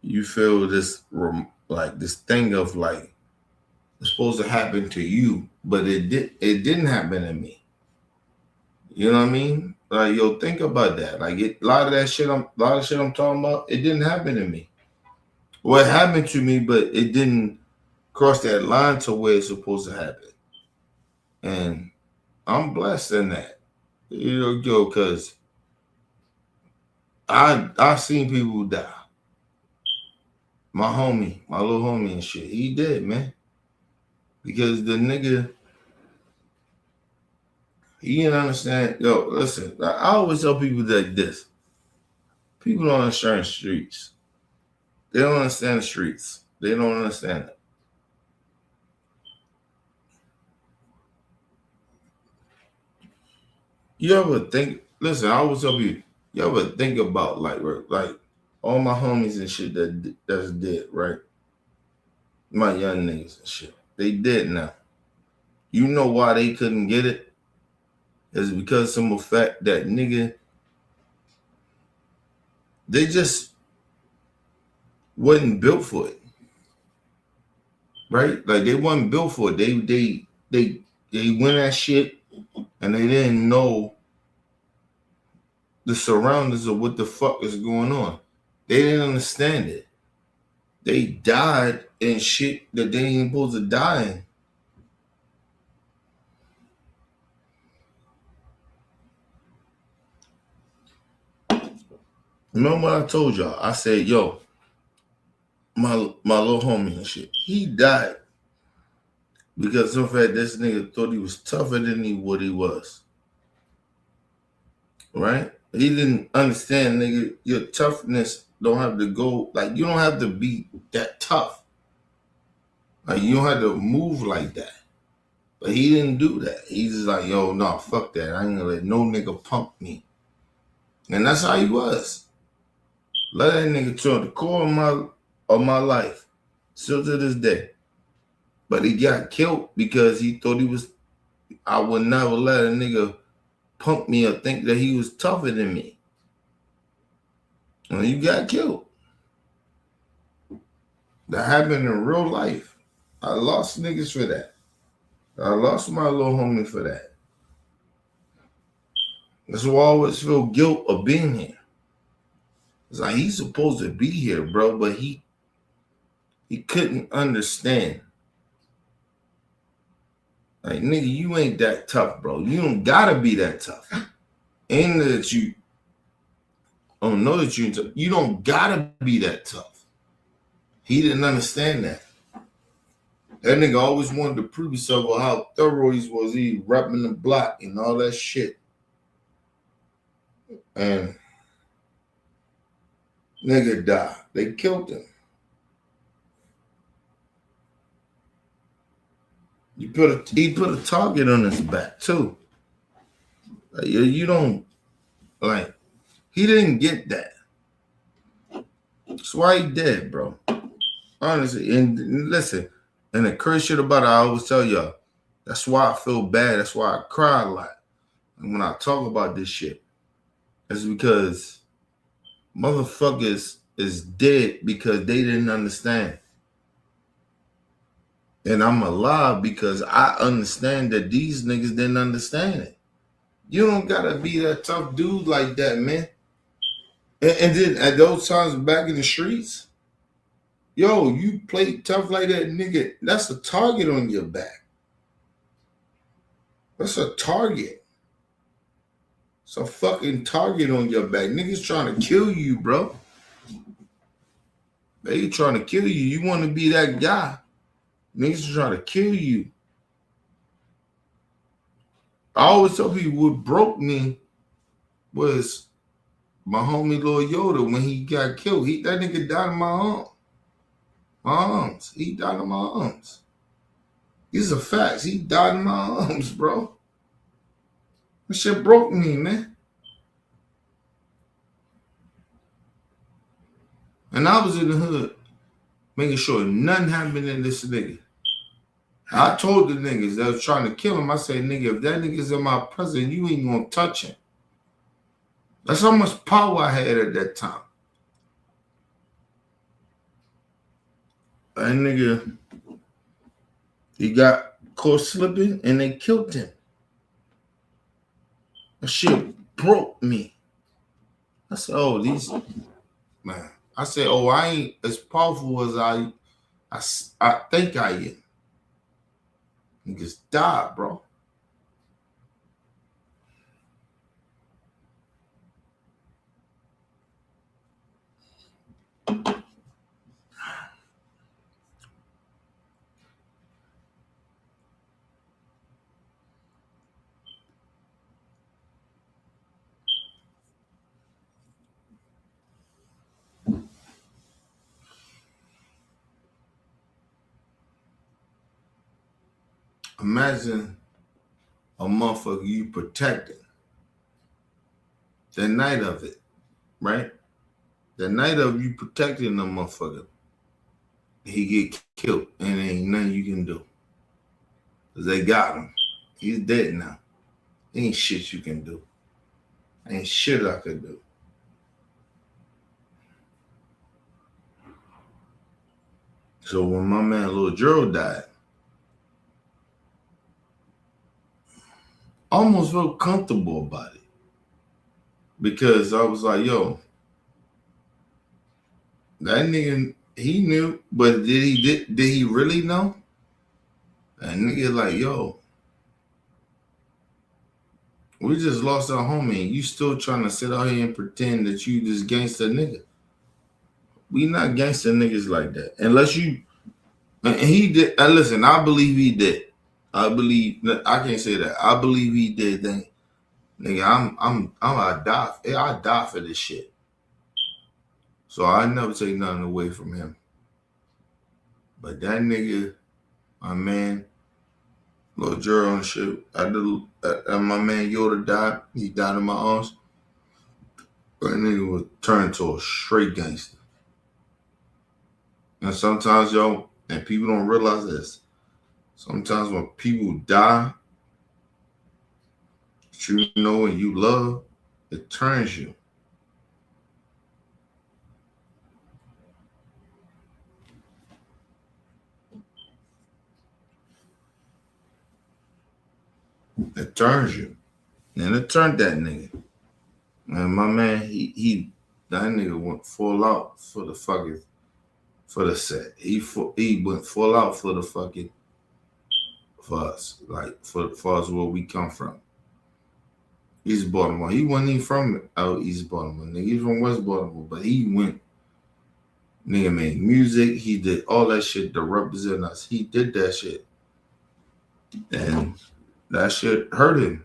you feel this this thing of like it's supposed to happen to you, but it didn't happen to me. You know what I mean? Like, yo, think about that. Like a lot of shit I'm talking about, it didn't happen to me. Well, it happened to me, but it didn't cross that line to where it's supposed to happen. And I'm blessed in that. Because I seen people die. My little homie and shit, he did, man. Because the nigga, he didn't understand. Yo, listen, I always tell people like this. People don't understand the streets. They don't understand the streets. They don't understand it. You ever think, listen, I always tell people, you ever think about like all my homies and shit that's dead, right? My young niggas and shit. They dead now. You know why they couldn't get it? It's because some of the fact that nigga, they just wasn't built for it. Right? Like they wasn't built for it. They went at shit and they didn't know the surroundings of what the fuck is going on. They didn't understand it. they died in shit that they ain't supposed to die in. Remember what I told y'all? I said, yo, my little homie and shit, he died because of the fact this nigga thought he was tougher than what he was. Right? He didn't understand, nigga, your toughness don't have to go, like, you don't have to be that tough. Like, you don't have to move like that. But he didn't do that. He's just like, yo, no, fuck that. I ain't gonna let no nigga pump me. And that's how he was. Let that nigga to the core of my life. Still to this day. But he got killed because he thought I would never let a nigga punk me or think that he was tougher than me. And you got killed. That happened in real life. I lost niggas for that. I lost my little homie for that. That's why I always feel guilt of being here. It's like he's supposed to be here, bro, but he couldn't understand. Like, nigga, you ain't that tough, bro. You don't gotta be that tough. Ain't that you don't know that you don't gotta be that tough. He didn't understand that. That nigga always wanted to prove himself on how thorough he was. He rapping the block and all that shit. And nigga died. They killed him. He put a target on his back too. Like, you don't, like, he didn't get that. That's why he dead, bro. Honestly, and listen, and the crazy shit about it, I always tell y'all, that's why I feel bad. That's why I cry a lot when I talk about this shit. It's because motherfuckers is dead because they didn't understand. And I'm alive because I understand that these niggas didn't understand it. You don't gotta be that tough dude like that, man. And then at those times back in the streets, yo, you play tough like that, nigga, that's a target on your back. That's a target. It's a fucking target on your back. Niggas trying to kill you, bro. They trying to kill you. You want to be that guy. Niggas trying to kill you. I always tell people what broke me was my homie Lil Yoda when he got killed. That nigga died in my arms. My arms. He died in my arms. These are facts. He died in my arms, bro. That shit broke me, man. And I was in the hood making sure nothing happened to this nigga. I told the niggas that was trying to kill him, I said, nigga, if that nigga's in my presence, you ain't gonna touch him. That's how much power I had at that time. That nigga, he got caught slipping and they killed him. That shit broke me. I said, oh, these, man. I said, oh, I ain't as powerful as I think I am. Niggas died, bro. Imagine a motherfucker you protecting the night of it, right? The night of you protecting the motherfucker, he get killed and there ain't nothing you can do. Because they got him. He's dead now. Ain't shit you can do. Ain't shit I could do. So when my man Lil Gerald died, I almost felt comfortable about it. Because I was like, yo, that nigga, He knew, but did he really know? And nigga like, yo, we just lost our homie, and you still trying to sit out here and pretend that you this gangster nigga. We not gangster niggas like that. Unless you, and he did. Listen, I believe he did. I can't say that. I believe he did. Then, nigga, I die for this shit. So I never take nothing away from him. But that nigga, my man, Lil Jero and shit, my man Yoda died. He died in my arms. That nigga was turned to a straight gangster. And sometimes, yo, and people don't realize this, sometimes when people die, that you know and you love, it turns you. It turns you. And it turned that nigga. And my man, that nigga went full out for the fucking, for the set. He went full out for the fucking, for us. Like, for us where we come from. East Baltimore. He wasn't even from out East Baltimore. Nigga, he's from West Baltimore. But he went, nigga made music. He did all that shit to represent us. He did that shit. And that shit hurt him.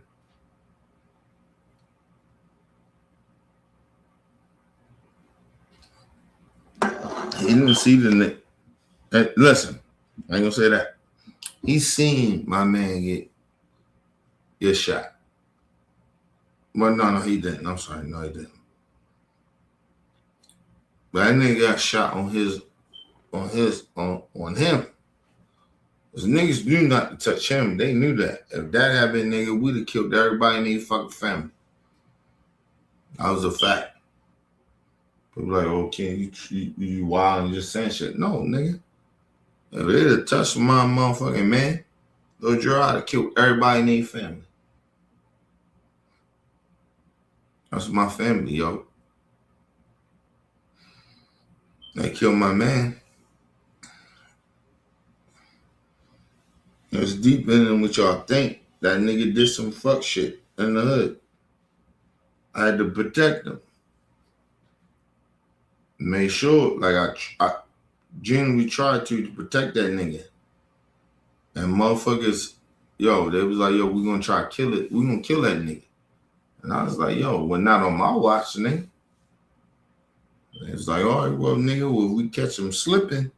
He didn't see the nigga. Listen, I ain't gonna say that. He seen my man get shot. Well, no, he didn't. I'm sorry, no, he didn't. But that nigga got shot on him. Cause niggas knew not to touch him. They knew that. If that happened, nigga, we'd have killed everybody in their fucking family. That was a fact. People like, oh, Ken, you wild and just saying shit. No, nigga. If they'd have touched my motherfucking man, Lil Jero, I'd have killed everybody in their family. That's my family, yo. They killed my man. It's deeper than what y'all think. That nigga did some fuck shit in the hood. I had to protect him. Made sure, like I genuinely tried to protect that nigga. And motherfuckers, yo, they was like, yo, we gonna try to kill it. We gonna kill that nigga. And I was like, yo, well, not on my watch, nigga. And it's like, all right, well, nigga, well, if we catch him slipping,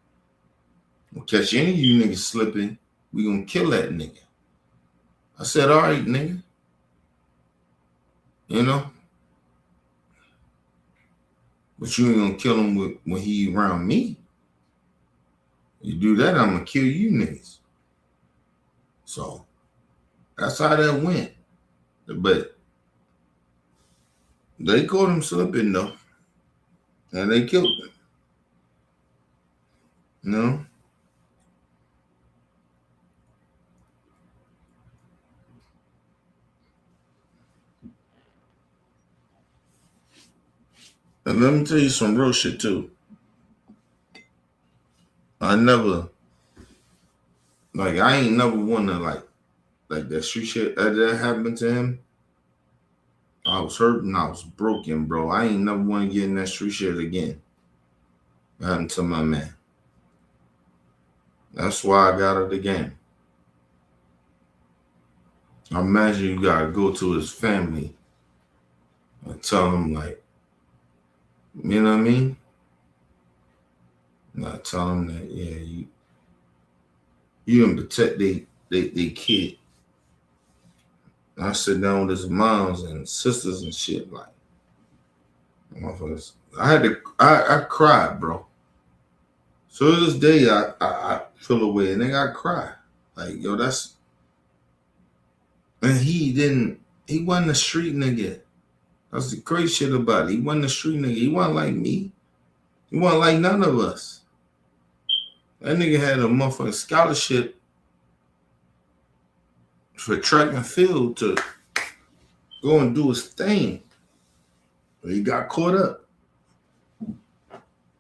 we'll catch any of you niggas slipping, we gonna kill that nigga. I said, all right, nigga. You know? But you ain't gonna kill him when he around me. You do that, I'm gonna kill you niggas. So that's how that went. But they caught him slipping though. And they killed him. You know? And let me tell you some real shit too. I ain't never wanna like that street shit that happened to him. I was hurting, I was broken, bro. I ain't never want to get in that street shit again. What happened to my man? That's why I got it again. I imagine you gotta go to his family and tell him, like, you know what I mean? Not tell him that, yeah, you didn't protect they kid. I sit down with his moms and sisters and shit, like, motherfuckers. I cried, bro. So to this day, I feel away, and then I cry. Like, yo, and he wasn't a street nigga. That's the crazy shit about it. He wasn't a street nigga. He wasn't like me. He wasn't like none of us. That nigga had a motherfucking scholarship for track and field to go and do his thing. But he got caught up.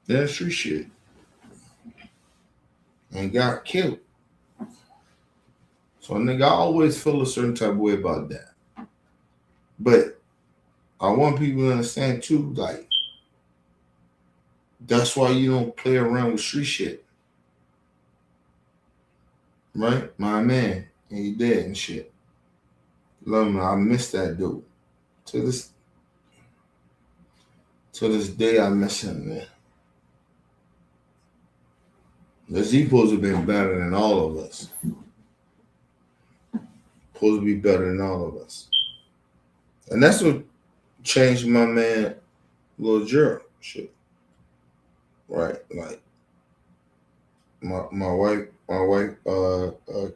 Yeah, street shit. and got killed. So nigga, I always feel a certain type of way about that. But I want people to understand too, like, that's why you don't play around with street shit. Right? My man, and he dead and shit. Love him. I miss that dude. To this day, I miss him, man. Because he supposed to have been better than all of us. Supposed to be better than all of us. And that's what changed my man, Lil Gerald, shit. Right? Like, my wife,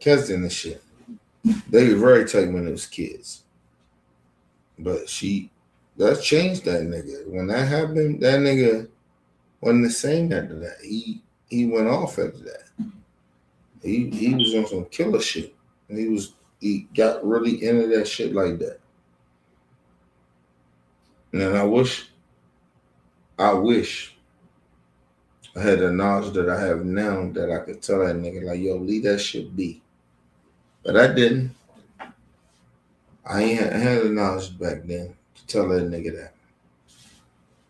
cousin and shit. They were very tight when it was kids. But that changed that nigga. When that happened, that nigga wasn't the same after that. He went off after that. He was on some killer shit. And he got really into that shit like that. And I wish I had the knowledge that I have now that I could tell that nigga, like, yo, leave that shit be. But I didn't. I ain't had the knowledge back then to tell that nigga that.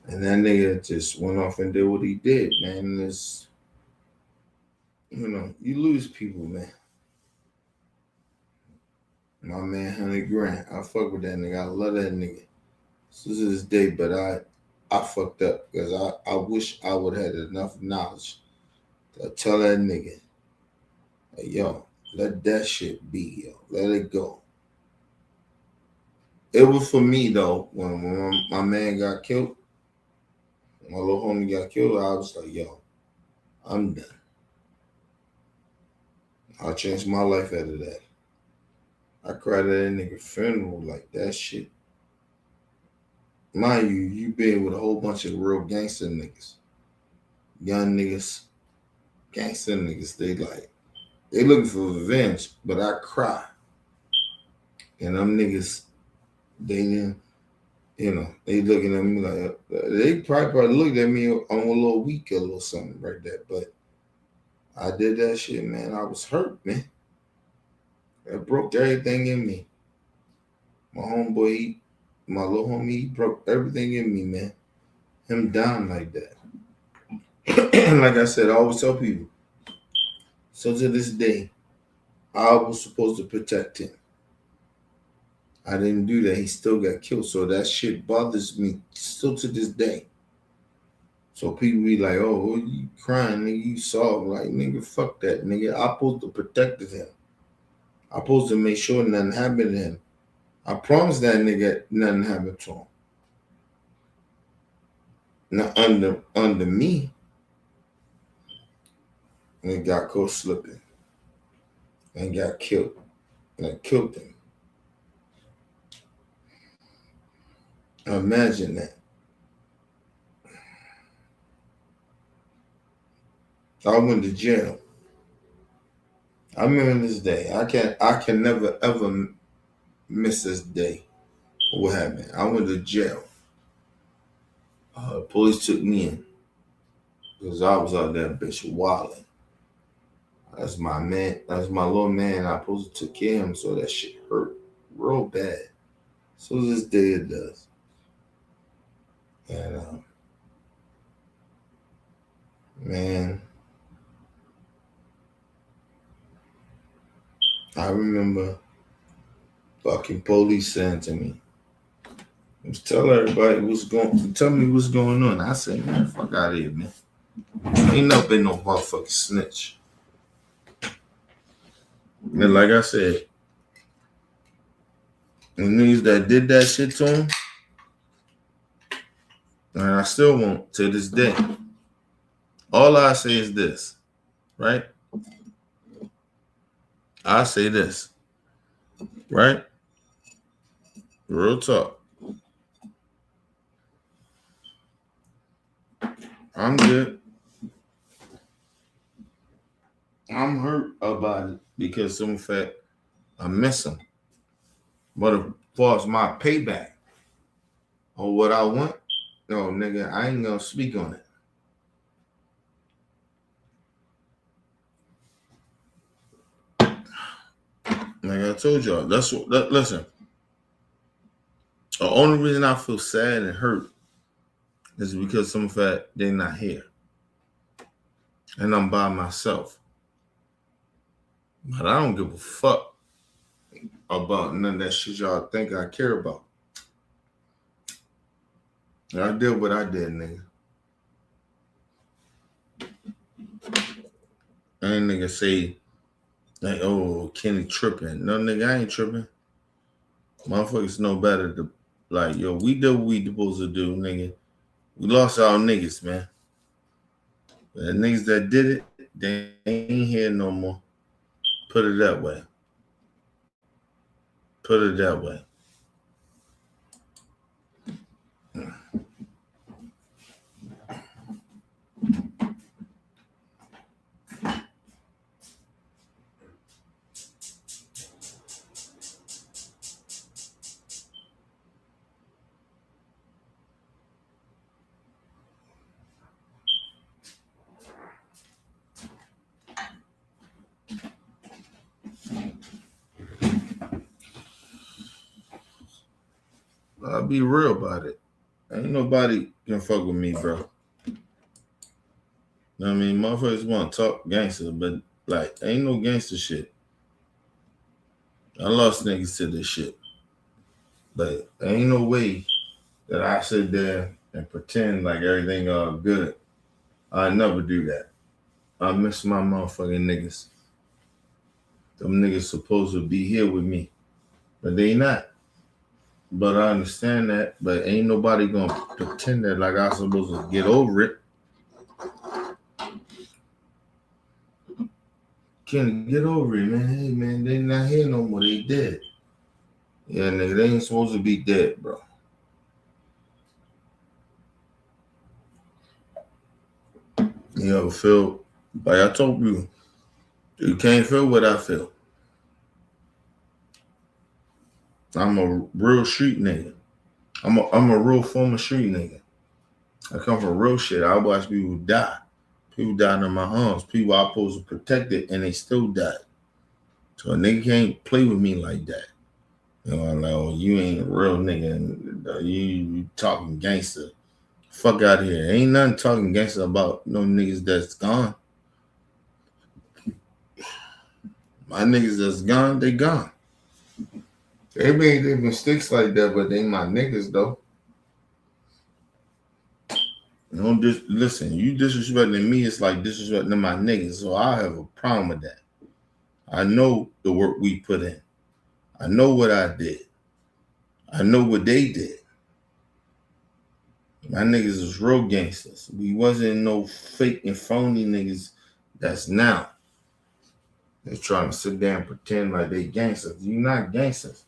And that nigga just went off and did what he did, man. And it's, you lose people, man. My man, 100 grand. I fuck with that nigga. I love that nigga. This is his day, but I fucked up because I wish I would have had enough knowledge to tell that nigga, like, yo, let that shit be, yo. Let it go. It was for me, though, when my man got killed, my little homie got killed, I was like, yo, I'm done. I changed my life out of that. I cried at that nigga funeral like that shit. Mind you been with a whole bunch of real gangster niggas. Young niggas, gangster niggas, they looking for revenge, but I cry. And them niggas, they didn't, they looking at me like, they probably looked at me on a little weak, a little something like that. But I did that shit, man. I was hurt, man. That broke everything in me. My homeboy, my little homie, he broke everything in me, man. Him down like that. Like I said, I always tell people. So to this day, I was supposed to protect him. I didn't do that. He still got killed. So that shit bothers me still to this day. So people be like, oh, what you crying, nigga? You soft. Like, nigga, fuck that, nigga. I supposed to protect him. I supposed to make sure nothing happened to him. I promised that nigga nothing happened to him. Now, under me, and he got caught slipping and got killed. And I killed him. Imagine that. I went to jail. I remember this day. I can never ever miss this day. What happened? I went to jail. Police took me in because I was out there bitch wilding. That's my man. That's my little man. I supposed to take care of him, so that shit hurt real bad. So this day it does. And man, I remember fucking police saying to me, tell everybody tell me what's going on. I said, man, fuck out of here, man. Ain't never been no motherfucking snitch. And like I said, the niggas that did that shit to him, and I still won't to this day. All I say is this, right? I say this, right? Real talk. I'm good. I'm hurt about it because of the fact I miss him. But as far as my payback or what I want, no, nigga, I ain't gonna speak on it. Like I told y'all, that's what. Listen, the only reason I feel sad and hurt is because some fact they're not here, and I'm by myself. But I don't give a fuck about none of that shit y'all think I care about. I did what I did, nigga. Ain't nigga say like, oh, Kenny tripping. No, nigga, I ain't tripping. Motherfuckers know better to like, yo, we did what we supposed to do, nigga. We lost our niggas, man. But the niggas that did it, they ain't here no more. Put it that way. Put it that way. I'll be real about it. Ain't nobody can fuck with me, bro. You know what I mean? Motherfuckers want to talk gangster, but like, ain't no gangster shit. I lost niggas to this shit. But ain't no way that I sit there and pretend like everything good. I never do that. I miss my motherfucking niggas. Them niggas supposed to be here with me, but they not. But I understand that, but ain't nobody gonna pretend that like I'm supposed to get over it. Can't get over it, man. Hey, man, they not here no more. They dead. Yeah, nigga, they ain't supposed to be dead, bro. You ever feel, like I told you, you can't feel what I feel. I'm a real street nigga. I'm a real former street nigga. I come from real shit. I watch people die. People died in my arms. People I supposed to protect it, and they still died. So a nigga can't play with me like that. You know, I'm like, oh, you ain't a real nigga, and you talking gangster. Fuck out of here. Ain't nothing talking gangster about no niggas that's gone. My niggas that's gone, they gone. They made their mistakes like that, but they my niggas though. You don't listen, you disrespecting me, it's like disrespecting my niggas. So I have a problem with that. I know the work we put in. I know what I did. I know what they did. My niggas is real gangsters. We wasn't no fake and phony niggas that's now. They're trying to sit there and pretend like they gangsters. You're not gangsters.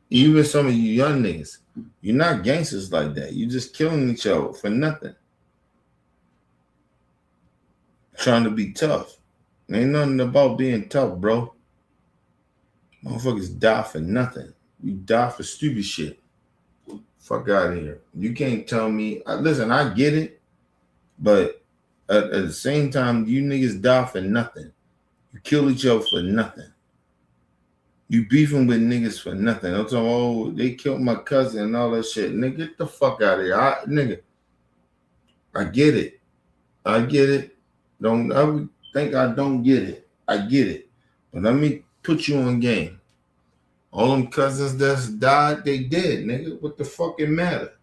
Even some of you young niggas, you're not gangsters like that. You just killing each other for nothing. Trying to be tough. Ain't nothing about being tough, bro. Motherfuckers die for nothing. You die for stupid shit. Fuck out of here. You can't tell me. Listen, I get it, but at the same time, you niggas die for nothing. You kill each other for nothing. You beefing with niggas for nothing. I'm talking, oh, they killed my cousin and all that shit. Nigga, get the fuck out of here. I get it. I get it. Don't ever think I don't get it. I get it. But let me put you on game. All them cousins that's died, they dead, nigga. What the fuck it matter?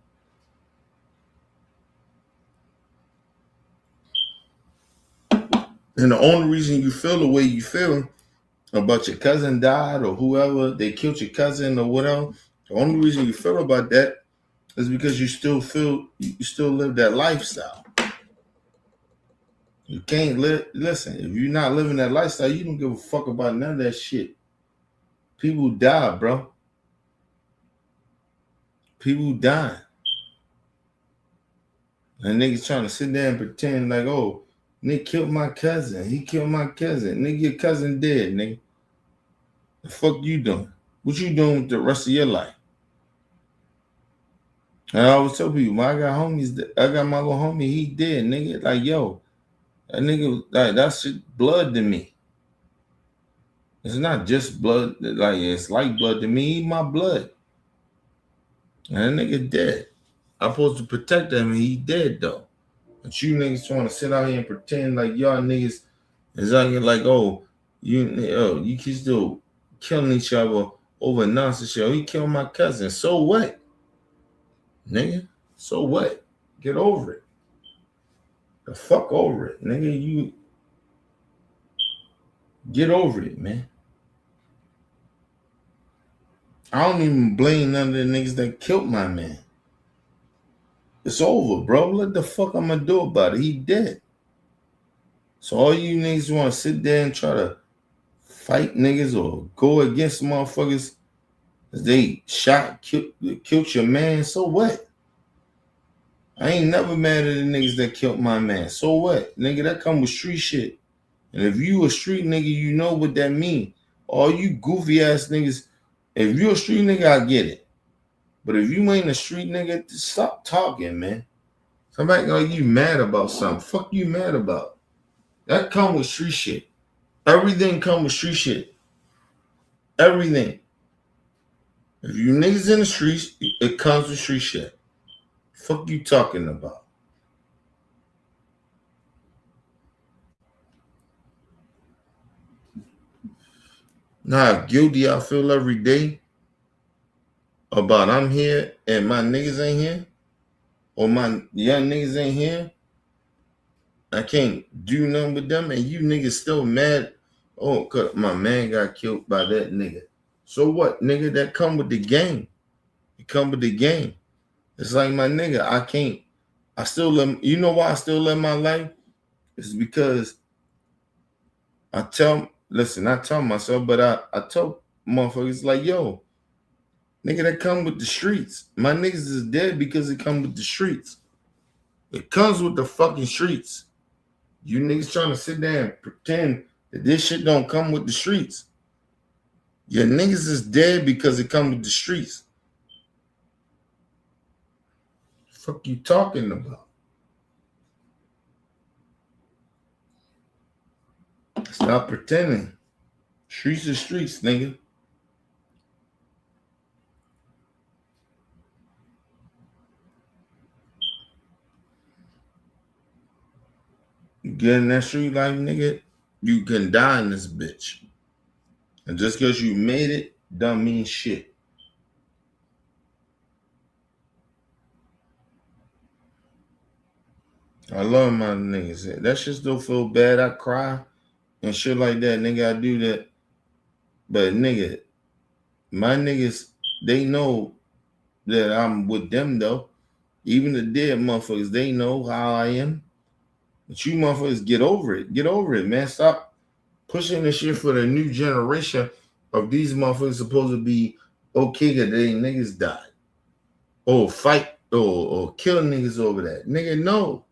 And the only reason you feel the way you feel about your cousin died or whoever, they killed your cousin or whatever, the only reason you feel about that is because you still live that lifestyle. You can't listen, if you're not living that lifestyle, you don't give a fuck about none of that shit. People die, bro. People dying. And niggas trying to sit there and pretend like, oh, nigga killed my cousin. He killed my cousin. Nigga, your cousin dead, nigga. The fuck you doing? What you doing with the rest of your life? And I always tell people, I got homies, I got my little homie, he dead, nigga. Like, yo, that nigga, like, that's shit blood to me. It's not just blood. Like, it's like blood to me. Eat my blood. And that nigga dead. I'm supposed to protect him, and he dead though. But you niggas want to sit out here and pretend like y'all niggas is out here like, you can still killing each other over nonsense shit. Oh, he killed my cousin. So what? Nigga. So what? Get over it. The fuck over it. Nigga, you get over it, man. I don't even blame none of the niggas that killed my man. It's over, bro. What the fuck I'm gonna do about it? He dead. So all you niggas want to sit there and try to fight niggas or go against motherfuckers as they killed your man, so what? I ain't never mad at the niggas that killed my man. So what? Nigga, that come with street shit. And if you a street nigga, you know what that mean. All you goofy ass niggas, if you a street nigga, I get it. But if you ain't a street nigga, stop talking, man. Somebody like you mad about something. Fuck you mad about. That come with street shit. Everything come with street shit. Everything. If you niggas in the streets, it comes with street shit. Fuck you talking about? Nah, guilty I feel every day about I'm here and my niggas ain't here, or my young niggas ain't here. I can't do nothing with them, and you niggas still mad. Oh, cause my man got killed by that nigga. So what, nigga? That come with the game. It come with the game. It's like, my nigga, I still live. You know why I still live my life? It's because I tell myself, but I tell motherfuckers like, yo, nigga, that come with the streets. My niggas is dead because it come with the streets. It comes with the fucking streets. You niggas trying to sit there and pretend that this shit don't come with the streets. Your niggas is dead because it come with the streets. Fuck you talking about? Stop pretending. Streets are streets, nigga. You get in that street life, nigga, you can die in this bitch. And just because you made it, don't mean shit. I love my niggas. That shit still feel bad. I cry and shit like that. Nigga, I do that. But nigga, my niggas, they know that I'm with them though. Even the dead motherfuckers, they know how I am. But you motherfuckers, get over it. Get over it, man. Stop pushing this shit for the new generation of these motherfuckers supposed to be okay that they niggas died. Or fight or kill niggas over that. Nigga, no.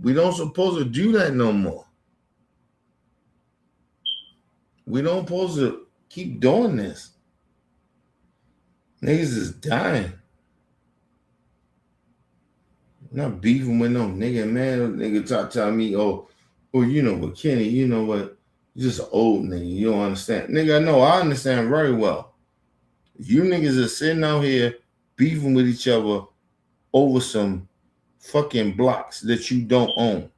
We don't supposed to do that no more. We don't supposed to keep doing this. Niggas is dying. Not beefing with no nigga, man. Nigga tell me, oh, you know what, Kenny, you know what? You're just an old nigga. You don't understand. Nigga, no, I understand very well. You niggas are sitting out here beefing with each other over some fucking blocks that you don't own.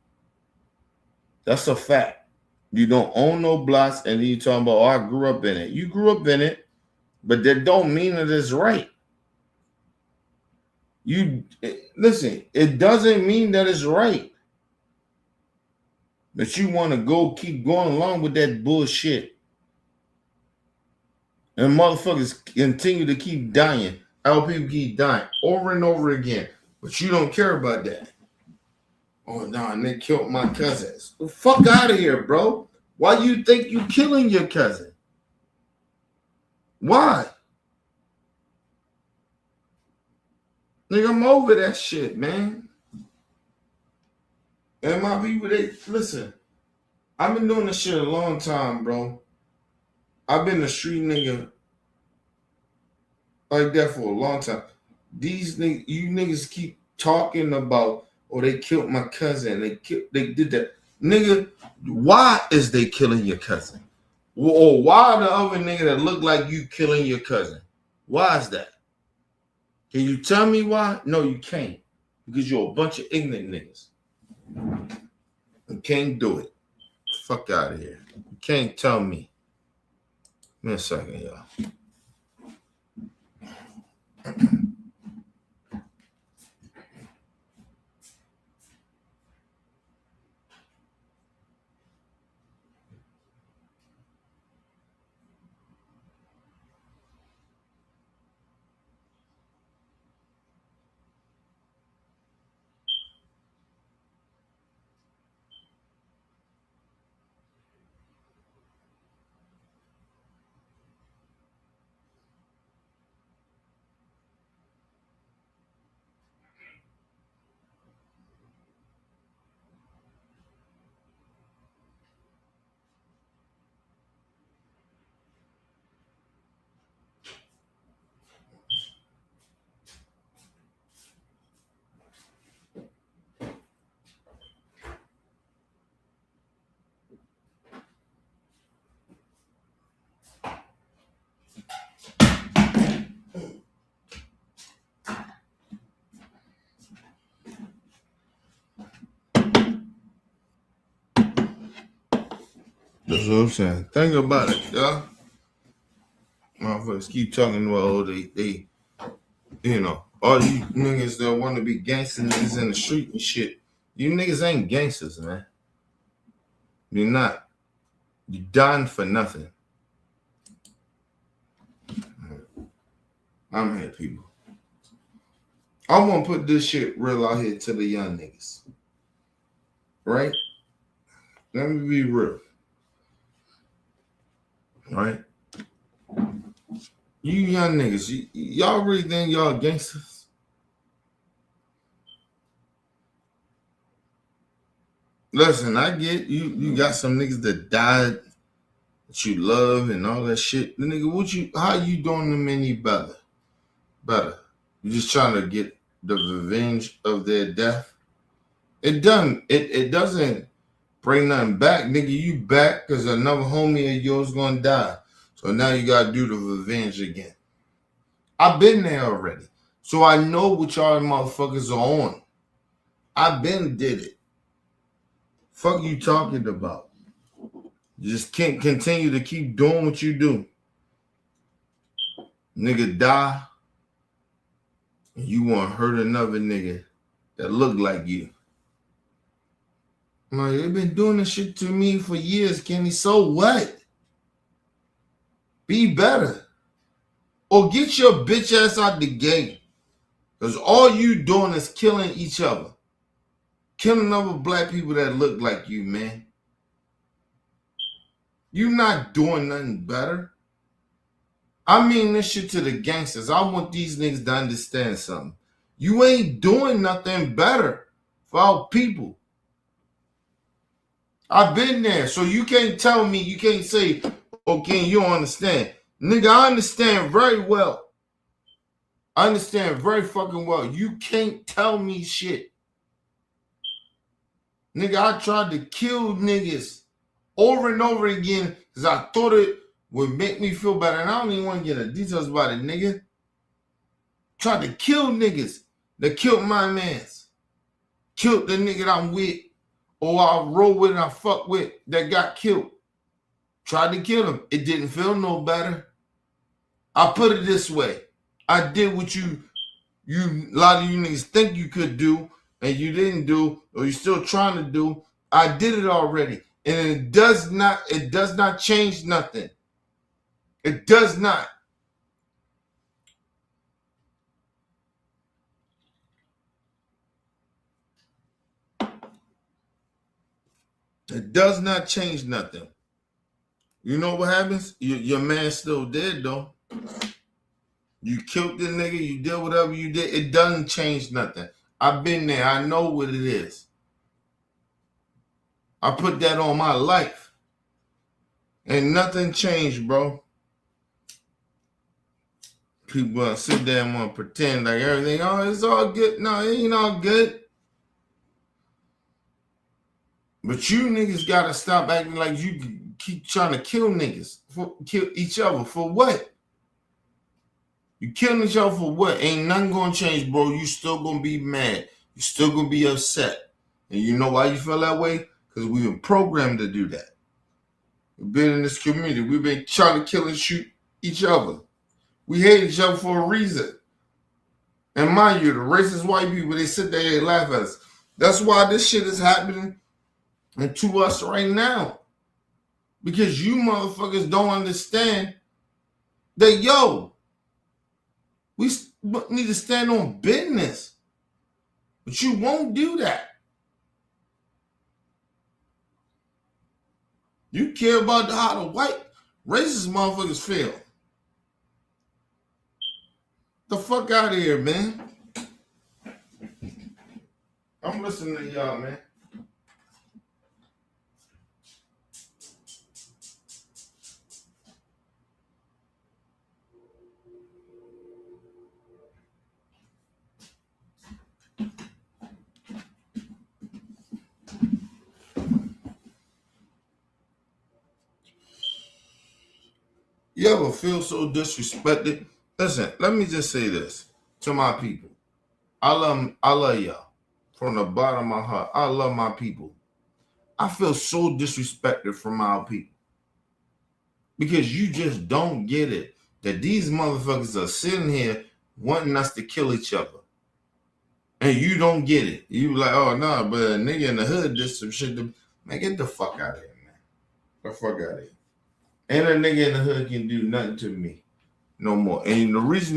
That's a fact. You don't own no blocks, and then you talking about, oh, I grew up in it. You grew up in it, but that don't mean that it's right. Listen, it doesn't mean that it's right. But you want to keep going along with that bullshit. And motherfuckers continue to keep dying. Our people keep dying over and over again. But you don't care about that. Oh, no, and they killed my cousins. Well, fuck out of here, bro. Why you think you killing your cousin? Why? Nigga, I'm over that shit, man. And my people, listen, I've been doing this shit a long time, bro. I've been a street nigga like that for a long time. These niggas, you niggas keep talking about, oh, they killed my cousin. They did that. Nigga, why is they killing your cousin? Or why the other nigga that look like you killing your cousin? Why is that? Can you tell me why? No, you can't. Because you're a bunch of ignorant niggas. You can't do it. Fuck out of here. You can't tell me. Give me a second, y'all. That's what I'm saying. Think about it, y'all. Motherfuckers keep talking about they you know, all you niggas that want to be gangster niggas in the street and shit. You niggas ain't gangsters, man. You're not. You dying for nothing. I'm here, people. I want to put this shit real out here to the young niggas. Right? Let me be real. Right? You young niggas, y'all really think y'all gangsters? Listen, I get you got some niggas that died that you love and all that shit. The nigga, how you doing them any better? You just trying to get the revenge of their death? It doesn't bring nothing back, nigga. You back because another homie of yours gonna die. So now you gotta do the revenge again. I've been there already. So I know what y'all motherfuckers are on. I've been did it. Fuck you talking about? You just can't continue to keep doing what you do. Nigga die. And you want to hurt another nigga that look like you. I'm like, they've been doing this shit to me for years, Kenny. So what? Be better. Or get your bitch ass out the game. Because all you doing is killing each other. Killing other black people that look like you, man. You not doing nothing better. I mean this shit to the gangsters. I want these niggas to understand something. You ain't doing nothing better for our people. I've been there. So you can't tell me, you can't say, okay, you don't understand. Nigga, I understand very well. I understand very fucking well. You can't tell me shit. Nigga, I tried to kill niggas over and over again because I thought it would make me feel better. And I don't even want to get into details about it, nigga. Tried to kill niggas that killed my mans. Killed the nigga that I'm with. Or I roll with and I fuck with that got killed. Tried to kill him. It didn't feel no better. I put it this way. I did what you a lot of you niggas think you could do and you didn't do, or you're still trying to do. I did it already. And it does not change nothing. It does not. It does not change nothing. You know what happens? Your man's still dead, though. You killed the nigga. You did whatever you did. It doesn't change nothing. I've been there. I know what it is. I put that on my life. And nothing changed, bro. People sit there and want to pretend like everything, oh, it's all good. No, it ain't all good. But you niggas got to stop acting like you keep trying to kill niggas, kill each other for what? You killing each other for what? Ain't nothing gonna change, bro. You still gonna be mad. You still gonna be upset. And you know why you feel that way? Because we've been programmed to do that. We've been in this community. We've been trying to kill and shoot each other. We hate each other for a reason. And mind you, the racist white people, they sit there and laugh at us. That's why this shit is happening to us right now. Because you motherfuckers don't understand that, yo, we need to stand on business. But you won't do that. You care about how the white racist motherfuckers feel. The fuck out of here, man. I'm listening to y'all, man. You ever feel so disrespected? Listen, let me just say this to my people. I love y'all from the bottom of my heart. I love my people. I feel so disrespected from our people because you just don't get it that these motherfuckers are sitting here wanting us to kill each other. And you don't get it. You like, oh, no, but a nigga in the hood did some shit. Man, get the fuck out of here, man. Get the fuck out of here. And a nigga in the hood can do nothing to me no more. And the reason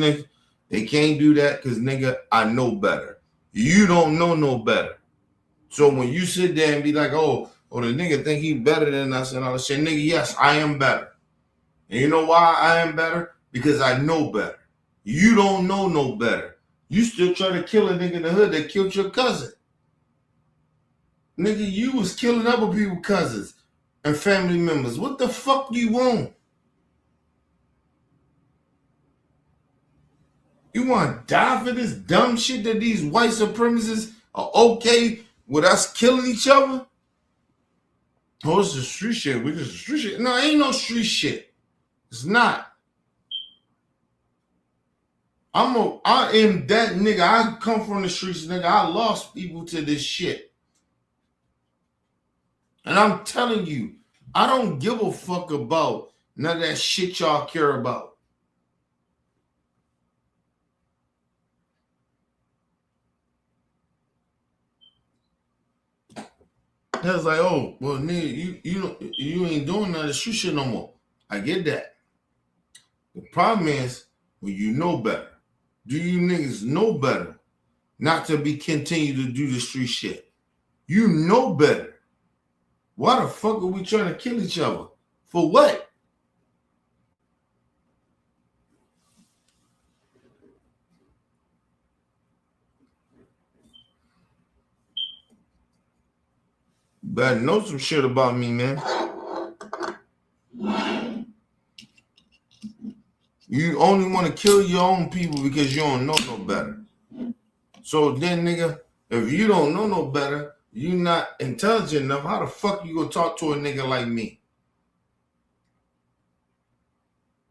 they can't do that, because, nigga, I know better. You don't know no better. So when you sit there and be like, oh, the nigga think he better than us and all that shit, nigga, yes, I am better. And you know why I am better? Because I know better. You don't know no better. You still try to kill a nigga in the hood that killed your cousin. Nigga, you was killing other people's cousins and family members. What the fuck you want? You want to die for this dumb shit that these white supremacists are okay with us killing each other? Oh, it's the street shit. We just street shit. No, ain't no street shit. It's not. I am that nigga. I come from the streets, nigga. I lost people to this shit. And I'm telling you, I don't give a fuck about none of that shit y'all care about. I was like, oh, well, nigga, you ain't doing none of the street shit no more. I get that. The problem is when you know better. Do you niggas know better not to be continue to do the street shit? You know better. Why the fuck are we trying to kill each other? For what? You better know some shit about me, man. You only want to kill your own people because you don't know no better. So then, nigga, if you don't know no better, you not intelligent enough, how the fuck you gonna talk to a nigga like me?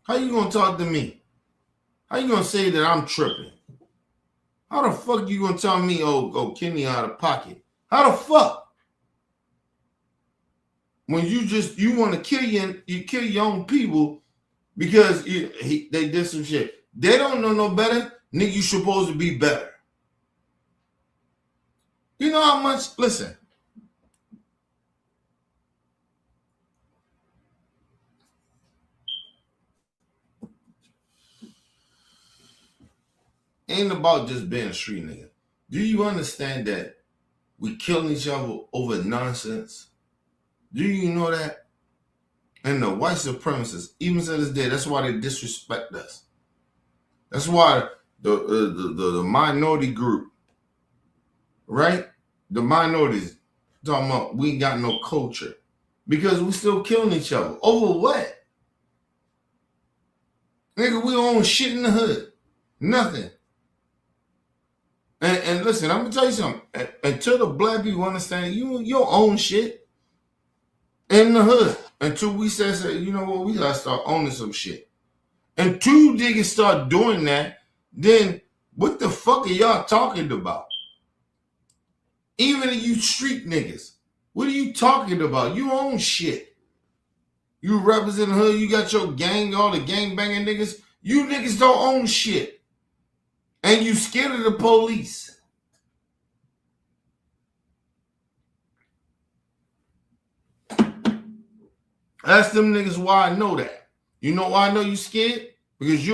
How you gonna talk to me? How you gonna say that I'm tripping? How the fuck you gonna tell me, oh, Kenny out of pocket? How the fuck? When you want to kill you kill your own people because they did some shit. They don't know no better. Nigga, you supposed to be better. You know how much, listen. Ain't about just being a street nigga. Do you understand that we killing each other over nonsense? Do you know that? And the white supremacists, even to this day, that's why they disrespect us. That's why the minority group, right? The minorities talking about we ain't got no culture because we still killing each other. Over what? Nigga, we own shit in the hood. Nothing. And listen, I'm gonna tell you something. Until the black people understand you own shit in the hood. until we say, you know what, we gotta start owning some shit. Until niggas start doing that, then what the fuck are y'all talking about? Even if you street niggas, what are you talking about? You own shit. You represent the hood, you got your gang, all the gang banging niggas. You niggas don't own shit. And you scared of the police. Ask them niggas why I know that. You know why I know you scared? Because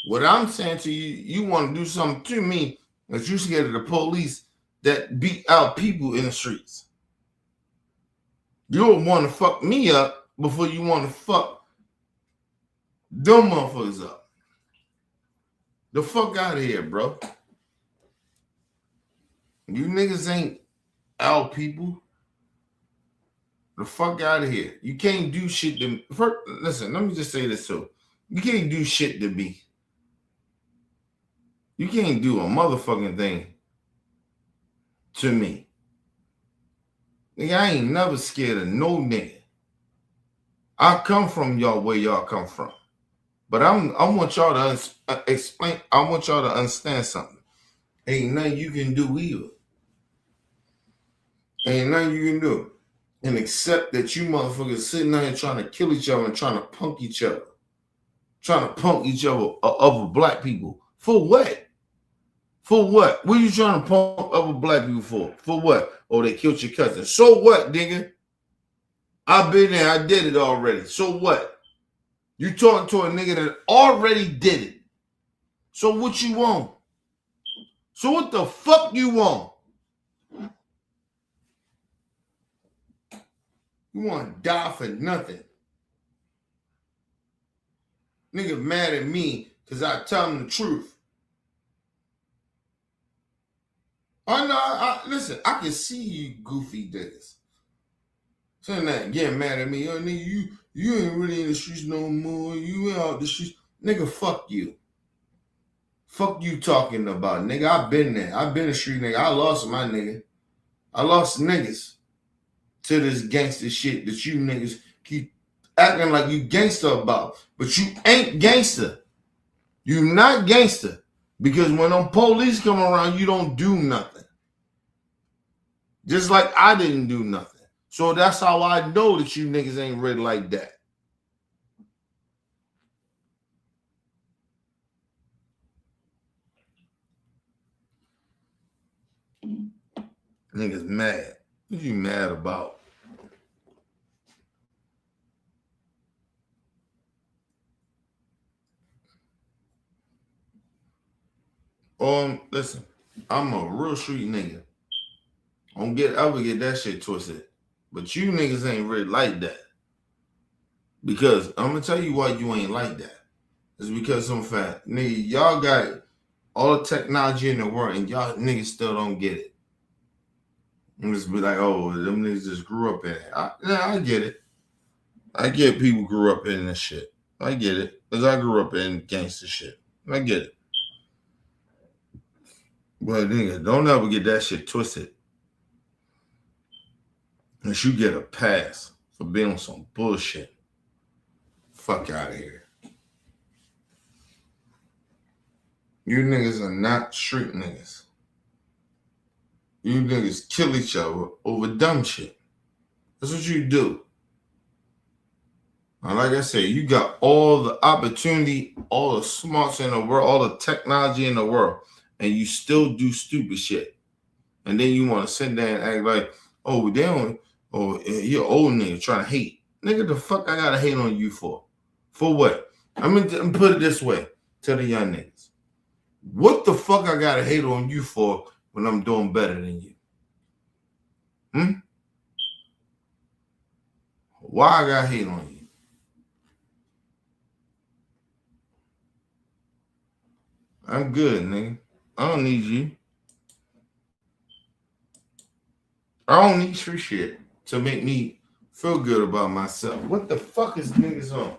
what I'm saying to you, you want to do something to me that you scared of the police that beat out people in the streets. You'll want to fuck me up before you want to fuck them motherfuckers up. The fuck out of here, bro. You niggas ain't our people. The fuck out of here. You can't do shit to me. Listen, let me just say this too. You can't do shit to me. You can't do a motherfucking thing to me. Nigga, I ain't never scared of no nigga. I come from y'all where y'all come from. But I want y'all to explain. I want y'all to understand something. Ain't nothing you can do either. Ain't nothing you can do. And accept that you motherfuckers sitting out here trying to kill each other and trying to punk each other. Trying to punk each other, other black people. For what? For what? What are you trying to punk other black people for? For what? Oh, they killed your cousin. So what, nigga? I've been there. I did it already. So what? You talking to a nigga that already did it. So what you want? So what the fuck you want? You want to die for nothing. Nigga mad at me because I tell him the truth. I know, listen, I can see you goofy niggas. Saying that, getting mad at me. Yo, nigga, you ain't really in the streets no more. You ain't out the streets. Nigga, fuck you. Fuck you talking about, nigga. I've been there. I've been a street nigga. I lost my nigga. I lost niggas to this gangster shit that you niggas keep acting like you gangster about. But you ain't gangster. You not gangster. Because when them police come around, you don't do nothing. Just like I didn't do nothing. So that's how I know that you niggas ain't ready like that. Niggas mad. What you mad about? Listen, I'm a real street nigga. Don't ever get that shit twisted. But you niggas ain't really like that. Because I'm gonna tell you why you ain't like that. It's because some fact, nigga, y'all got all the technology in the world and y'all niggas still don't get it. And just be like, oh, them niggas just grew up in it. I get it. I get people grew up in this shit. I get it. Because I grew up in gangster shit. I get it. But nigga, don't ever get that shit twisted. Unless you get a pass for being on some bullshit. Fuck out of here. You niggas are not street niggas. You niggas kill each other over dumb shit. That's what you do. Now, like I said, you got all the opportunity, all the smarts in the world, all the technology in the world, and you still do stupid shit. And then you want to sit there and act like, oh, you're old nigga trying to hate. Nigga, the fuck I gotta hate on you for? For what? I'm gonna put it this way to the young niggas. What the fuck I gotta hate on you for when I'm doing better than you? Why I gotta hate on you? I'm good, nigga. I don't need you. I don't need your shit to make me feel good about myself. What the fuck is niggas on?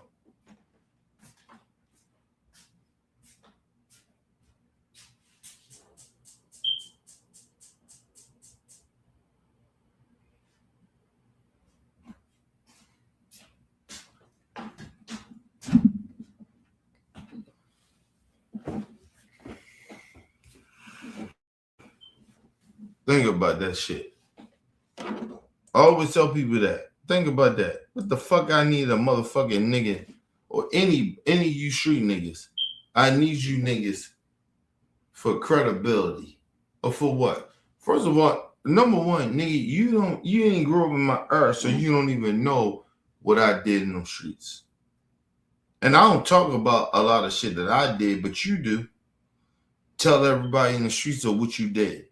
Think about that shit. I always tell people that. Think about that. What the fuck I need a motherfucking nigga or any you street niggas. I need you niggas for credibility. Or for what? First of all, number one, nigga, you ain't grow up in my earth, so you don't even know what I did in them streets. And I don't talk about a lot of shit that I did, but you do. Tell everybody in the streets of what you did.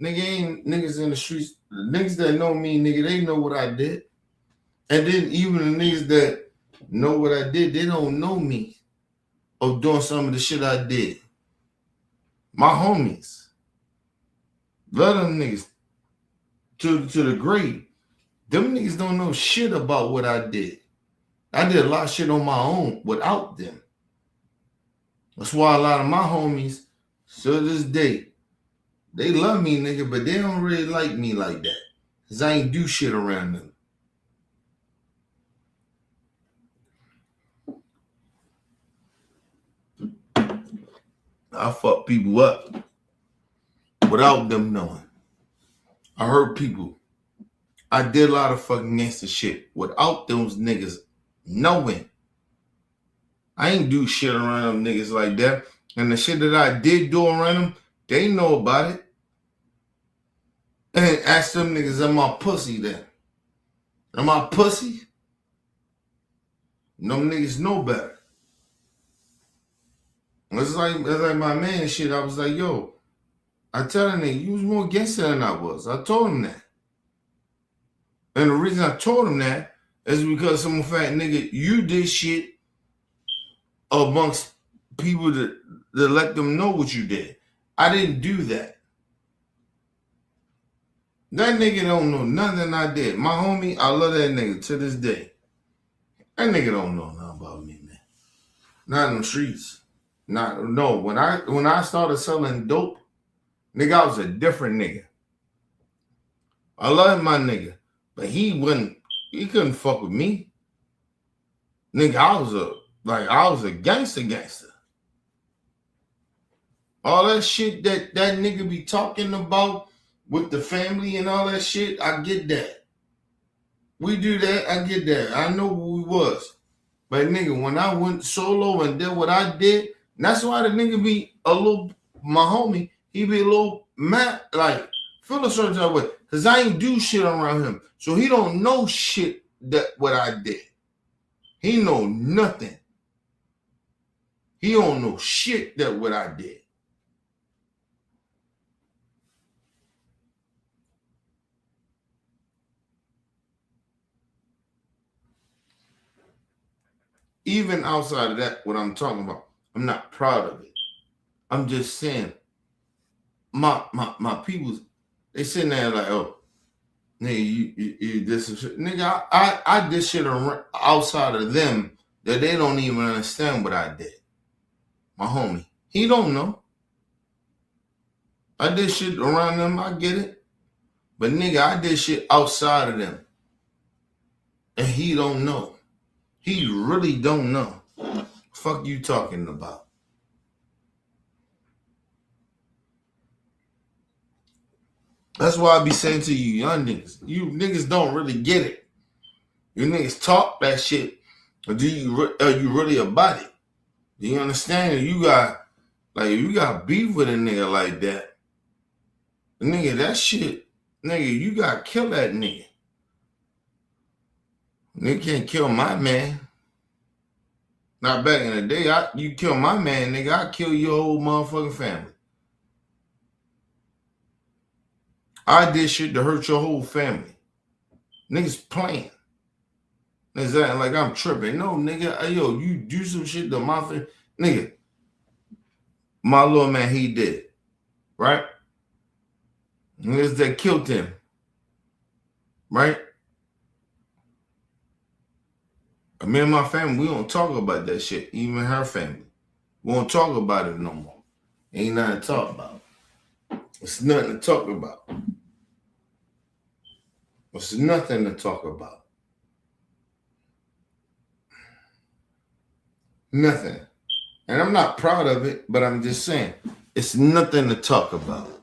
Nigga ain't niggas in the streets. The niggas that know me, nigga, they know what I did. And then even the niggas that know what I did, they don't know me of doing some of the shit I did. My homies. Love them niggas to the grave. Them niggas don't know shit about what I did. I did a lot of shit on my own without them. That's why a lot of my homies, to this day, they love me, nigga, but they don't really like me like that. Because I ain't do shit around them. I fuck people up without them knowing. I hurt people. I did a lot of fucking gangster shit without those niggas knowing. I ain't do shit around them niggas like that. And the shit that I did do around them, they know about it. And ask them niggas, am I pussy then? Am I pussy? Them niggas know better. It's like my man and shit. I was like, yo, I tell that nigga, you was more gangster than I was. I told him that. And the reason I told him that is because some fat nigga, you did shit amongst people that let them know what you did. I didn't do that. That nigga don't know nothing I did. My homie, I love that nigga to this day. That nigga don't know nothing about me, man. Not in the streets. No. When I started selling dope, nigga, I was a different nigga. I love my nigga, but he couldn't fuck with me. Nigga, I was a gangster. All that shit that nigga be talking about with the family and all that shit, I get that. We do that, I get that. I know who we was. But nigga, when I went solo and did what I did, that's why the nigga be a little, my homie, he be a little mad, like, feel a certain type of way. Because I ain't do shit around him. So he don't know shit that what I did. He know nothing. He don't know shit that what I did. Even outside of that, what I'm talking about, I'm not proud of it. I'm just saying, my peoples, they sitting there like, oh, nigga, you did some shit. Nigga, I did shit outside of them that they don't even understand what I did. My homie, he don't know. I did shit around them, I get it. But nigga, I did shit outside of them. And he don't know. He really don't know. Fuck you talking about? That's why I be saying to you young niggas, you niggas don't really get it. You niggas talk that shit, or are you really about it? Do you understand? You got beef with a nigga like that. Nigga, that shit, nigga, you gotta kill that nigga. Nigga can't kill my man. Not back in the day. You kill my man, nigga, I kill your whole motherfucking family. I did shit to hurt your whole family. Niggas playing. Niggas acting like I'm tripping. No, nigga, yo, you do some shit to my family. Nigga, my little man, he did. Right? Niggas that killed him. Right? Me and my family, we don't talk about that shit. Even her family. We don't talk about it no more. Ain't nothing to talk about. It's nothing to talk about. It's nothing to talk about. Nothing. And I'm not proud of it, but I'm just saying, it's nothing to talk about.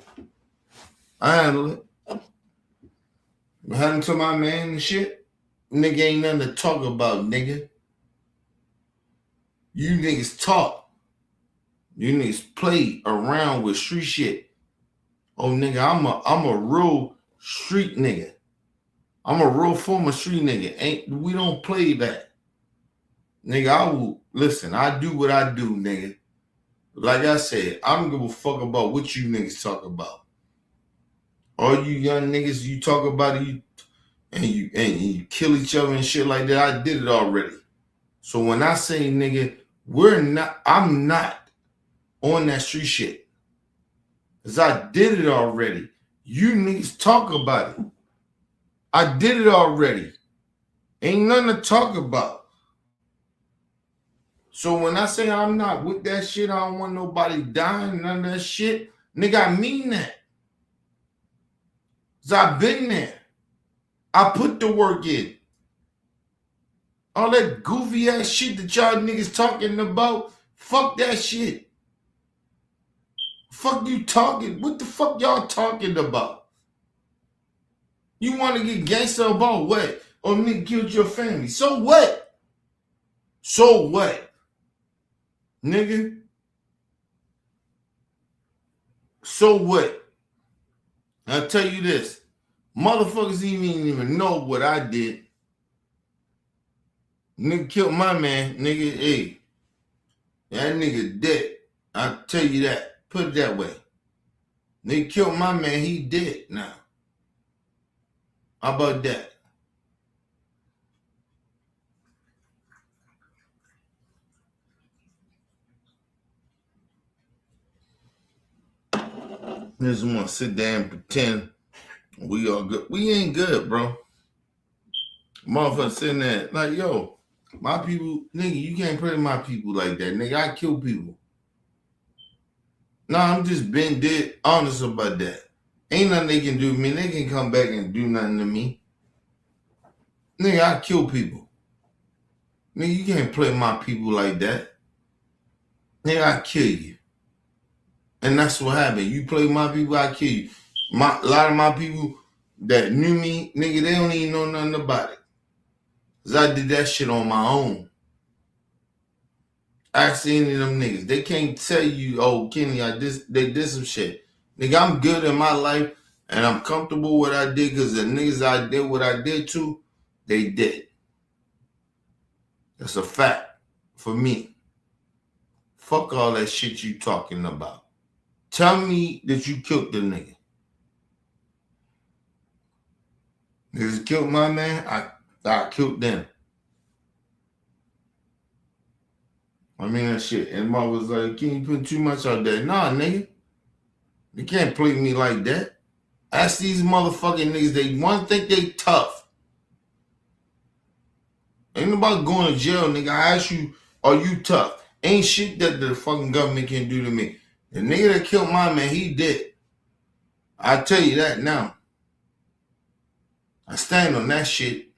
I handle it. What happened to my man and shit? Nigga ain't nothing to talk about, nigga. You niggas talk. You niggas play around with street shit. Oh, nigga, I'm a real street nigga. I'm a real former street nigga. We don't play that. Nigga, I will listen, I do what I do, nigga. Like I said, I don't give a fuck about what you niggas talk about. All you young niggas, you talk about it, you kill each other and shit like that. I did it already. So when I say, nigga, I'm not on that street shit. Cause I did it already. You niggas talk about it. I did it already. Ain't nothing to talk about. So when I say I'm not with that shit, I don't want nobody dying, none of that shit, nigga, I mean that. Cause I've been there. I put the work in. All that goofy ass shit that y'all niggas talking about, fuck that shit. Fuck you talking. What the fuck y'all talking about? You want to get gangster about what? Or nigga killed your family. So what? So what? Nigga? So what? I'll tell you this. Motherfuckers didn't even know what I did. Nigga killed my man. Nigga, hey. That nigga dead. I'll tell you that. Put it that way. Nigga killed my man. He dead now. How about that? Just want to sit there and pretend we all good. We ain't good, bro. Motherfucker sitting there like, yo, my people, nigga, you can't play my people like that. Nigga, I kill people. Nah, I'm just being dead honest about that. Ain't nothing they can do to me. They can come back and do nothing to me. Nigga, I kill people. Nigga, you can't play my people like that. Nigga, I kill you. And that's what happened. You play my people, I kill you. A lot of my people that knew me, nigga, they don't even know nothing about it. Cause I did that shit on my own. Ask any of them niggas. They can't tell you, oh, Kenny, they did some shit. Nigga, I'm good in my life and I'm comfortable with what I did because the niggas I did what I did to, they did. That's a fact for me. Fuck all that shit you talking about. Tell me that you killed the nigga. Niggas killed my man, I killed them. I mean that shit. And mom was like, can you put too much out there? Nah, nigga. You can't play me like that. Ask these motherfucking niggas, they one think they tough. Ain't nobody going to jail, nigga. I ask you, are you tough? Ain't shit that the fucking government can do to me. The nigga that killed my man, he did. I tell you that now. I stand on that shit.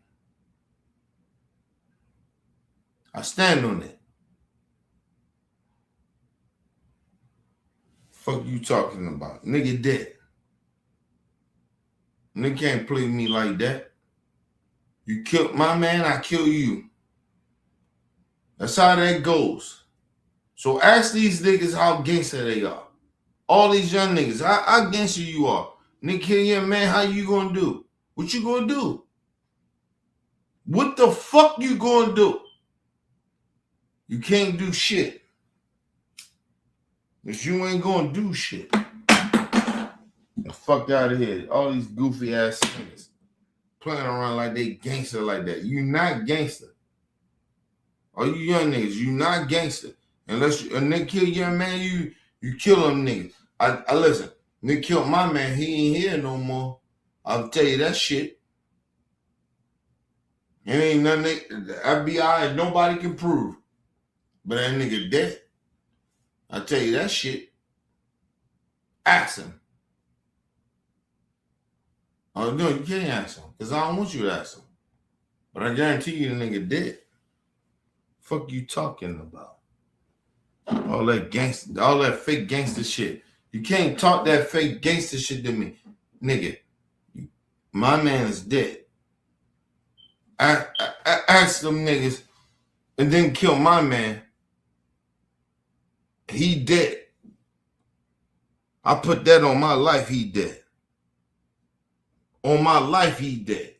I stand on it. Fuck you talking about? Nigga dead. Nigga can't play me like that. You killed my man, I kill you. That's how that goes. So ask these niggas how gangster they are. All these young niggas, how gangster you are. Nigga kill your man, how you gonna do? What you gonna do? What the fuck you gonna do? You can't do shit. Cause you ain't gonna do shit. The fuck out of here. All these goofy ass niggas playing around like they gangster like that. You not gangster. All you young niggas, you not gangster. Unless a nigga kill your man, you kill them niggas. I listen, nigga killed my man, he ain't here no more. I'll tell you that shit. It ain't nothing the FBI and nobody can prove. But that nigga dead. I'll tell you that shit. Ask him. Oh no, you can't ask him. Because I don't want you to ask him. But I guarantee you the nigga dead. Fuck you talking about? All that gangster, all that fake gangster shit. You can't talk that fake gangster shit to me. Nigga, my man is dead. I asked them niggas and then kill my man. He dead. I put that on my life, he dead. On my life, he dead.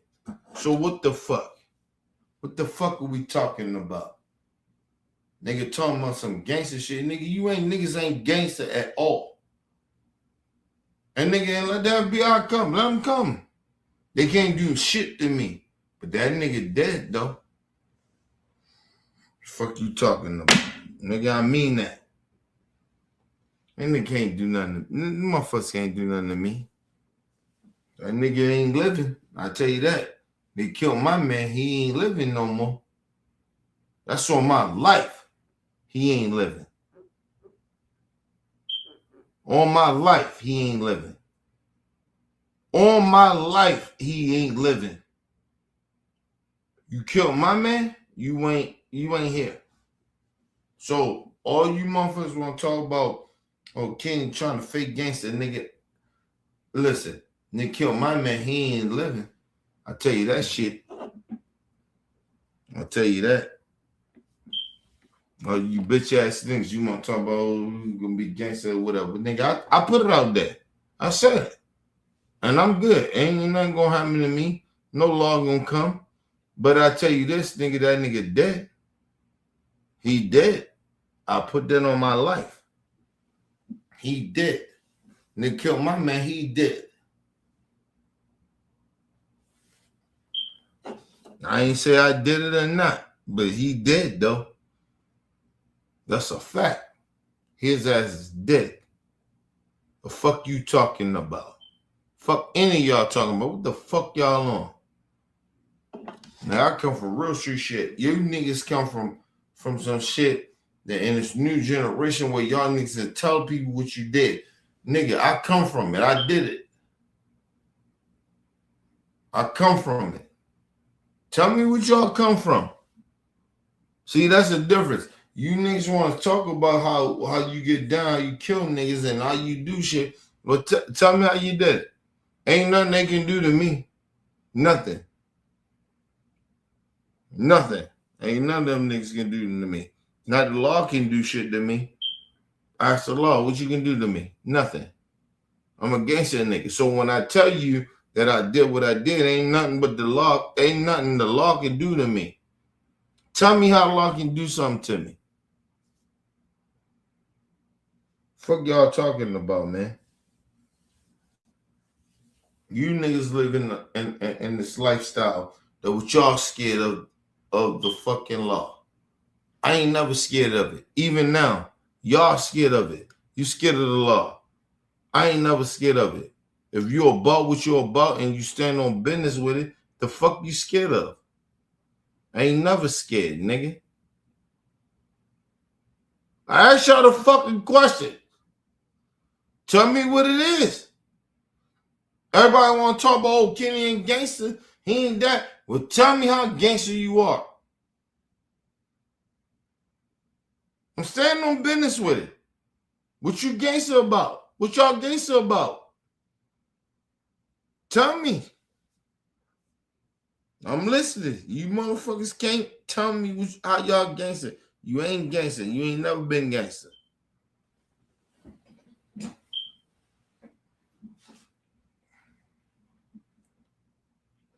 So what the fuck? What the fuck are we talking about? Nigga talking about some gangster shit. Nigga, niggas ain't gangster at all. And nigga ain't let that be our come. Let them come. They can't do shit to me. But that nigga dead though. Fuck you talking about? Nigga, I mean that. That nigga can't do nothing. Motherfuckers can't do nothing to me. That nigga ain't living. I tell you that. They killed my man. He ain't living no more. That's on my life. He ain't living. On my life, he ain't living. On my life, he ain't living. You killed my man, you ain't here. So all you motherfuckers want to talk about, oh, Kenny trying to fake gangster, nigga. Listen, nigga killed my man, he ain't living. I tell you that shit. I'll tell you that. Oh, you bitch ass things you want to talk about, oh, you gonna be gangster or whatever. Nigga, I put it out there. I said it. And I'm good. Ain't nothing gonna happen to me. No law gonna come. But I tell you this, nigga, that nigga dead. He dead. I put that on my life. He dead. Nigga killed my man, he dead. I ain't say I did it or not, but he dead though. That's a fact. His ass is dead. The fuck you talking about? Fuck any of y'all talking about. What the fuck y'all on? Now I come from real street shit. You niggas come from some shit that in this new generation where y'all niggas can tell people what you did. Nigga, I come from it. I did it. I come from it. Tell me what y'all come from. See, that's the difference. You niggas want to talk about how you get down, how you kill niggas, and how you do shit. Well, tell me how you did it. Ain't nothing they can do to me. Nothing. Nothing. Ain't none of them niggas can do to me. Not the law can do shit to me. Ask the law, what you can do to me? Nothing. I'm against that nigga. So when I tell you that I did what I did, ain't nothing but the law, ain't nothing the law can do to me. Tell me how the law can do something to me. Fuck y'all talking about, man. You niggas live in this lifestyle that what y'all scared of the fucking law. I ain't never scared of it. Even now, y'all scared of it. You scared of the law. I ain't never scared of it. If you about what you're about and you stand on business with it, the fuck you scared of? I ain't never scared, nigga. I asked y'all the fucking question. Tell me what it is. Everybody want to talk about, oh, Kenny ain't gangster. He ain't that. Well, tell me how gangster you are. I'm standing on business with it. What you gangster about? What y'all gangster about? Tell me. I'm listening. You motherfuckers can't tell me how y'all gangster. You ain't gangster. You ain't never been gangster.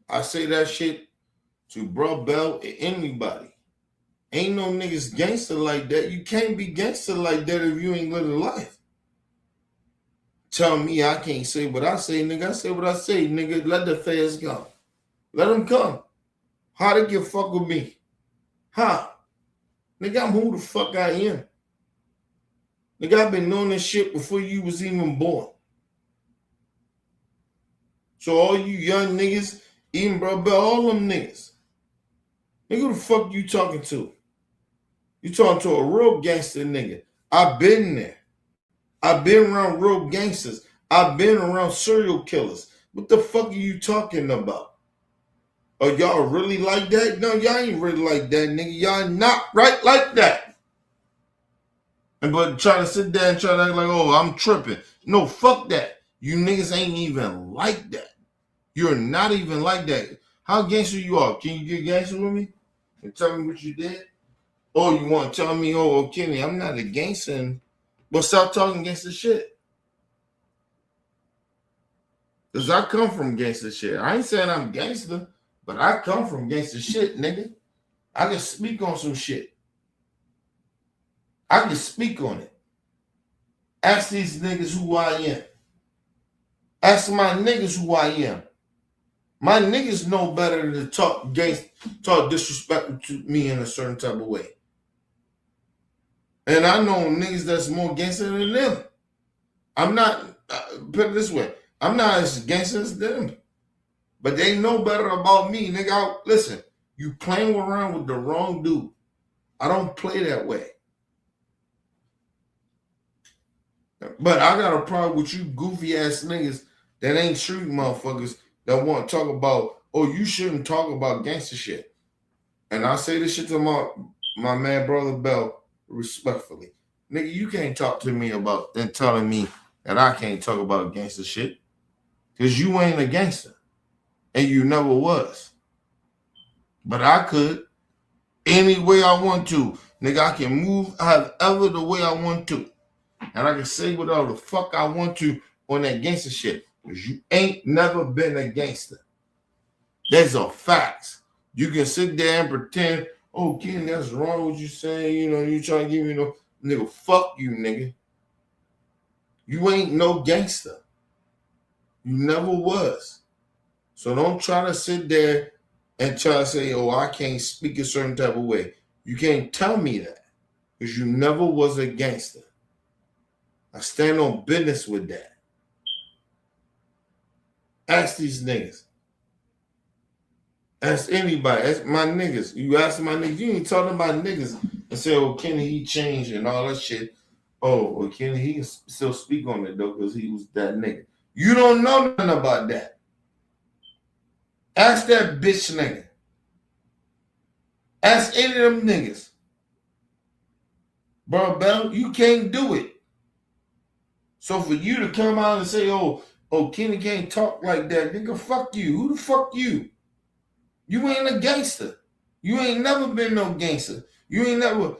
I say that shit to Bro Bell and anybody. Ain't no niggas gangster like that. You can't be gangster like that if you ain't living life. Tell me I can't say what I say, nigga. I say what I say, nigga. Let the feds come. Let them come. How they can fuck with me? Huh? Nigga, I'm who the fuck I am. Nigga, I've been knowing this shit before you was even born. So all you young niggas, even Bro Bell, all them niggas. Nigga, who the fuck you talking to? You talking to a real gangster nigga. I've been there. I've been around real gangsters. I've been around serial killers. What the fuck are you talking about? Are y'all really like that? No, y'all ain't really like that, nigga. Y'all not right like that. And but try to sit there and try to act like, oh, I'm tripping. No, fuck that. You niggas ain't even like that. You're not even like that. How gangster you are? Can you get gangster with me and tell me what you did? Or you want to tell me, oh, Kenny, I'm not a gangster. Well, stop talking gangster shit. Because I come from gangster shit. I ain't saying I'm gangster, but I come from gangster shit, nigga. I can speak on some shit. I can speak on it. Ask these niggas who I am. Ask my niggas who I am. My niggas know better than to talk disrespectful to me in a certain type of way. And I know niggas that's more gangster than them. I'm not, put it this way, I'm not as gangster as them. But they know better about me, nigga. Listen, you playing around with the wrong dude. I don't play that way. But I got a problem with you goofy ass niggas that ain't street motherfuckers that want to talk about, oh, you shouldn't talk about gangster shit. And I say this shit to my man, Brother Bell, respectfully. Nigga, you can't talk to me about and telling me that I can't talk about gangster shit. Because you ain't a gangster. And you never was. But I could any way I want to. Nigga, I can move however the way I want to. And I can say whatever the fuck I want to on that gangster shit. Because you ain't never been a gangster. There's a facts. You can sit there and pretend, oh, Ken, that's wrong what you saying. You know, you trying to give me no, nigga, fuck you, nigga. You ain't no gangster. You never was. So don't try to sit there and try to say, oh, I can't speak a certain type of way. You can't tell me that because you never was a gangster. I stand on business with that. Ask these niggas. Ask anybody. Ask my niggas. You ask my niggas. You ain't talking about niggas and say, oh, Kenny, he changed and all that shit. Oh, well, Kenny, he can still speak on it, though, because he was that nigga. You don't know nothing about that. Ask that bitch nigga. Ask any of them niggas. Bro, Bell, you can't do it. So for you to come out and say, oh, Kenny can't talk like that, nigga, fuck you. Who the fuck you? You ain't a gangster. You ain't never been no gangster. You ain't never.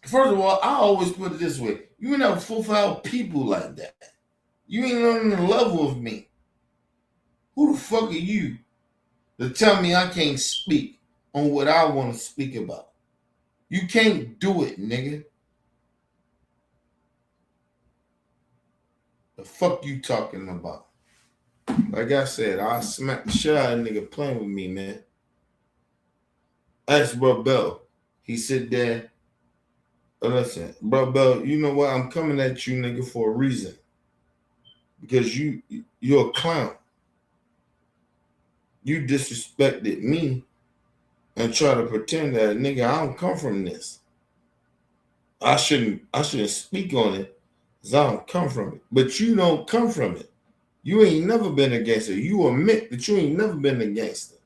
First of all, I always put it this way. You ain't never fulfill people like that. You ain't on the level of me. Who the fuck are you to tell me I can't speak on what I want to speak about? You can't do it, nigga. The fuck you talking about? Like I said, I smack the shit out of a nigga playing with me, man. Ask Bro Bell. He sit there. Listen, Bro Bell, you know what? I'm coming at you, nigga, for a reason. Because you're a clown. You disrespected me and try to pretend that, nigga, I don't come from this. I shouldn't speak on it because I don't come from it. But you don't come from it. You ain't never been a gangster. You admit that you ain't never been a gangster.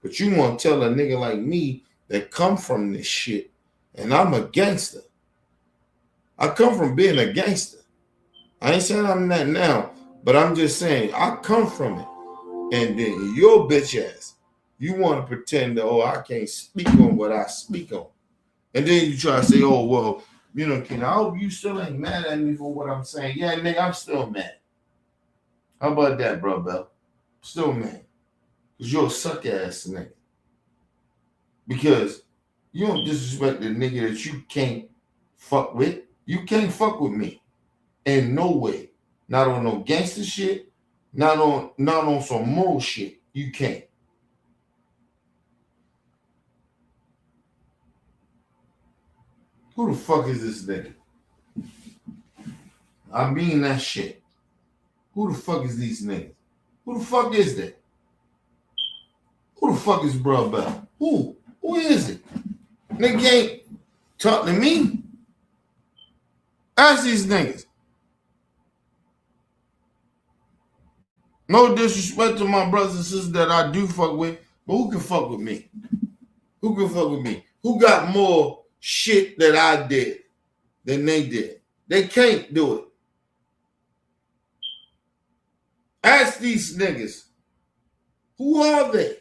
But you want to tell a nigga like me that come from this shit, and I'm a gangster. I come from being a gangster. I ain't saying I'm not now, but I'm just saying I come from it. And then your bitch ass, you want to pretend that, oh, I can't speak on what I speak on. And then you try to say, oh, well, you know, Ken, I hope you still ain't mad at me for what I'm saying. Yeah, nigga, I'm still mad. How about that, bro, Bell? Still mad. Because you're a suck ass nigga. Because you don't disrespect the nigga that you can't fuck with. You can't fuck with me. In no way. Not on no gangster shit. Not on some moral shit. You can't. Who the fuck is this nigga? I mean that shit. Who the fuck is these niggas? Who the fuck is that? Who the fuck is Bro Bell? Who? Who is it? Nigga ain't talk to me. Ask these niggas. No disrespect to my brothers and sisters that I do fuck with, but who can fuck with me? Who can fuck with me? Who got more shit that I did than they did? They can't do it. these niggas. Who are they?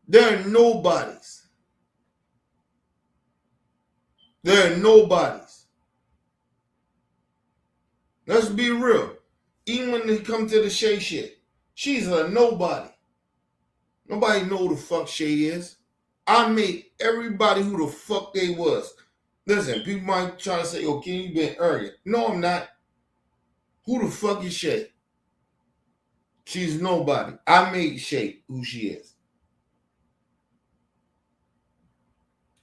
They're nobodies. They're nobodies. Let's be real. Even when they come to the Shay shit, she's a nobody. Nobody know who the fuck Shay is. I made everybody who the fuck they was. Listen, people might try to say, "Oh, Ken, you been arrogant." No, I'm not. Who the fuck is Shay? She's nobody. I made Shay who she is.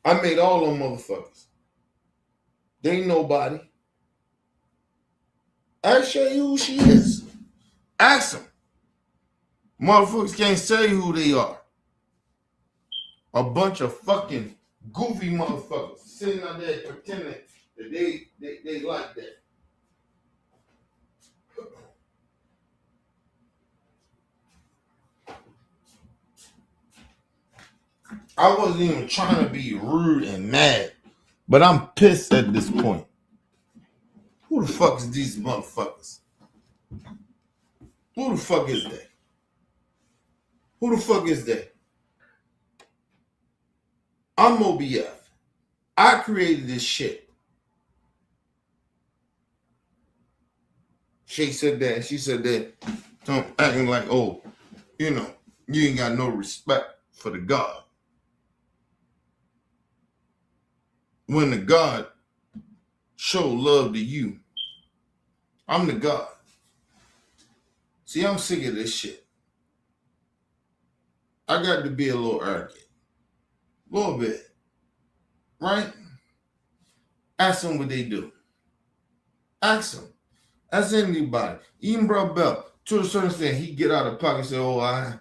I made all them motherfuckers. They ain't nobody. Ask Shay who she is. Ask them. Motherfuckers can't tell you who they are. A bunch of fucking goofy motherfuckers sitting out there pretending that they like that. I wasn't even trying to be rude and mad, but I'm pissed at this point. Who the fuck is these motherfuckers? Who the fuck is they? Who the fuck is they? I'm OBF. I created this shit. She said that. She said that. So acting like, oh, you know, you ain't got no respect for the God. When the God show love to you, I'm the God. See, I'm sick of this shit. I got to be a little arrogant. A little bit. Right? Ask them what they do. Ask them. Ask anybody. Even Bro Bell, to a certain extent, he get out of pocket and say, oh,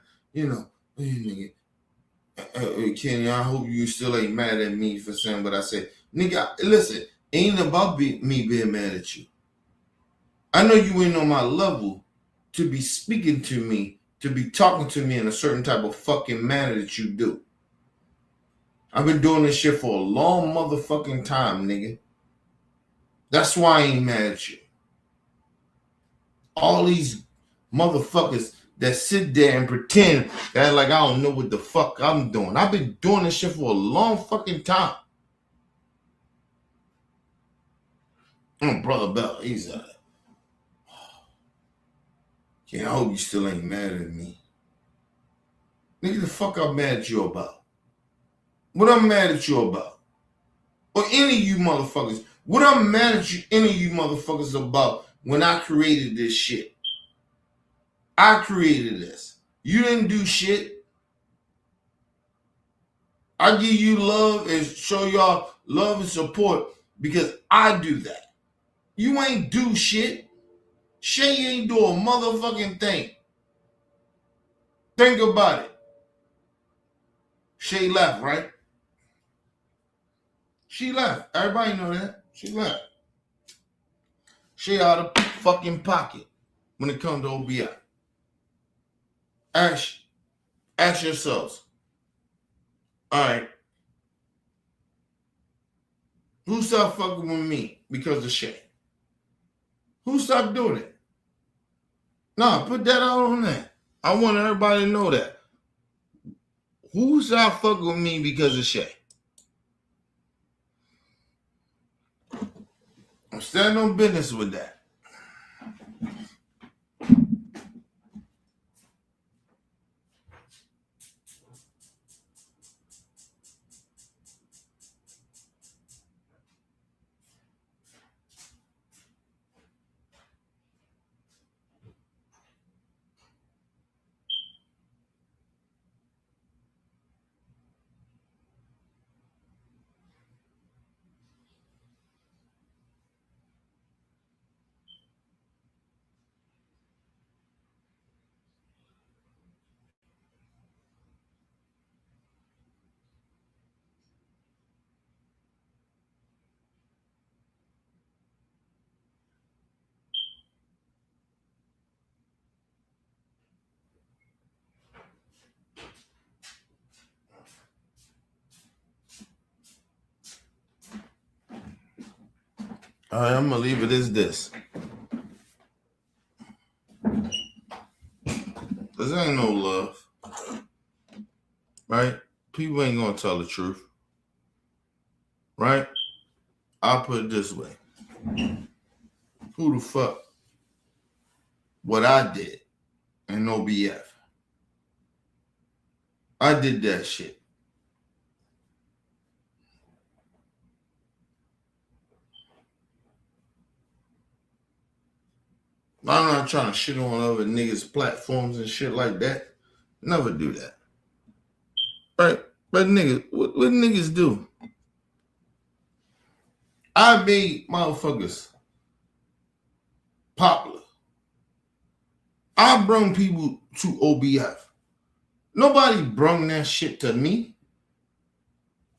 Kenny, I hope you still ain't mad at me for saying what I said. Nigga, listen, ain't about me being mad at you. I know you ain't on my level to be speaking to me, to be talking to me in a certain type of fucking manner that you do. I've been doing this shit for a long motherfucking time, nigga. That's why I ain't mad at you. All these motherfuckers that sit there and pretend that like I don't know what the fuck I'm doing. I've been doing this shit for a long fucking time. Brother Bell, he's I hope you still ain't mad at me. Nigga, the fuck I'm mad at you about? What I'm mad at you about? Or any of you motherfuckers. What I'm mad at you, any of you motherfuckers about when I created this shit. I created this. You didn't do shit. I give you love and show y'all love and support because I do that. You ain't do shit. Shay ain't do a motherfucking thing. Think about it. Shay left, right? She left. Everybody know that. She left. Shay out of fucking pocket when it comes to OBI. Ask yourselves. All right. Who stopped fucking with me because of Shay? Who stopped doing it? Nah, put that out on that. I want everybody to know that. Who stopped fucking with me because of Shay? I'm standing on business with that. All right, I'm gonna leave it as this. Cause there ain't no love. Right? People ain't gonna tell the truth. Right? I'll put it this way. Who the fuck? What I did in OBF. I did that shit. I'm not trying to shit on other niggas' platforms and shit like that. Never do that. Right? But niggas, what niggas do? I made motherfuckers popular. I brung people to OBF. Nobody brung that shit to me.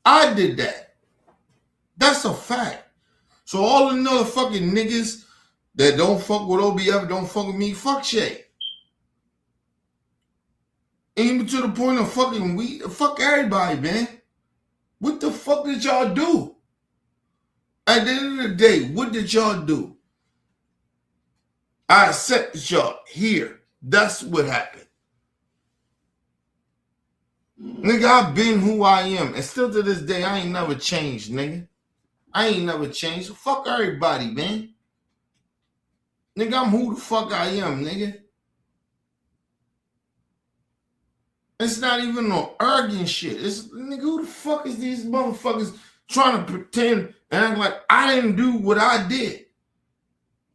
I did that. That's a fact. So all the motherfucking niggas that don't fuck with OBF, don't fuck with me, fuck Shay. Even to the point of fucking fuck everybody, man. What the fuck did y'all do? At the end of the day, what did y'all do? I accepted y'all here. That's what happened. Nigga, I've been who I am. And still to this day, I ain't never changed, nigga. I ain't never changed. Fuck everybody, man. Nigga, I'm who the fuck I am, nigga. It's not even no arrogant shit. It's, nigga, who the fuck is these motherfuckers trying to pretend and act like I didn't do what I did?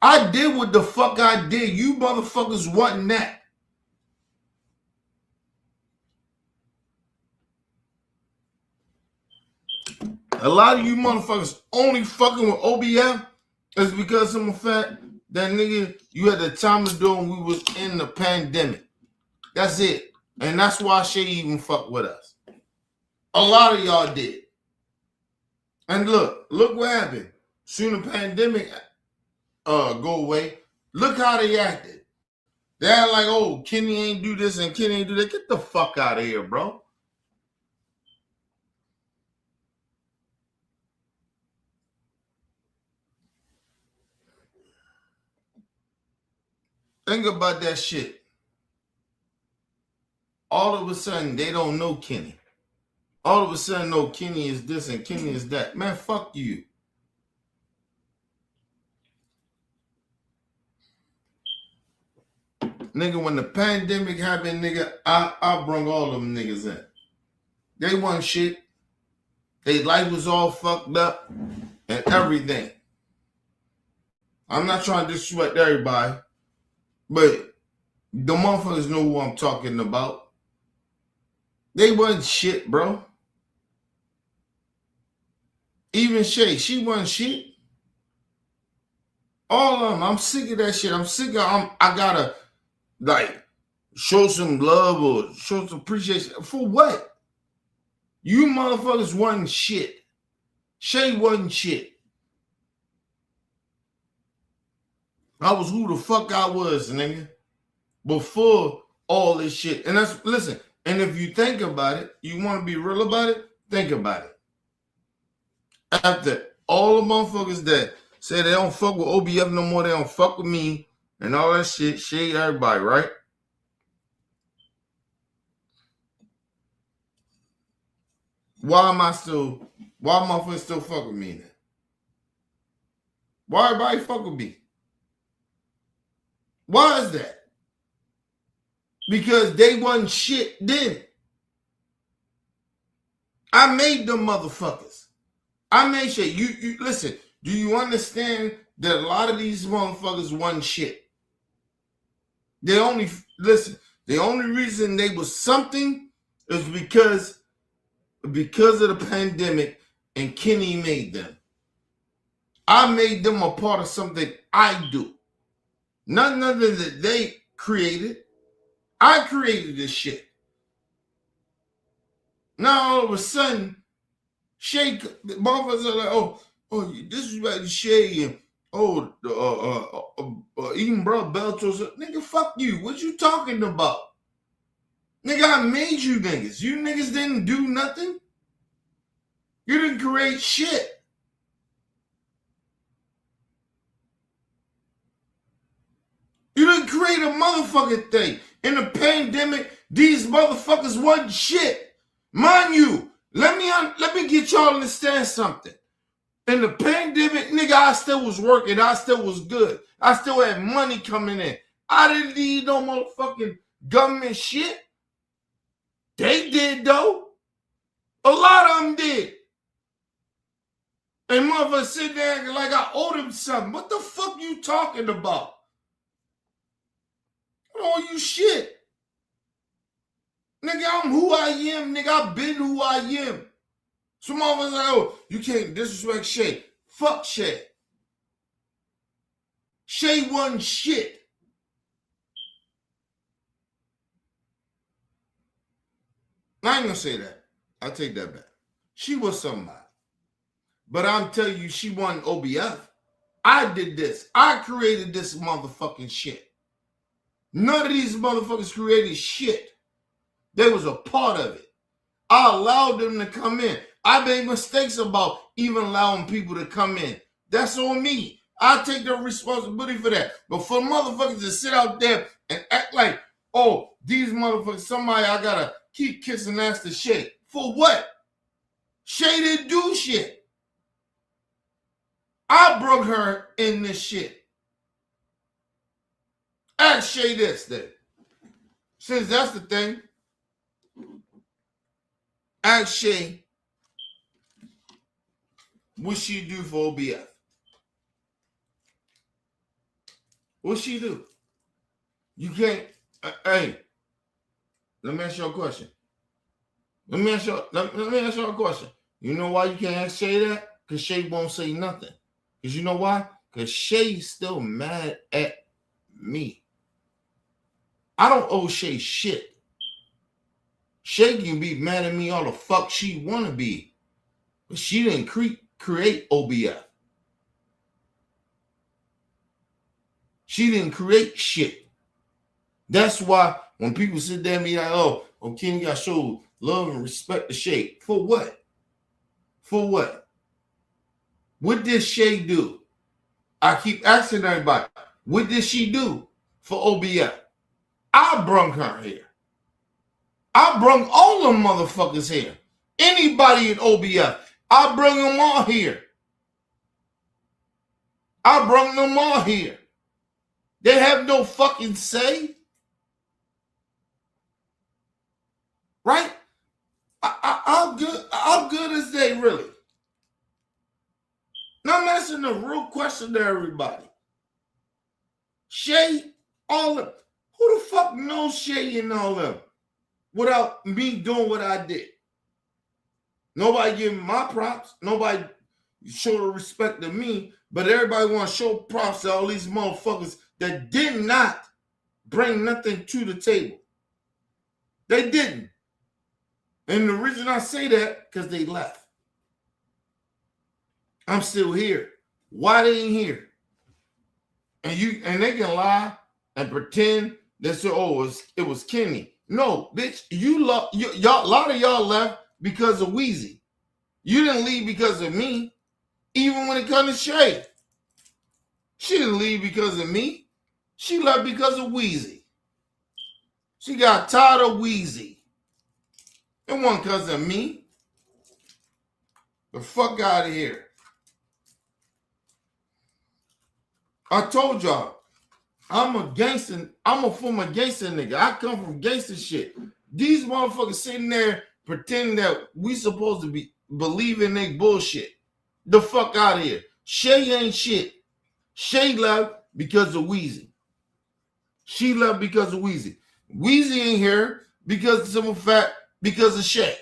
I did what the fuck I did. You motherfuckers wasn't that. A lot of you motherfuckers only fucking with OBF is because of the fact that, nigga, you had the time to do it when we was in the pandemic. That's it. And that's why Shay even fucked with us. A lot of y'all did. And look what happened. Soon the pandemic go away. Look how they acted. They act like, oh, Kenny ain't do this and Kenny ain't do that. Get the fuck out of here, bro. Think about that shit. All of a sudden, they don't know Kenny. All of a sudden, no, Kenny is this and Kenny is that. Man, fuck you. Nigga, when the pandemic happened, nigga, I brung all them niggas in. They wasn't shit. Their life was all fucked up and everything. I'm not trying to disrespect everybody, but the motherfuckers know who I'm talking about. They wasn't shit, bro. Even Shay, she wasn't shit. All of them, I'm sick of that shit. I'm sick of, I gotta, like, show some love or show some appreciation. For what? You motherfuckers wasn't shit. Shay wasn't shit. I was who the fuck I was, nigga, before all this shit. And that's, listen, and if you think about it, you want to be real about it, think about it. After all the motherfuckers that say they don't fuck with OBF no more, they don't fuck with me, and all that shit, shade everybody, right? Why motherfuckers still fuck with me then? Why everybody fuck with me? Why is that? Because they wasn't shit then. I made them motherfuckers. I made sure you listen, do you understand that a lot of these motherfuckers wasn't shit? The only reason they was something is because of the pandemic and Kenny made them. I made them a part of something I do. Nothing other than they created. I created this shit. Now all of a sudden, Shay, motherfuckers are like, oh, this is about Shay and even bro Beltos. Nigga, fuck you. What you talking about? Nigga, I made you niggas. You niggas didn't do nothing. You didn't create shit. You didn't create a motherfucking thing. In the pandemic, these motherfuckers wasn't shit. Mind you, let me get y'all to understand something. In the pandemic, nigga, I still was working. I still was good. I still had money coming in. I didn't need no motherfucking government shit. They did, though. A lot of them did. And motherfuckers sit there acting like I owe them something. What the fuck you talking about? I don't owe you shit. Nigga, I'm who I am. Nigga, I've been who I am. Some motherfuckers like, oh, you can't disrespect Shay. Fuck Shay. Shay wasn't shit. I ain't gonna say that. I'll take that back. She was somebody. But I'm telling you, she wasn't OBF. I did this. I created this motherfucking shit. None of these motherfuckers created shit. They was a part of it. I allowed them to come in. I made mistakes about even allowing people to come in. That's on me. I take the responsibility for that. But for motherfuckers to sit out there and act like, oh, these motherfuckers, somebody I gotta keep kissing ass to Shay. For what? Shay didn't do shit. I brought her in this shit. Ask Shay this then. Since that's the thing, ask Shay, what she do for OBF? What she do? You can't, hey, let me ask you a question. Let me ask you a question. You know why you can't ask Shay that? Because Shay won't say nothing. Because you know why? Because Shay's still mad at me. I don't owe Shay shit. Shay can be mad at me all the fuck she want to be. But she didn't create OBF. She didn't create shit. That's why when people sit there and be like, oh, Kenny got to show love and respect to Shay. For what? For what? What did Shay do? I keep asking everybody, what did she do for OBF? I brung her here. I brung all them motherfuckers here. Anybody in OBF, I brung them all here. I brung them all here. They have no fucking say. Right? I'm good as they really. Now I'm asking the real question to everybody. Shay, all of them. Who the fuck knows Shay and all of them without me doing what I did? Nobody giving my props. Nobody show the respect to me. But everybody want to show props to all these motherfuckers that did not bring nothing to the table. They didn't. And the reason I say that, because they left. I'm still here. Why they ain't here? And they can lie and pretend that say, oh, it was Kenny. No, bitch, y'all, a lot of y'all left because of Weezy. You didn't leave because of me. Even when it comes to Shay. She didn't leave because of me. She left because of Weezy. She got tired of Weezy. It wasn't because of me. The fuck out of here. I told y'all, I'm a gangster. I'm a former gangster nigga. I come from gangster shit. These motherfuckers sitting there pretending that we supposed to be believing they bullshit. The fuck out of here. Shay ain't shit. Shay left because of Weezy. She left because of Weezy. Weezy ain't here because of simple fact, because of Shay.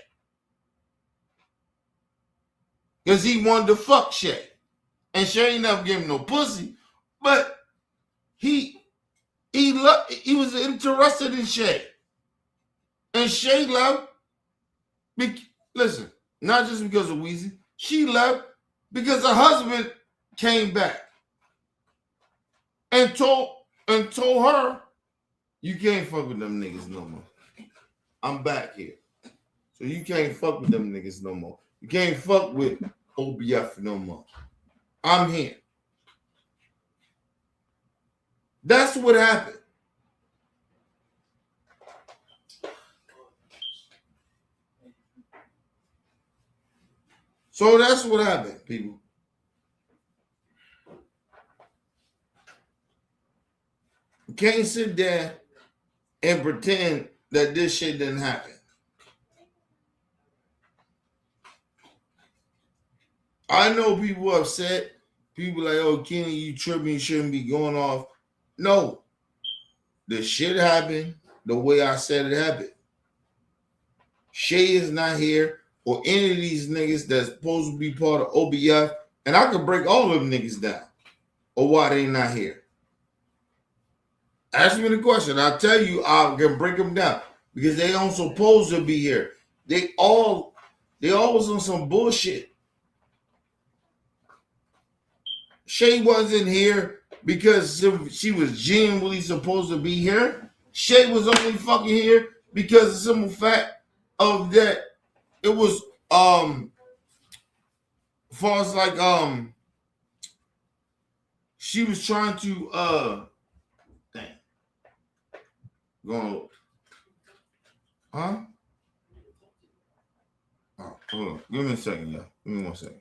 Because he wanted to fuck Shay. And Shay ain't never gave him no pussy. But he was interested in Shay. And Shay left. Listen, not just because of Weezy. She left because her husband came back and told her, you can't fuck with them niggas no more. I'm back here. So you can't fuck with them niggas no more. You can't fuck with OBF no more. I'm here. That's what happened. So that's what happened, people. You can't sit there and pretend that this shit didn't happen. I know people upset. People like, oh, Kenny, you tripping, you shouldn't be going off. No, the shit happened the way I said it happened. Shay is not here, or any of these niggas that's supposed to be part of OBF, and I could break all of them niggas down, or why they not here. Ask me the question. I'll tell you, I can break them down because they don't supposed to be here. They always on some bullshit. Shay wasn't here because she was genuinely supposed to be here. Shay was only fucking here because of the simple fact of that it was as far as like she was trying to dang, going, huh? Oh, hold on. Give me a second, y'all. Give me 1 second.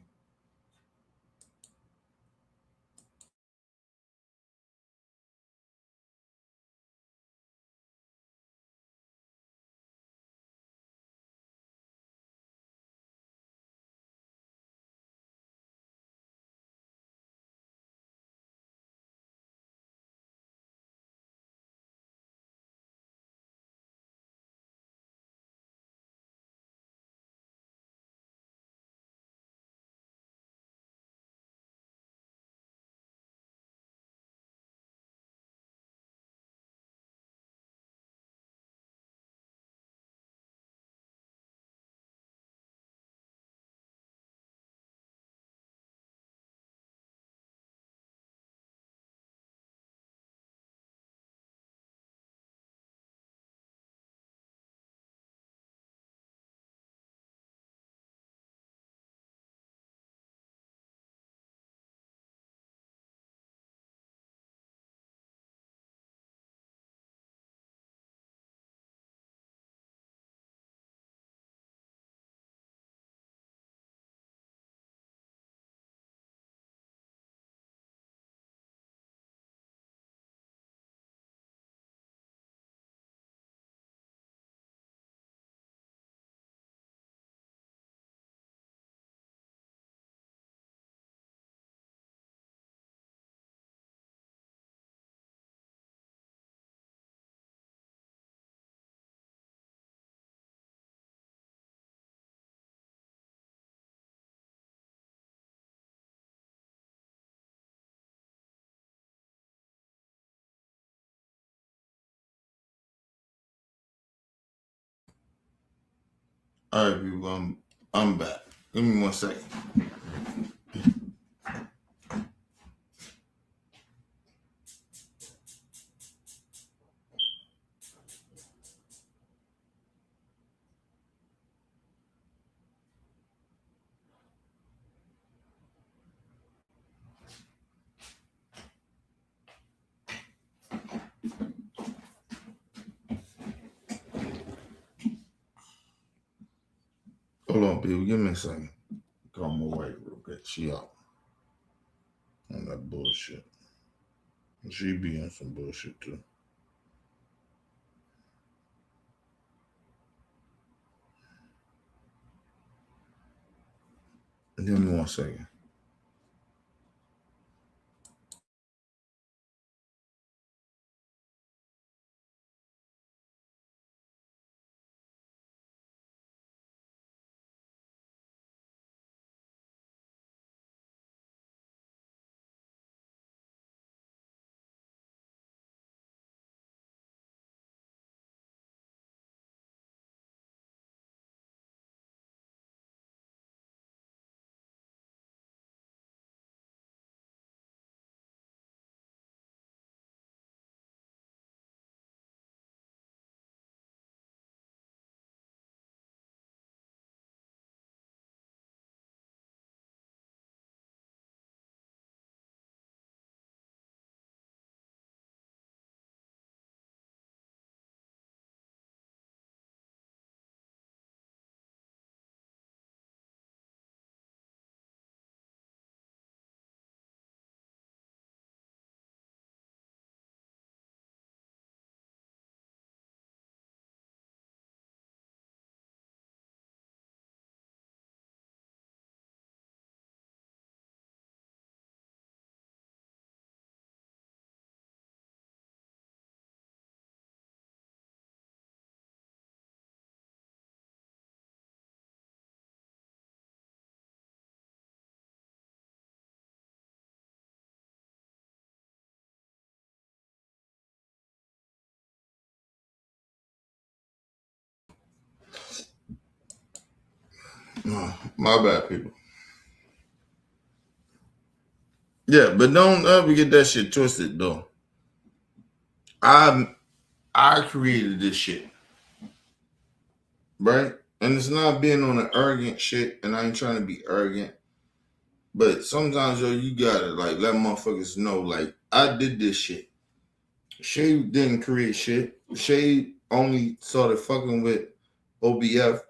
All right, people, I'm back. Give me 1 second. Hold on, people. Give me a second. Call my wife real quick. She out on that bullshit. She be on some bullshit too. Give me 1 second. My bad, people. Yeah, but don't ever get that shit twisted, though. I created this shit, right? And it's not being on an arrogant shit, and I ain't trying to be arrogant. But sometimes, yo, you gotta like let motherfuckers know, like, I did this shit. Shay didn't create shit. Shay only started fucking with OBF,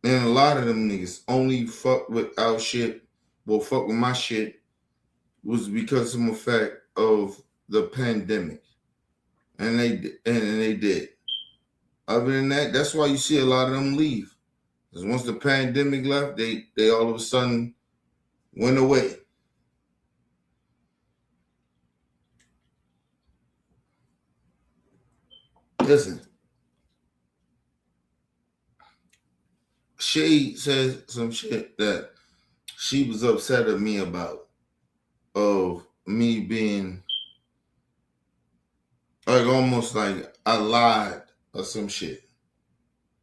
and a lot of them niggas only fuck with our shit, well, fuck with my shit, was because of the fact of the pandemic, and they did. Other than that, that's why you see a lot of them leave. Because once the pandemic left, they all of a sudden went away. Listen, Shay says some shit that she was upset at me about, of me being like almost like I lied or some shit,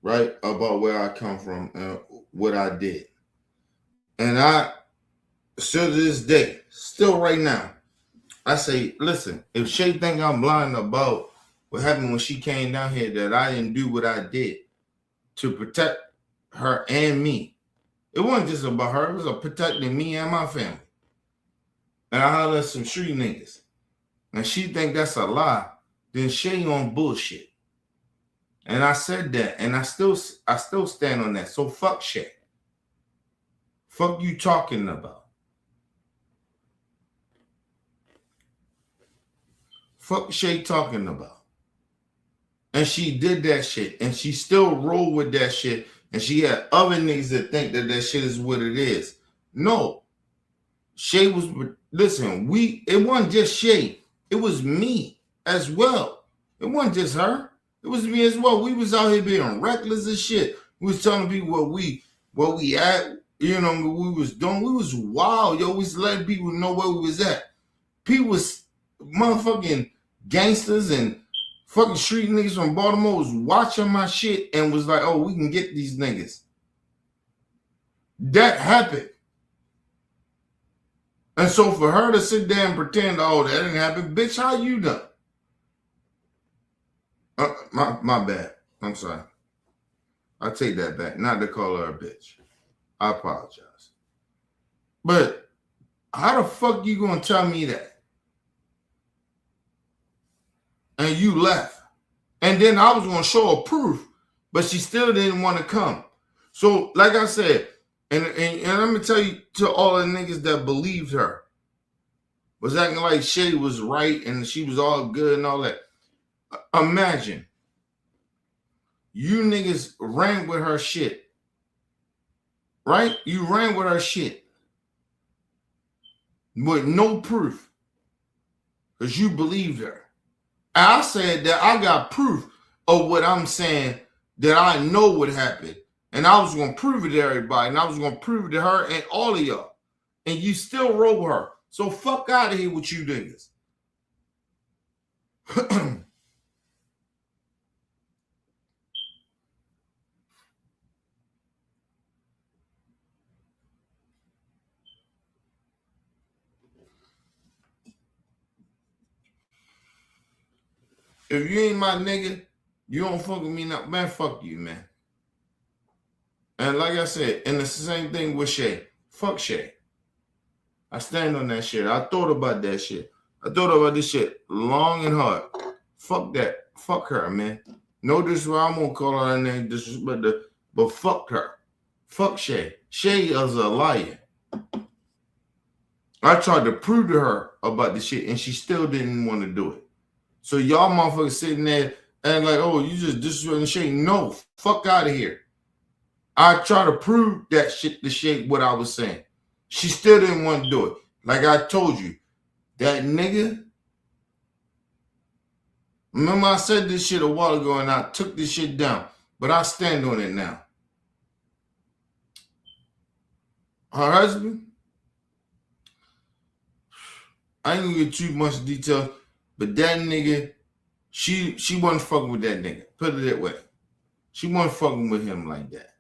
right? About where I come from and what I did. And I, still to this day, still right now, I say, listen, if Shay think I'm lying about what happened when she came down here, that I didn't do what I did to protect her and me. It wasn't just about her, it was about protecting me and my family. And I hollered at some street niggas. And she think that's a lie, then Shay on bullshit. And I said that, and I still stand on that. So fuck Shay. Fuck you talking about. Fuck Shay talking about. And she did that shit. And she still rolled with that shit. And she had other niggas that think that that shit is what it is. No. Shay was, listen, it wasn't just Shay. It was me as well. It wasn't just her. It was me as well. We was out here being reckless as shit. We was telling people what we at, you know, what we was doing. We was wild, yo. We was letting people know where we was at. People was motherfucking gangsters and fucking street niggas from Baltimore was watching my shit and was like, oh, we can get these niggas. That happened. And so for her to sit there and pretend, oh, that didn't happen, bitch, how you done? My bad. I'm sorry. I take that back. Not to call her a bitch. I apologize. But how the fuck you gonna tell me that? And you left. And then I was gonna show her proof, but she still didn't want to come. So, like I said, and let me tell you, to all the niggas that believed her, was acting like Shay was right and she was all good and all that. Imagine you niggas ran with her shit, right? You ran with her shit with no proof because you believed her. And I said that I got proof of what I'm saying, that I know what happened. And I was going to prove it to everybody. And I was going to prove it to her and all of y'all. And you still roll her. So fuck out of here with you niggas. If you ain't my nigga, you don't fuck with me now. Man, fuck you, man. And like I said, and it's the same thing with Shay. Fuck Shay. I stand on that shit. I thought about that shit. I thought about this shit long and hard. Fuck that. Fuck her, man. No disrespect. I'm gonna call her name disrespect, but fuck her. Fuck Shay. Shay is a liar. I tried to prove to her about this shit, and she still didn't want to do it. So y'all motherfuckers sitting there and like, oh, you just disrespecting Shay. No, fuck out of here. I try to prove that shit to Shay what I was saying. She still didn't want to do it. Like I told you, that nigga. Remember I said this shit a while ago and I took this shit down. But I stand on it now. Her husband, I ain't gonna get too much detail, but that nigga, she wasn't fucking with that nigga. Put it that way. She wasn't fucking with him like that.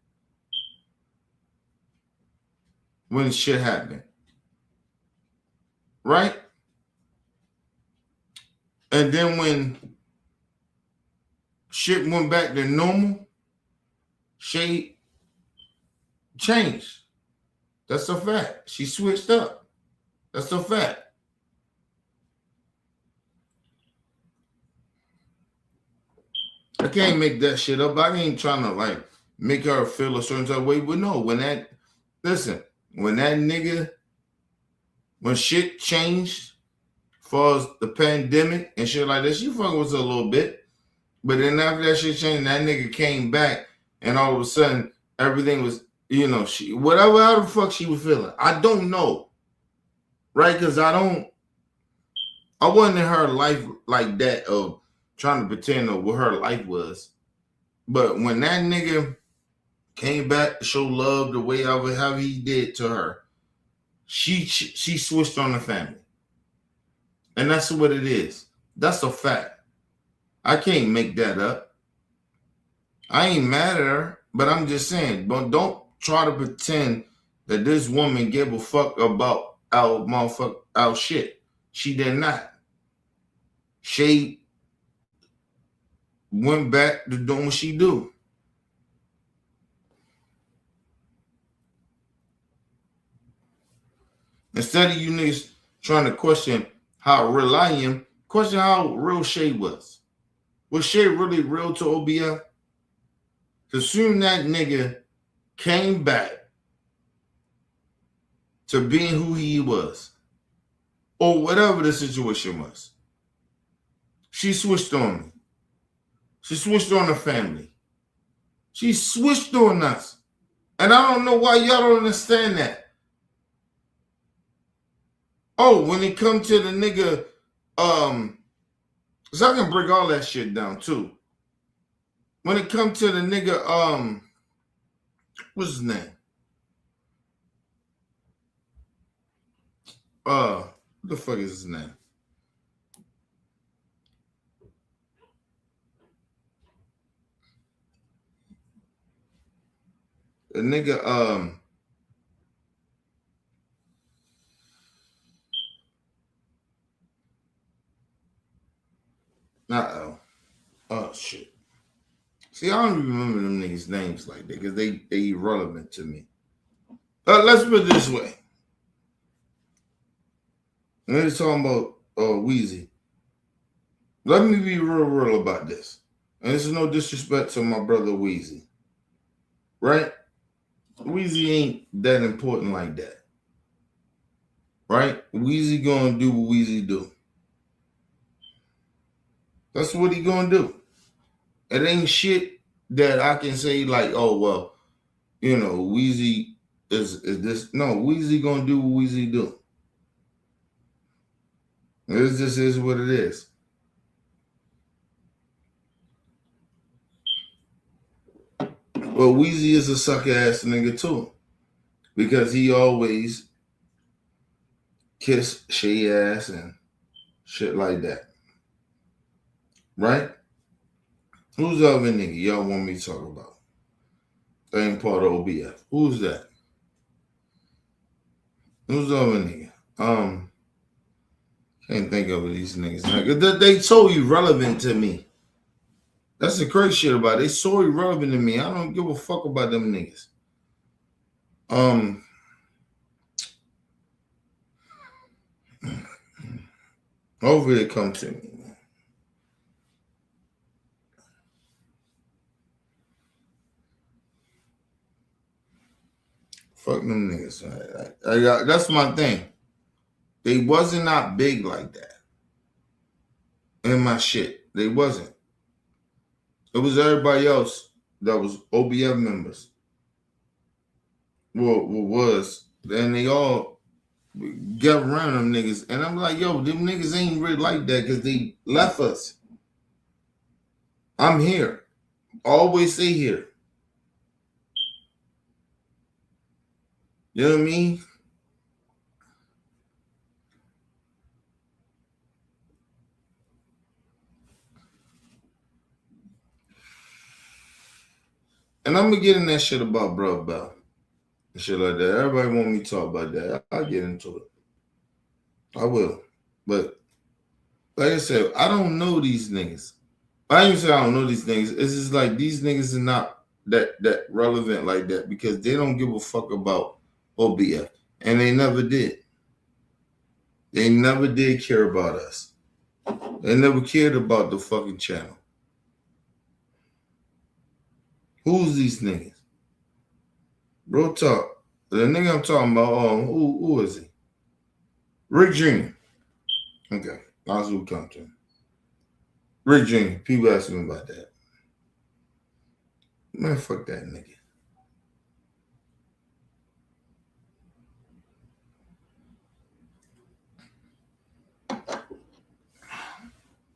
when shit happened. Right? And then when shit went back to normal, Shay changed. That's a fact. She switched up. That's a fact. I can't make that shit up. I ain't trying to like make her feel a certain type of way. But no, when that nigga, when shit changed as far as the pandemic and shit like that, she fucking was a little bit. But then after that shit changed, that nigga came back and all of a sudden everything was, she whatever how the fuck she was feeling. I don't know. Right? Because I wasn't in her life like that of trying to pretend of what her life was. But when that nigga came back to show love the way how he did to her, she switched on the family. And that's what it is. That's a fact. I can't make that up. I ain't mad at her, but I'm just saying, but don't try to pretend that this woman gave a fuck about our shit. She did not. She went back to doing what she do. Instead of you niggas trying to question how real I am, question how real Shay was. Was Shay really real to OBF? Because soon that nigga came back to being who he was. Or whatever the situation was. She switched on me. She switched on the family. She switched on us. And I don't know why y'all don't understand that. Oh, when it come to the nigga, so I can break all that shit down too. When it come to the nigga, what's his name? What the fuck is his name? The nigga, oh shit. See, I don't even remember them niggas' names like that because they irrelevant to me. Let's put it this way. When they're talking about Weezy, let me be real about this. And this is no disrespect to my brother Weezy. Right? Weezy ain't that important like that. Right? Weezy gonna do what Weezy do. That's what he gonna do. It ain't shit that I can say like, oh well, Weezy is this. No, Weezy gonna do what Weezy do. This just is what it is. Well, Weezy is a sucker ass nigga too. Because he always kiss Shay ass and shit like that. Right? Who's the other nigga y'all want me to talk about? That ain't part of OBF. Who's that? Who's the other nigga? Can't think of these niggas. They so irrelevant to me. That's the crazy shit about it. They so irrelevant to me. I don't give a fuck about them niggas. Hopefully it come to me. Fuck them niggas. That's my thing. They wasn't not big like that. In my shit. They wasn't. It was everybody else that was OBF members. Well, was. And they all get around them niggas. And I'm like, yo, them niggas ain't really like that because they left us. I'm here. Always stay here. You know what I mean? And I'm gonna get in that shit about Bro Bell. and shit like that. Everybody want me to talk about that. I'll get into it. I will. But like I said, I don't know these niggas. I ain't say I don't know these niggas. It's just like these niggas are not that relevant like that because they don't give a fuck about OBF. And they never did. They never did care about us. They never cared about the fucking channel. Who's these niggas? Real talk. The nigga I'm talking about, who is he? Rick Jr. Okay, that's who come to him. Rick Jr. People ask me about that. Man, fuck that nigga.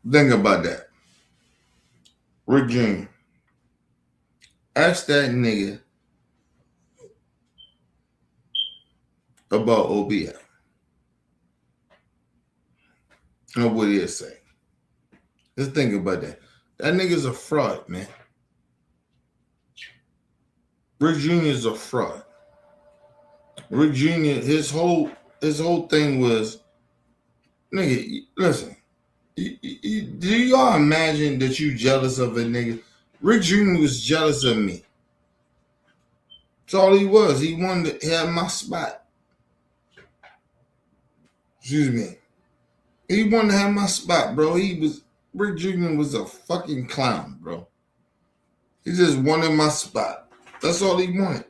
Think about that. Rick Jr. Ask that nigga about OBF. And what he'll say. Just think about that. That nigga's a fraud, man. Rick Jr. is a fraud. Rick Jr. His whole thing was, nigga, listen. Do y'all imagine that you jealous of a nigga? Rick Jr. was jealous of me. That's all he was. He wanted to have my spot. Excuse me. He wanted to have my spot, bro. Rick Jr. was a fucking clown, bro. He just wanted my spot. That's all he wanted.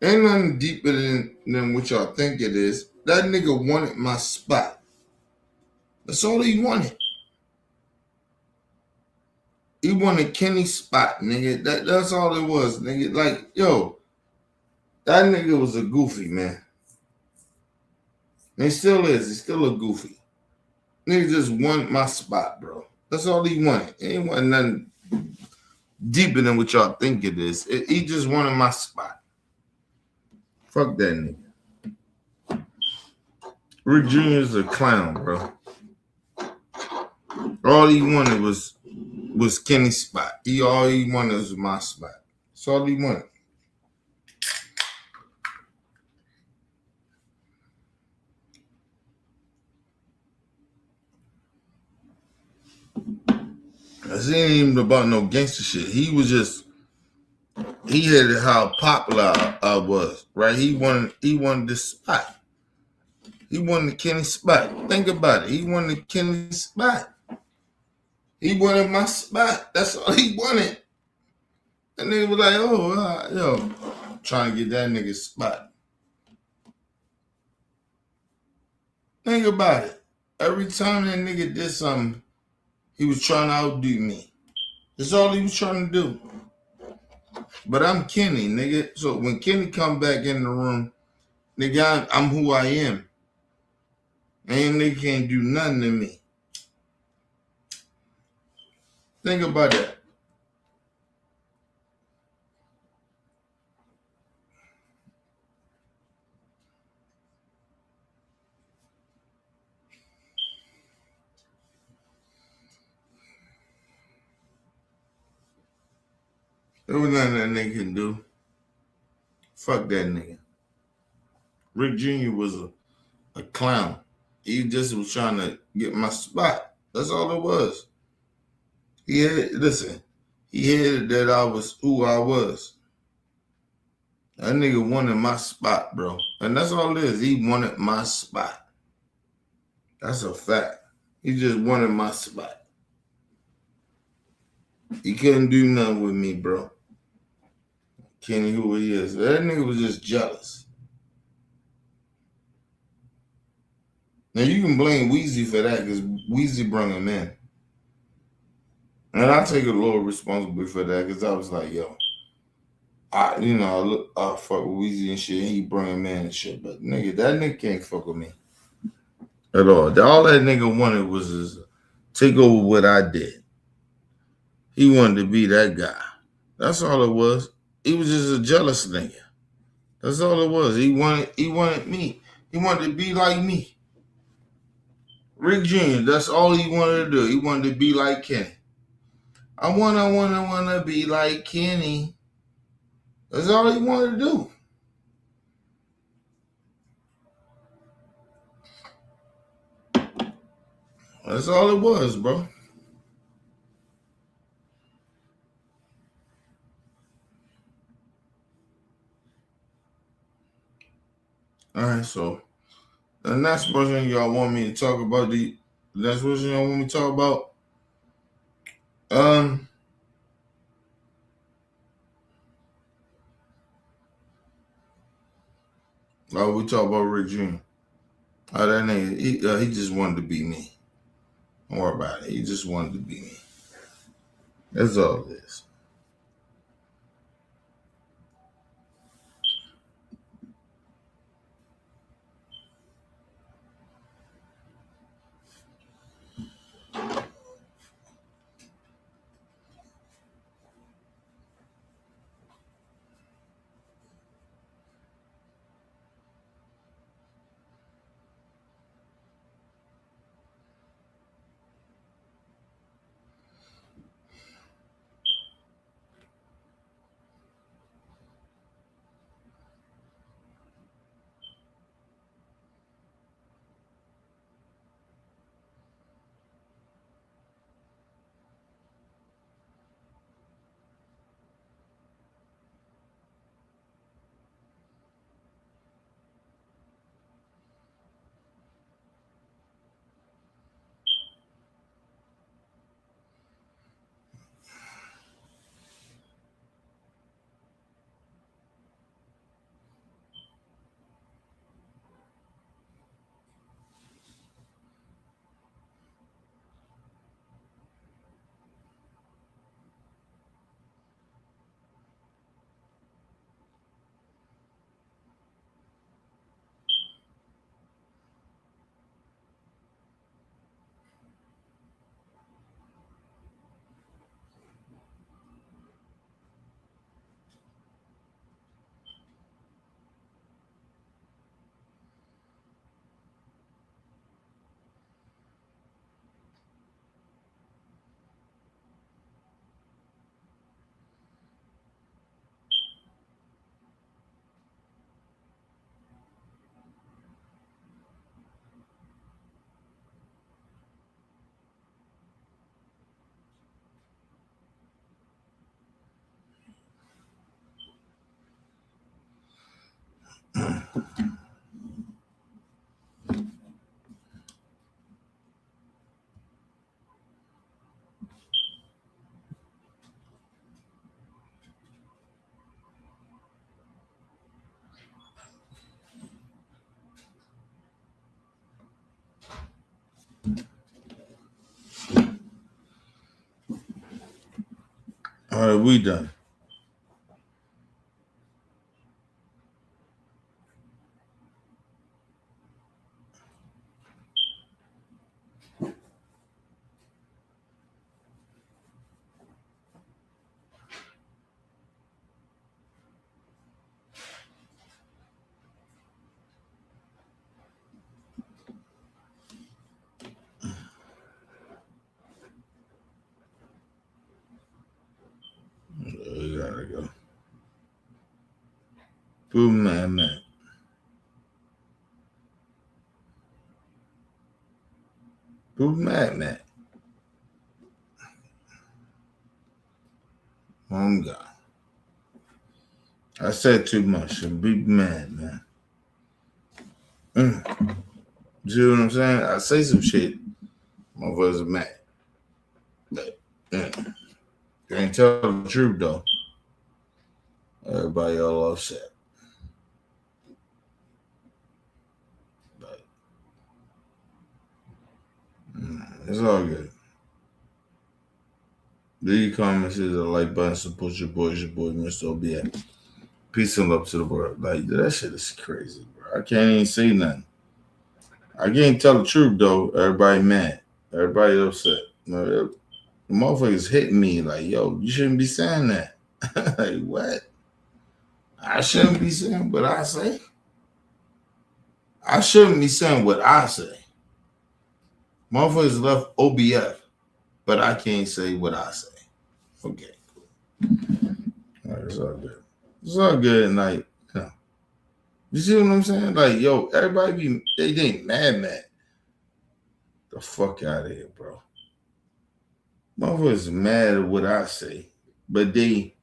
Ain't nothing deeper than what y'all think it is. That nigga wanted my spot. That's all he wanted. He wanted Kenny's spot, nigga. That's all it was, nigga. Like, yo, that nigga was a goofy, man. And he still is. He's still a goofy. Nigga just wanted my spot, bro. That's all he wanted. It ain't want nothing deeper than what y'all think it is. He just wanted my spot. Fuck that nigga. Rick Jr. is a clown, bro. All he wanted was Kenny's spot. All he wanted was my spot. That's all he wanted. This ain't even about no gangster shit. He had how popular I was, right? He wanted this spot. He wanted Kenny's spot. Think about it. He wanted Kenny's spot. He wanted my spot. That's all he wanted. And they were like, yo, trying to get that nigga's spot. Think about it. Every time that nigga did something, he was trying to outdo me. That's all he was trying to do. But I'm Kenny, nigga. So when Kenny come back in the room, nigga, I'm who I am. And nigga can't do nothing to me. Think about that. There was nothing that nigga can do. Fuck that nigga. Rick Jr. was a clown. He just was trying to get my spot. That's all it was. He had that I was who I was. That nigga wanted my spot, bro. And that's all it is. He wanted my spot. That's a fact. He just wanted my spot. He couldn't do nothing with me, bro. Kenny, who he is. That nigga was just jealous. Now you can blame Weezy for that because Weezy brought him in. And I take a little responsibility for that because I was like, yo, I fuck with Weezy and shit. He brought him in and shit. But nigga, that nigga can't fuck with me at all. All that nigga wanted was to take over what I did. He wanted to be that guy. That's all it was. He was just a jealous nigga. That's all it was. He wanted me. He wanted to be like me. Rick Jr., that's all he wanted to do. He wanted to be like Kenny. I wanna be like Kenny. That's all he wanted to do. That's all it was, bro. All right, so the next person y'all want me to talk about, the next person y'all want me to talk about, we talk about Rick Jr. That nigga, he just wanted to be me. Don't worry about it. He just wanted to be me. That's all it is. All right, we done. We gotta go. Boom, man. Boom, man. Oh God. I said too much. I'm big mad, man. You see what I'm saying? I say some shit. Motherfuckers are mad. But, yeah. You ain't tell the truth, though. Everybody all upset. But, it's all good. Leave your comments, hit the like button, support your boy, Mr. OBA. Peace and love to the world. Like, that shit is crazy, bro. I can't even say nothing. I can't tell the truth, though. Everybody mad. Everybody upset. The motherfuckers hitting me like, yo, you shouldn't be saying that. Like, what? I shouldn't be saying what I say. I shouldn't be saying what I say. Motherfuckers left OBF, but I can't say what I say. Okay, cool. All right, it's all good. It's all good. Like, you see what I'm saying? Like, yo, everybody they mad. The fuck out of here, bro. Motherfuckers mad at what I say, but they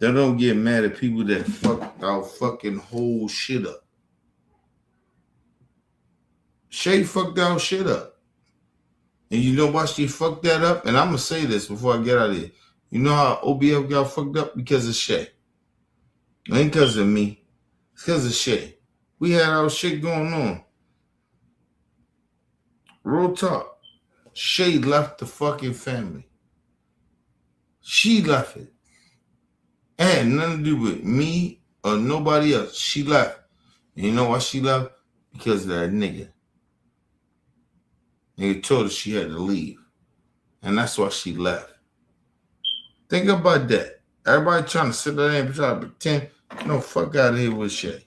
don't get mad at people that fucked our fucking whole shit up. Shay fucked our shit up. And you know why she fucked that up? And I'm going to say this before I get out of here. You know how OBF got fucked up? Because of Shay. It ain't because of me. It's because of Shay. We had our shit going on. Real talk. Shay left the fucking family. She left it. It had nothing to do with me or nobody else. She left. And you know why she left? Because of that nigga. Nigga told her she had to leave. And that's why she left. Think about that. Everybody trying to sit there and try to pretend. No, fuck out of here with Shay.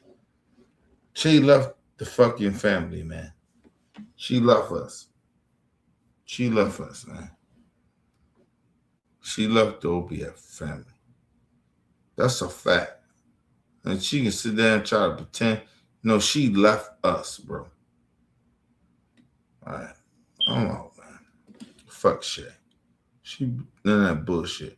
Shay left the fucking family, man. She left us. She left us, man. She left the OBF family. That's a fact. And she can sit there and try to pretend. No, she left us, bro. All right. I'm out, man. Fuck Shay. She none of that bullshit.